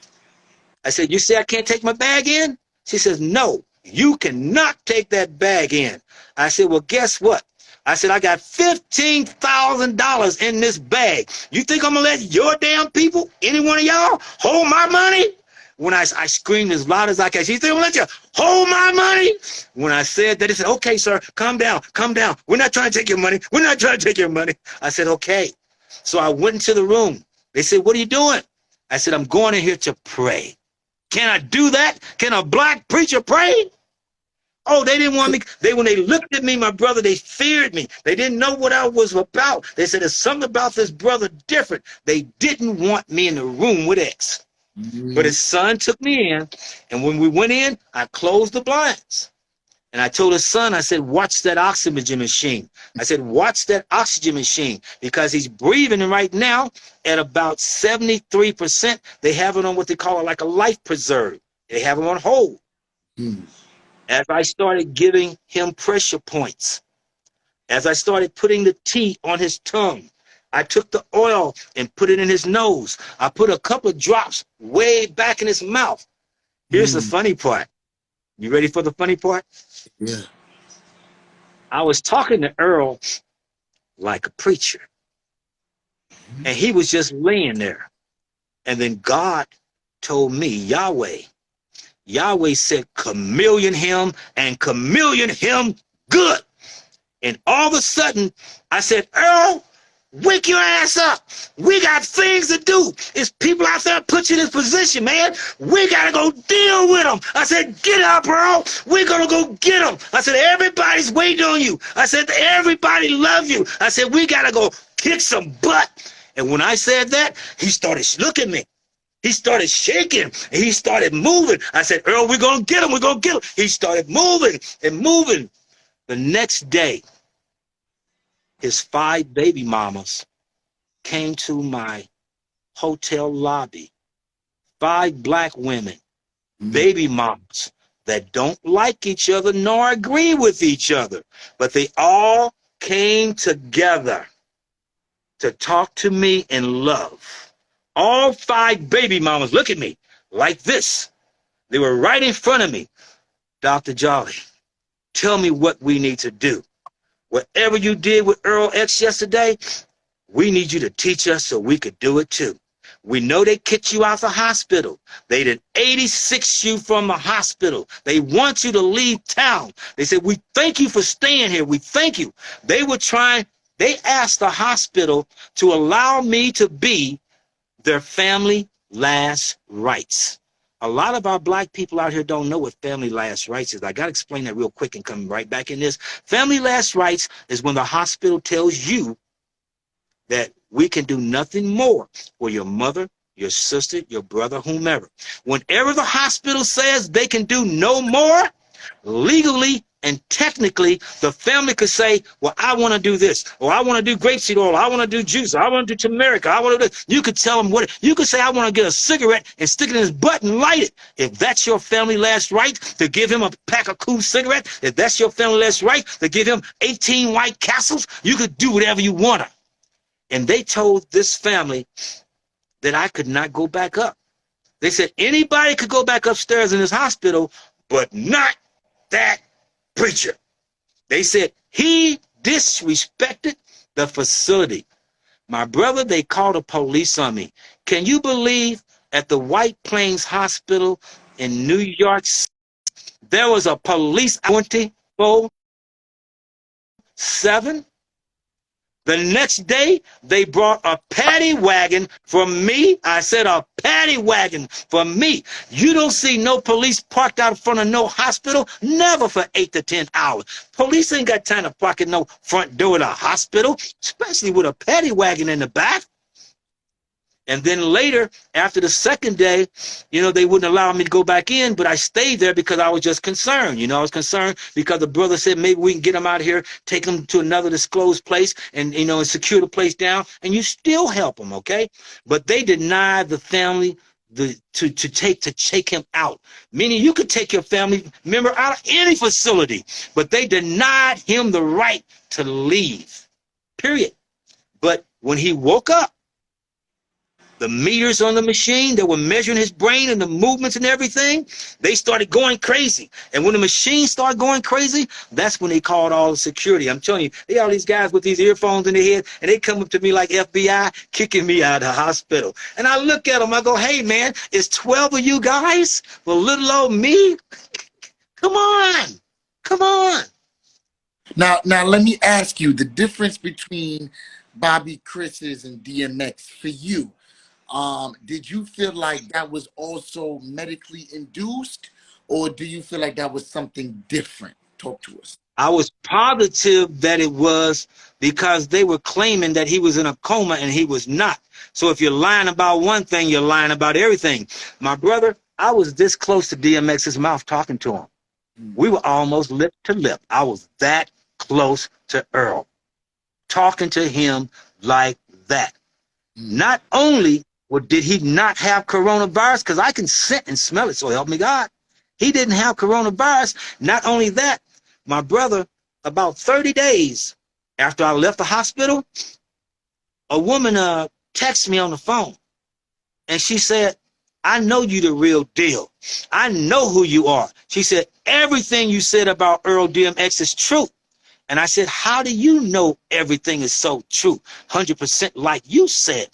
I said, you say I can't take my bag in? She says, no, you cannot take that bag in. I said, well, guess what? I said, I got $15,000 in this bag. You think I'm going to let your damn people, any one of y'all, hold my money? When I screamed as loud as I can, she said, I'm going to let you hold my money. When I said that, they said, okay, sir, calm down. We're not trying to take your money. I said, okay. So I went into the room. They said, what are you doing? I said, I'm going in here to pray. Can I do that? Can a black preacher pray? Oh, they didn't want me. When they looked at me, my brother, they feared me. They didn't know what I was about. They said, there's something about this brother different. They didn't want me in the room with X. But his son took me in, and when we went in, I closed the blinds. And I told his son, I said, watch that oxygen machine. I said, watch that oxygen machine, because he's breathing right now at about 73%. They have it on what they call like a life preserve. They have him on hold. As I started giving him pressure points, as I started putting the tea on his tongue, I took the oil and put it in his nose. I put a couple of drops way back in his mouth. Here's the funny part. You ready for the funny part? Yeah. I was talking to Earl like a preacher, and he was just laying there. And then God told me, Yahweh said, chameleon him and chameleon him good. And all of a sudden, I said, Earl, wake your ass up. We got things to do. It's people out there put you in this position, man. We got to go deal with them. I said, get up, Earl. We're going to go get them. I said, everybody's waiting on you. I said, everybody love you. I said, we got to go kick some butt. And when I said that, he started looking at me. He started shaking, and he started moving. I said, Earl, we're going to get him. We're going to get him. He started moving and moving. The next day, his 5 baby mamas came to my hotel lobby. 5 black women, baby mamas that don't like each other nor agree with each other, but they all came together to talk to me in love. All 5 baby mamas, look at me, like this. They were right in front of me. Dr. Jolie, tell me what we need to do. Whatever you did with Earl X yesterday, we need you to teach us so we could do it too. We know they kicked you out the hospital. They did 86 you from the hospital. They want you to leave town. They said, we thank you for staying here. We thank you. They asked the hospital to allow me to be their family last rites. A lot of our black people out here don't know what family last rites is. I got to explain that real quick and come right back in this. Family last rites is when the hospital tells you that we can do nothing more for your mother, your sister, your brother, whomever. Whenever the hospital says they can do no more, legally and technically, the family could say, well, I want to do this, or I want to do grapeseed oil, I want to do juice, or I want to do turmeric, I want to do. You could tell them what. You could say, I want to get a cigarette and stick it in his butt and light it. If that's your family last right, to give him a pack of cool cigarettes, if that's your family last right, to give him 18 White Castles, you could do whatever you want to. And they told this family that I could not go back up. They said anybody could go back upstairs in this hospital, but not that preacher. They said he disrespected the facility. My brother, they called the police on me. Can you believe at the White Plains Hospital in New York, there was a police 24/7? The next day, they brought a paddy wagon for me. I said a paddy wagon for me. You don't see no police parked out in front of no hospital, never for 8 to 10 hours. Police ain't got time to park at no front door of the hospital, especially with a paddy wagon in the back. And then later, after the second day, you know, they wouldn't allow me to go back in, but I stayed there because I was just concerned. You know, I was concerned because the brother said maybe we can get him out of here, take him to another disclosed place and, you know, and secure the place down, and you still help him, okay? But they denied the family to take him out. Meaning you could take your family member out of any facility, but they denied him the right to leave, period. But when he woke up, the meters on the machine that were measuring his brain and the movements and everything, they started going crazy. And when the machine started going crazy, that's when they called all the security. I'm telling you, they all these guys with these earphones in their head, and they come up to me like FBI, kicking me out of the hospital. And I look at them, I go, hey, man, it's 12 of you guys for little old me? Come on. Come on. Now, let me ask you the difference between Bobbi Kris's and DMX for you. Did you feel like that was also medically induced, or do you feel like that was something different? Talk to us. I was positive that it was, because they were claiming that he was in a coma and he was not. So if you're lying about one thing, you're lying about everything. My brother, I was this close to DMX's mouth talking to him. We were almost lip to lip. I was that close to Earl, talking to him like that. Not only did he not have coronavirus, because I can scent and smell it, so help me God. He didn't have coronavirus. Not only that, my brother, about 30 days after I left the hospital, a woman texted me on the phone, and she said, I know you the real deal. I know who you are. She said, everything you said about Earl DMX is true. And I said, how do you know everything is so true, 100% like you said?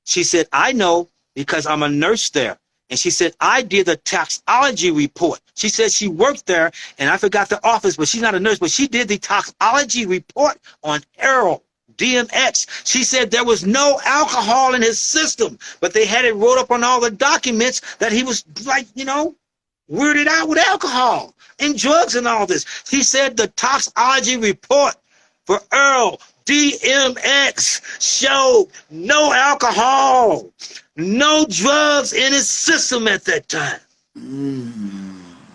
She said, I know because I'm a nurse there. And she said, I did the toxicology report. She said she worked there, and I forgot the office, but she's not a nurse, but she did the toxicology report on Earl DMX. She said there was no alcohol in his system, but they had it wrote up on all the documents that he was, like, you know, weirded out with alcohol and drugs and all this. She said the toxicology report for Earl DMX showed no alcohol, no drugs in his system at that time.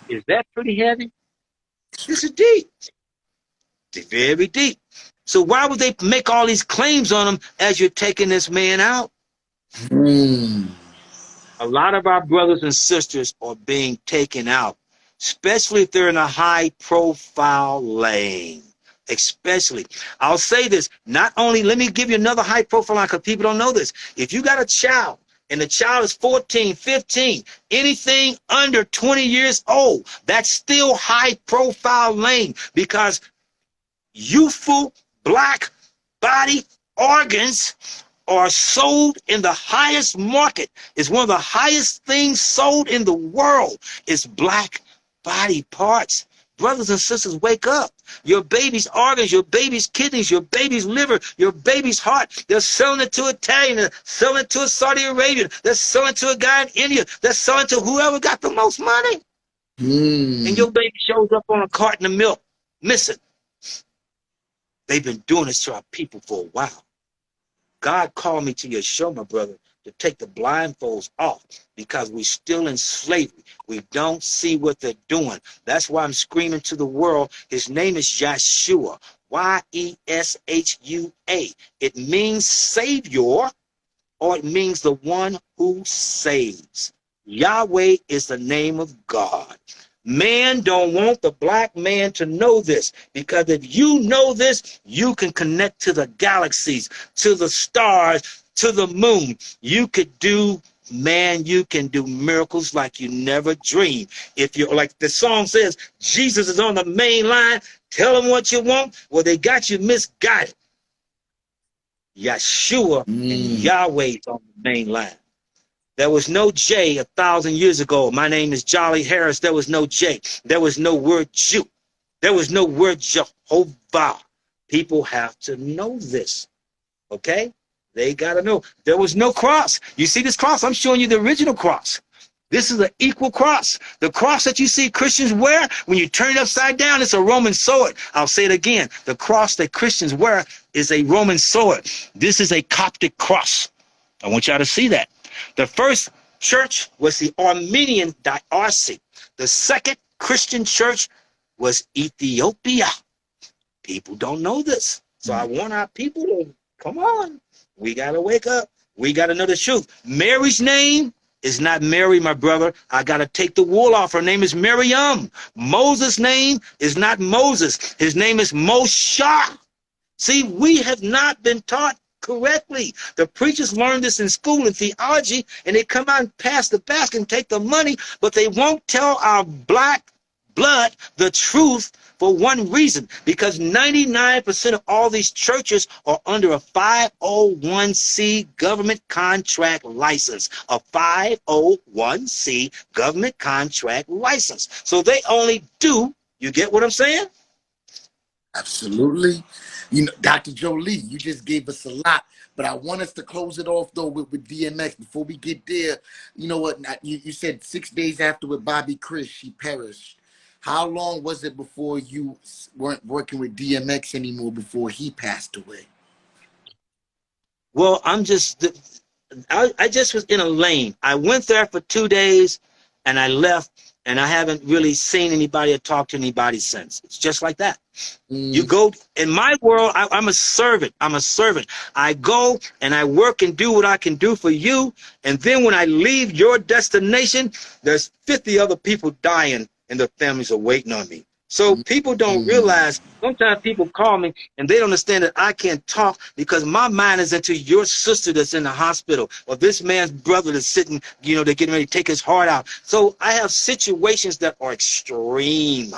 Is that pretty heavy? This is deep. It's very deep. So why would they make all these claims on him as you're taking this man out? A lot of our brothers and sisters are being taken out, especially if they're in a high-profile lane. Especially, I'll say this, not only, let me give you another high-profile line because people don't know this. If you got a child and the child is 14, 15, anything under 20 years old, that's still high-profile lane, because youthful black body organs are sold in the highest market. It's one of the highest things sold in the world is black body parts. Brothers and sisters, wake up. Your baby's organs, your baby's kidneys, your baby's liver, your baby's heart, they're selling it to Italian, they're selling it to a Saudi Arabian, they're selling it to a guy in India, they're selling it to whoever got the most money. And your baby shows up on a carton of milk, missing. They've been doing this to our people for a while. God called me to your show, my brother, to take the blindfolds off because we're still in slavery. We don't see what they're doing. That's why I'm screaming to the world. His name is Yeshua, Y-E-S-H-U-A. It means Savior, or it means the one who saves. Yahweh is the name of God. Man don't want the black man to know this, because if you know this, you can connect to the galaxies, to the stars, to the moon. You could do, man, you can do miracles like you never dreamed. If you're, like the song says, Jesus is on the main line, tell them what you want. Well, they got you misguided. Yeshua and Yahweh is on the main line. There was no J 1,000 years ago. My name is Jolie Harris. There was no J. There was no word Jew. There was no word Jehovah. People have to know this, okay? They got to know. There was no cross. You see this cross? I'm showing you the original cross. This is an equal cross. The cross that you see Christians wear, when you turn it upside down, it's a Roman sword. I'll say it again. The cross that Christians wear is a Roman sword. This is a Coptic cross. I want y'all to see that. The first church was the Armenian diocese. The second Christian church was Ethiopia. People don't know this. So I want our people to, come on. We got to wake up. We got to know the truth. Mary's name is not Mary, my brother. I got to take the wool off. Her name is Miriam. Moses' name is not Moses. His name is Moshe. See, we have not been taught correctly. The preachers learn this in school in theology, and they come out and pass the basket and take the money, but they won't tell our black blood the truth for one reason, because 99% of all these churches are under a 501c government contract license. A 501c government contract license. So they only do, you get what I'm saying? Absolutely. You know, Dr. Jolie, you just gave us a lot, but I want us to close it off, though, with DMX. Before we get there, you know what? You said 6 days after with Bobbi Kristina, she perished. How long was it before you weren't working with DMX anymore, before he passed away? Well, I just was in a lane. I went there for 2 days, and I left, and I haven't really seen anybody or talked to anybody since. It's just like that. You go, in my world, I'm a servant. I'm a servant. I go and I work and do what I can do for you, and then when I leave your destination, there's 50 other people dying, and their families are waiting on me. So people don't realize, sometimes people call me and they don't understand that I can't talk because my mind is into your sister that's in the hospital, or this man's brother that's sitting, you know, they're getting ready to take his heart out. So I have situations that are extreme.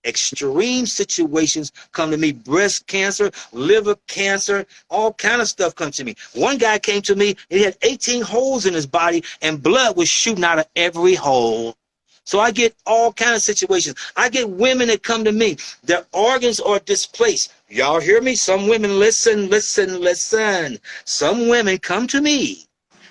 Extreme situations come to me. Breast cancer, liver cancer, all kind of stuff comes to me. One guy came to me, he had 18 holes in his body and blood was shooting out of every hole. So I get all kinds of situations. I get women that come to me. Their organs are displaced. Y'all hear me? Some women, listen, listen, listen. Some women come to me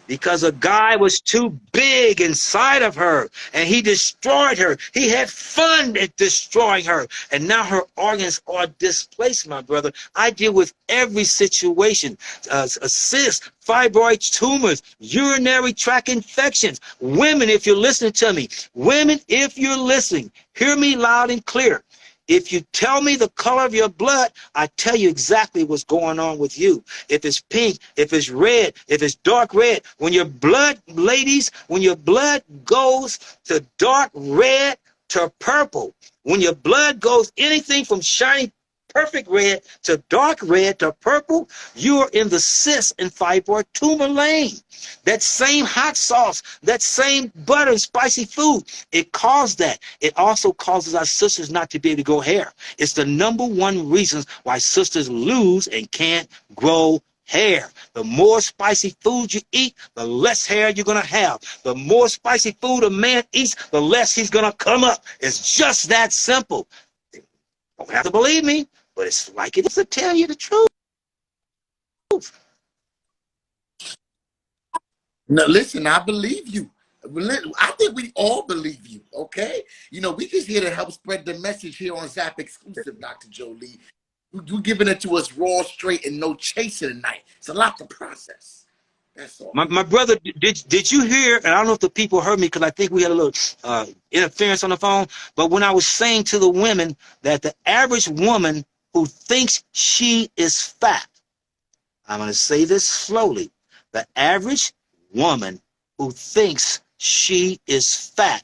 because a guy was too big inside of her and he destroyed her. He had fun at destroying her. And now her organs are displaced, my brother. I deal with every situation. Cysts, fibroid tumors, urinary tract infections. Women, if you're listening to me, women, if you're listening, hear me loud and clear. If you tell me the color of your blood, I tell you exactly what's going on with you. If it's pink, if it's red, if it's dark red. When your blood, ladies, when your blood goes to dark red to purple, when your blood goes anything from shiny perfect red to dark red to purple, you are in the cyst and fibroid tumor lane. That same hot sauce, that same butter and spicy food, it caused that. It also causes our sisters not to be able to grow hair. It's the #1 reason why sisters lose and can't grow hair. The more spicy food you eat, the less hair you're going to have. The more spicy food a man eats, the less he's going to come up. It's just that simple. You don't have to believe me, but it's like it is to tell you the truth. No, listen, I believe you. I think we all believe you, okay? You know, we just here to help spread the message here on Zap Exclusive, Dr. Jolie. You giving it to us raw, straight, and no chasing tonight. It's a lot to process. That's all. My brother, did you hear? And I don't know if the people heard me because I think we had a little interference on the phone. But when I was saying to the women that the average woman who thinks she is fat, I'm going to say this slowly. The average woman who thinks she is fat,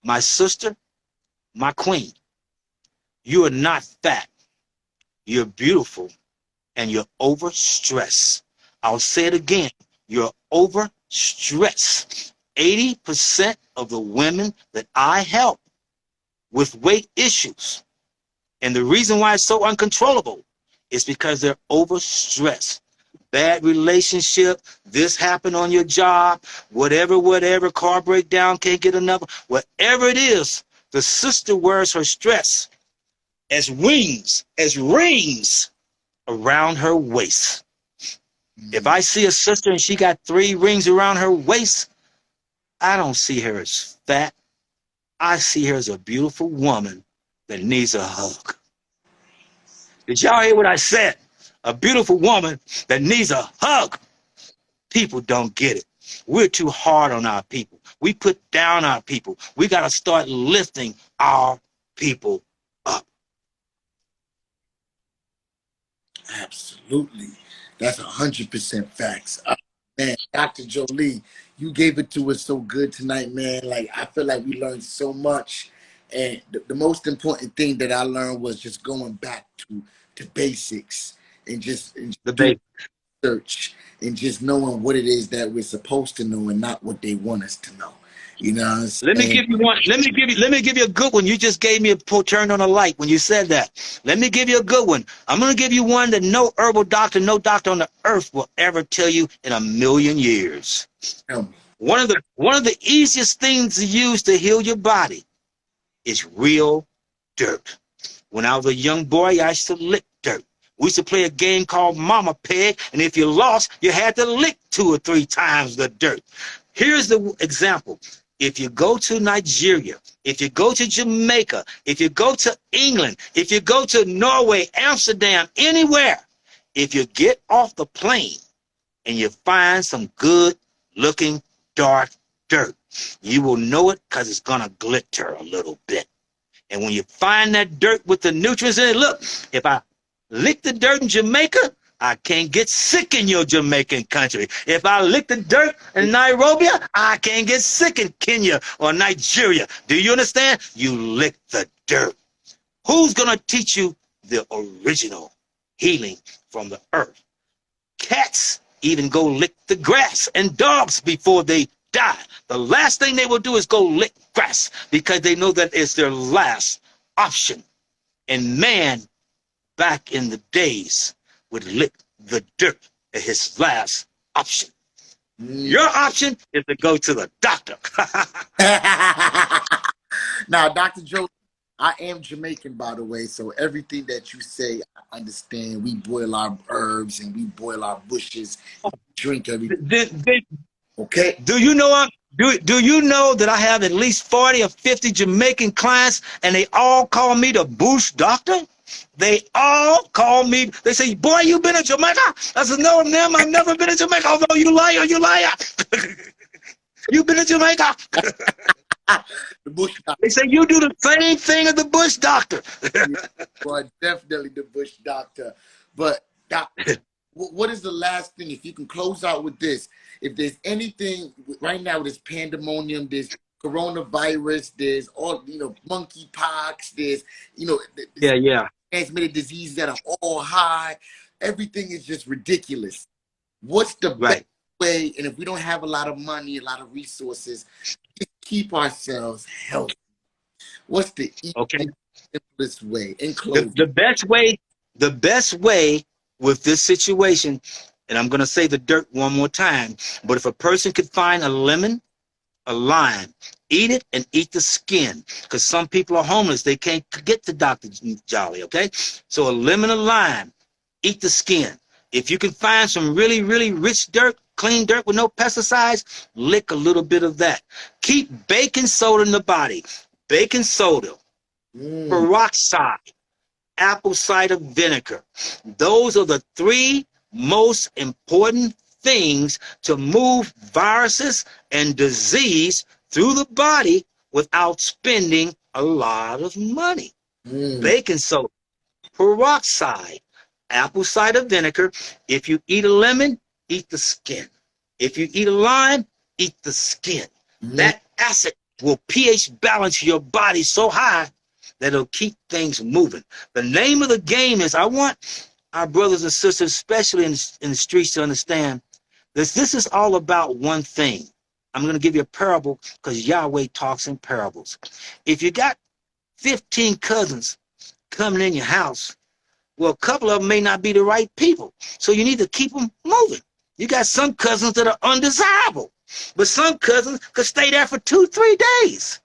my sister, my queen, you are not fat. You're beautiful and you're overstressed. I'll say it again. You're overstressed. 80% of the women that I help with weight issues, and the reason why it's so uncontrollable is because they're overstressed. Bad relationship, this happened on your job, whatever, car breakdown, can't get another, whatever it is, the sister wears her stress as wings, as rings around her waist. If I see a sister and she got 3 rings around her waist, I don't see her as fat. I see her as a beautiful woman that needs a hug. Did y'all hear what I said? A beautiful woman that needs a hug. People don't get it. We're too hard on our people. We put down our people. We got to start lifting our people up. Absolutely. That's 100% facts. Man, Dr. Jolie, you gave it to us so good tonight, man. Like, I feel like we learned so much. And the most important thing that I learned was just going back to basics and just The doing baby. research and just knowing what it is that we're supposed to know and not what they want us to know. You know what I'm saying? Let me give you one. Let me give you a good one. You just gave me a turn on a light when you said that. Let me give you a good one. I'm going to give you one that no herbal doctor, no doctor on the earth will ever tell you in a million years. Tell me. One of the easiest things to use to heal your body is real dirt. When I was a young boy, I used to lick dirt. We used to play a game called Mama Peg, and if you lost, you had to lick 2 or 3 times the dirt. Here's the example. If you go to Nigeria, if you go to Jamaica, if you go to England, if you go to Norway, Amsterdam, anywhere, if you get off the plane and you find some good looking dark dirt, you will know it because it's going to glitter a little bit. And when you find that dirt with the nutrients in it, look, if I lick the dirt in Jamaica, I can't get sick in your Jamaican country. If I lick the dirt in Nairobi, I can't get sick in Kenya or Nigeria. Do you understand? You lick the dirt. Who's going to teach you the original healing from the earth? Cats even go lick the grass, and dogs before they die. The last thing they will do is go lick grass because they know that it's their last option. And man, back in the days, would lick the dirt as his last option. Your option is to go to the doctor. Now, Dr. Joe, I am Jamaican, by the way, so everything that you say, I understand. We boil our herbs and we boil our bushes, drink everything. Okay? Do you know do you know that I have at least 40 or 50 Jamaican clients and they all call me the bush doctor? They all call me. They say, boy, you been in Jamaica? I said, no, ma'am, I've never been in Jamaica. Although you liar. You been in Jamaica? The bush doctor. They say, you do the same thing as the bush doctor. Well, definitely the bush doctor. But, doctor, what is the last thing, if you can close out with this, if there's anything, right now there's pandemonium, there's coronavirus, there's all, monkeypox, there's, Yeah. transmitted diseases that are all high. Everything is just ridiculous. What's the best way, and if we don't have a lot of money, a lot of resources, to keep ourselves healthy? What's the simplest way? In closing. The best way with this situation, and I'm going to say the dirt one more time, but if a person could find a lemon, a lime, eat it and eat the skin, because some people are homeless. They can't get to Dr. Jolie, okay? So a lemon, a lime, eat the skin. If you can find some really, really rich dirt, clean dirt with no pesticides, lick a little bit of that. Keep baking soda in the body. Baking soda, peroxide, apple cider vinegar. Those are the three most important things to move viruses and disease through the body without spending a lot of money. Mm. Baking soda, peroxide, apple cider vinegar. If you eat a lemon, eat the skin. If you eat a lime, eat the skin. Mm. That acid will pH balance your body so high that it'll keep things moving. The name of the game is, I want our brothers and sisters, especially in the streets, to understand this. This is all about one thing. I'm going to give you a parable because Yahweh talks in parables. If you got 15 cousins coming in your house, well, a couple of them may not be the right people. So you need to keep them moving. You got some cousins that are undesirable, but some cousins could stay there for 2-3 days.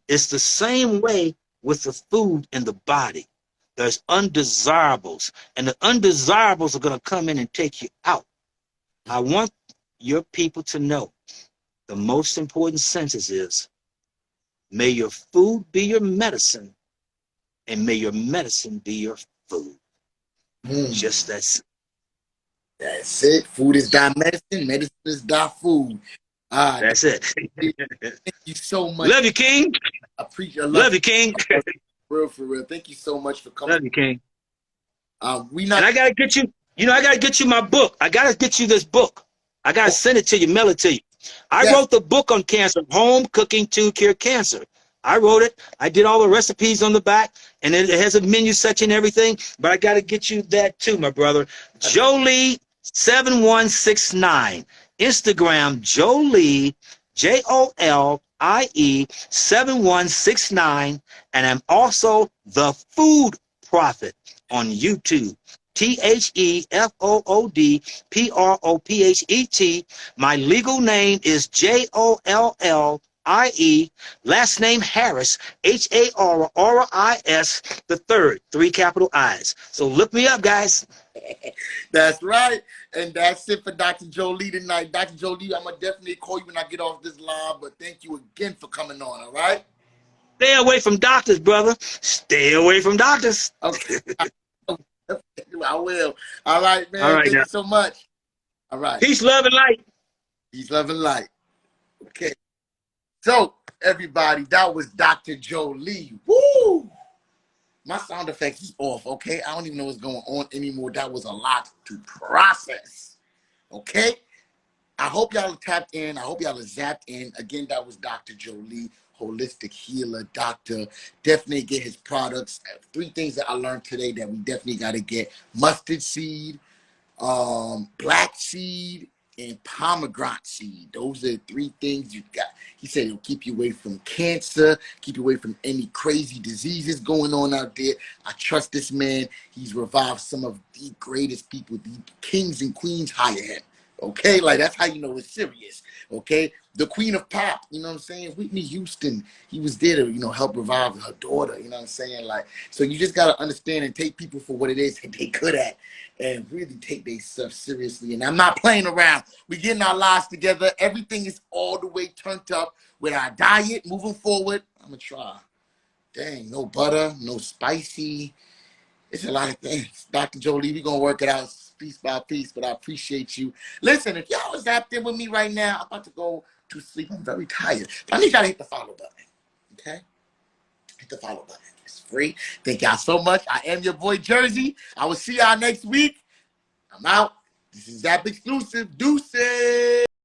It's the same way with the food in the body. There's undesirables, and the undesirables are going to come in and take you out. I want your people to know the most important sentence is, may your food be your medicine, and may your medicine be your food. Mm. Just that. That's it. Food is thy medicine. Medicine is thy food. That's it. Thank you so much. Love you, King. I appreciate your Love you, King. for real. Thank you so much for coming. Love you, King. We not. And I gotta get you. You know, I gotta get you my book. I gotta get you this book. I gotta send it to you, mail it to you. I wrote the book on cancer, Home Cooking to Cure Cancer. I wrote it. I did all the recipes on the back, and it has a menu section and everything. But I gotta get you that too, my brother. Jolie 7169. Instagram Jolie Jolie 7169, and I'm also the Food Prophet on YouTube. TheFoodProphet. My legal name is Jolie. Last name Harris, Harris the third, 3 capital I's. So look me up, guys. That's right. And that's it for Dr. Jolie tonight. Dr. Jolie, I'm going to definitely call you when I get off this line, but thank you again for coming on, all right? Stay away from doctors, brother. Stay away from doctors. Okay. I will. All right, man. All right, thank now. you so much. All right. Peace, love, and light. Peace, love, and light. Okay. So, everybody, that was Dr. Jolie. Woo! My sound effects is off, okay? I don't even know what's going on anymore. That was a lot to process, okay? I hope y'all tapped in. I hope y'all are zapped in. Again, that was Dr. Jolie, holistic healer, doctor. Definitely get his products. 3 things that I learned today that we definitely got to get. Mustard seed, black seed, and pomegranate seed. Those are 3 things you got. He said it'll keep you away from cancer, keep you away from any crazy diseases going on out there. I trust this man. He's revived some of the greatest people. The kings and queens hire him. Okay, like that's how you know it's serious. Okay, the queen of pop, you know what I'm saying? Whitney Houston, he was there to, help revive her daughter, you know what I'm saying? Like, so you just got to understand and take people for what it is that they good at and really take their stuff seriously. And I'm not playing around. We're getting our lives together. Everything is all the way turned up with our diet moving forward. I'm going to try. Dang, no butter, no spicy. It's a lot of things. Dr. Jolie, we're going to work it out piece by piece, but I appreciate you. Listen, if y'all was out there with me right now, I'm about to go to sleep. I'm very tired. But I need y'all to hit the follow button, okay? Hit the follow button. It's free. Thank y'all so much. I am your boy, Jersey. I will see y'all next week. I'm out. This is Xclusive. Deuces.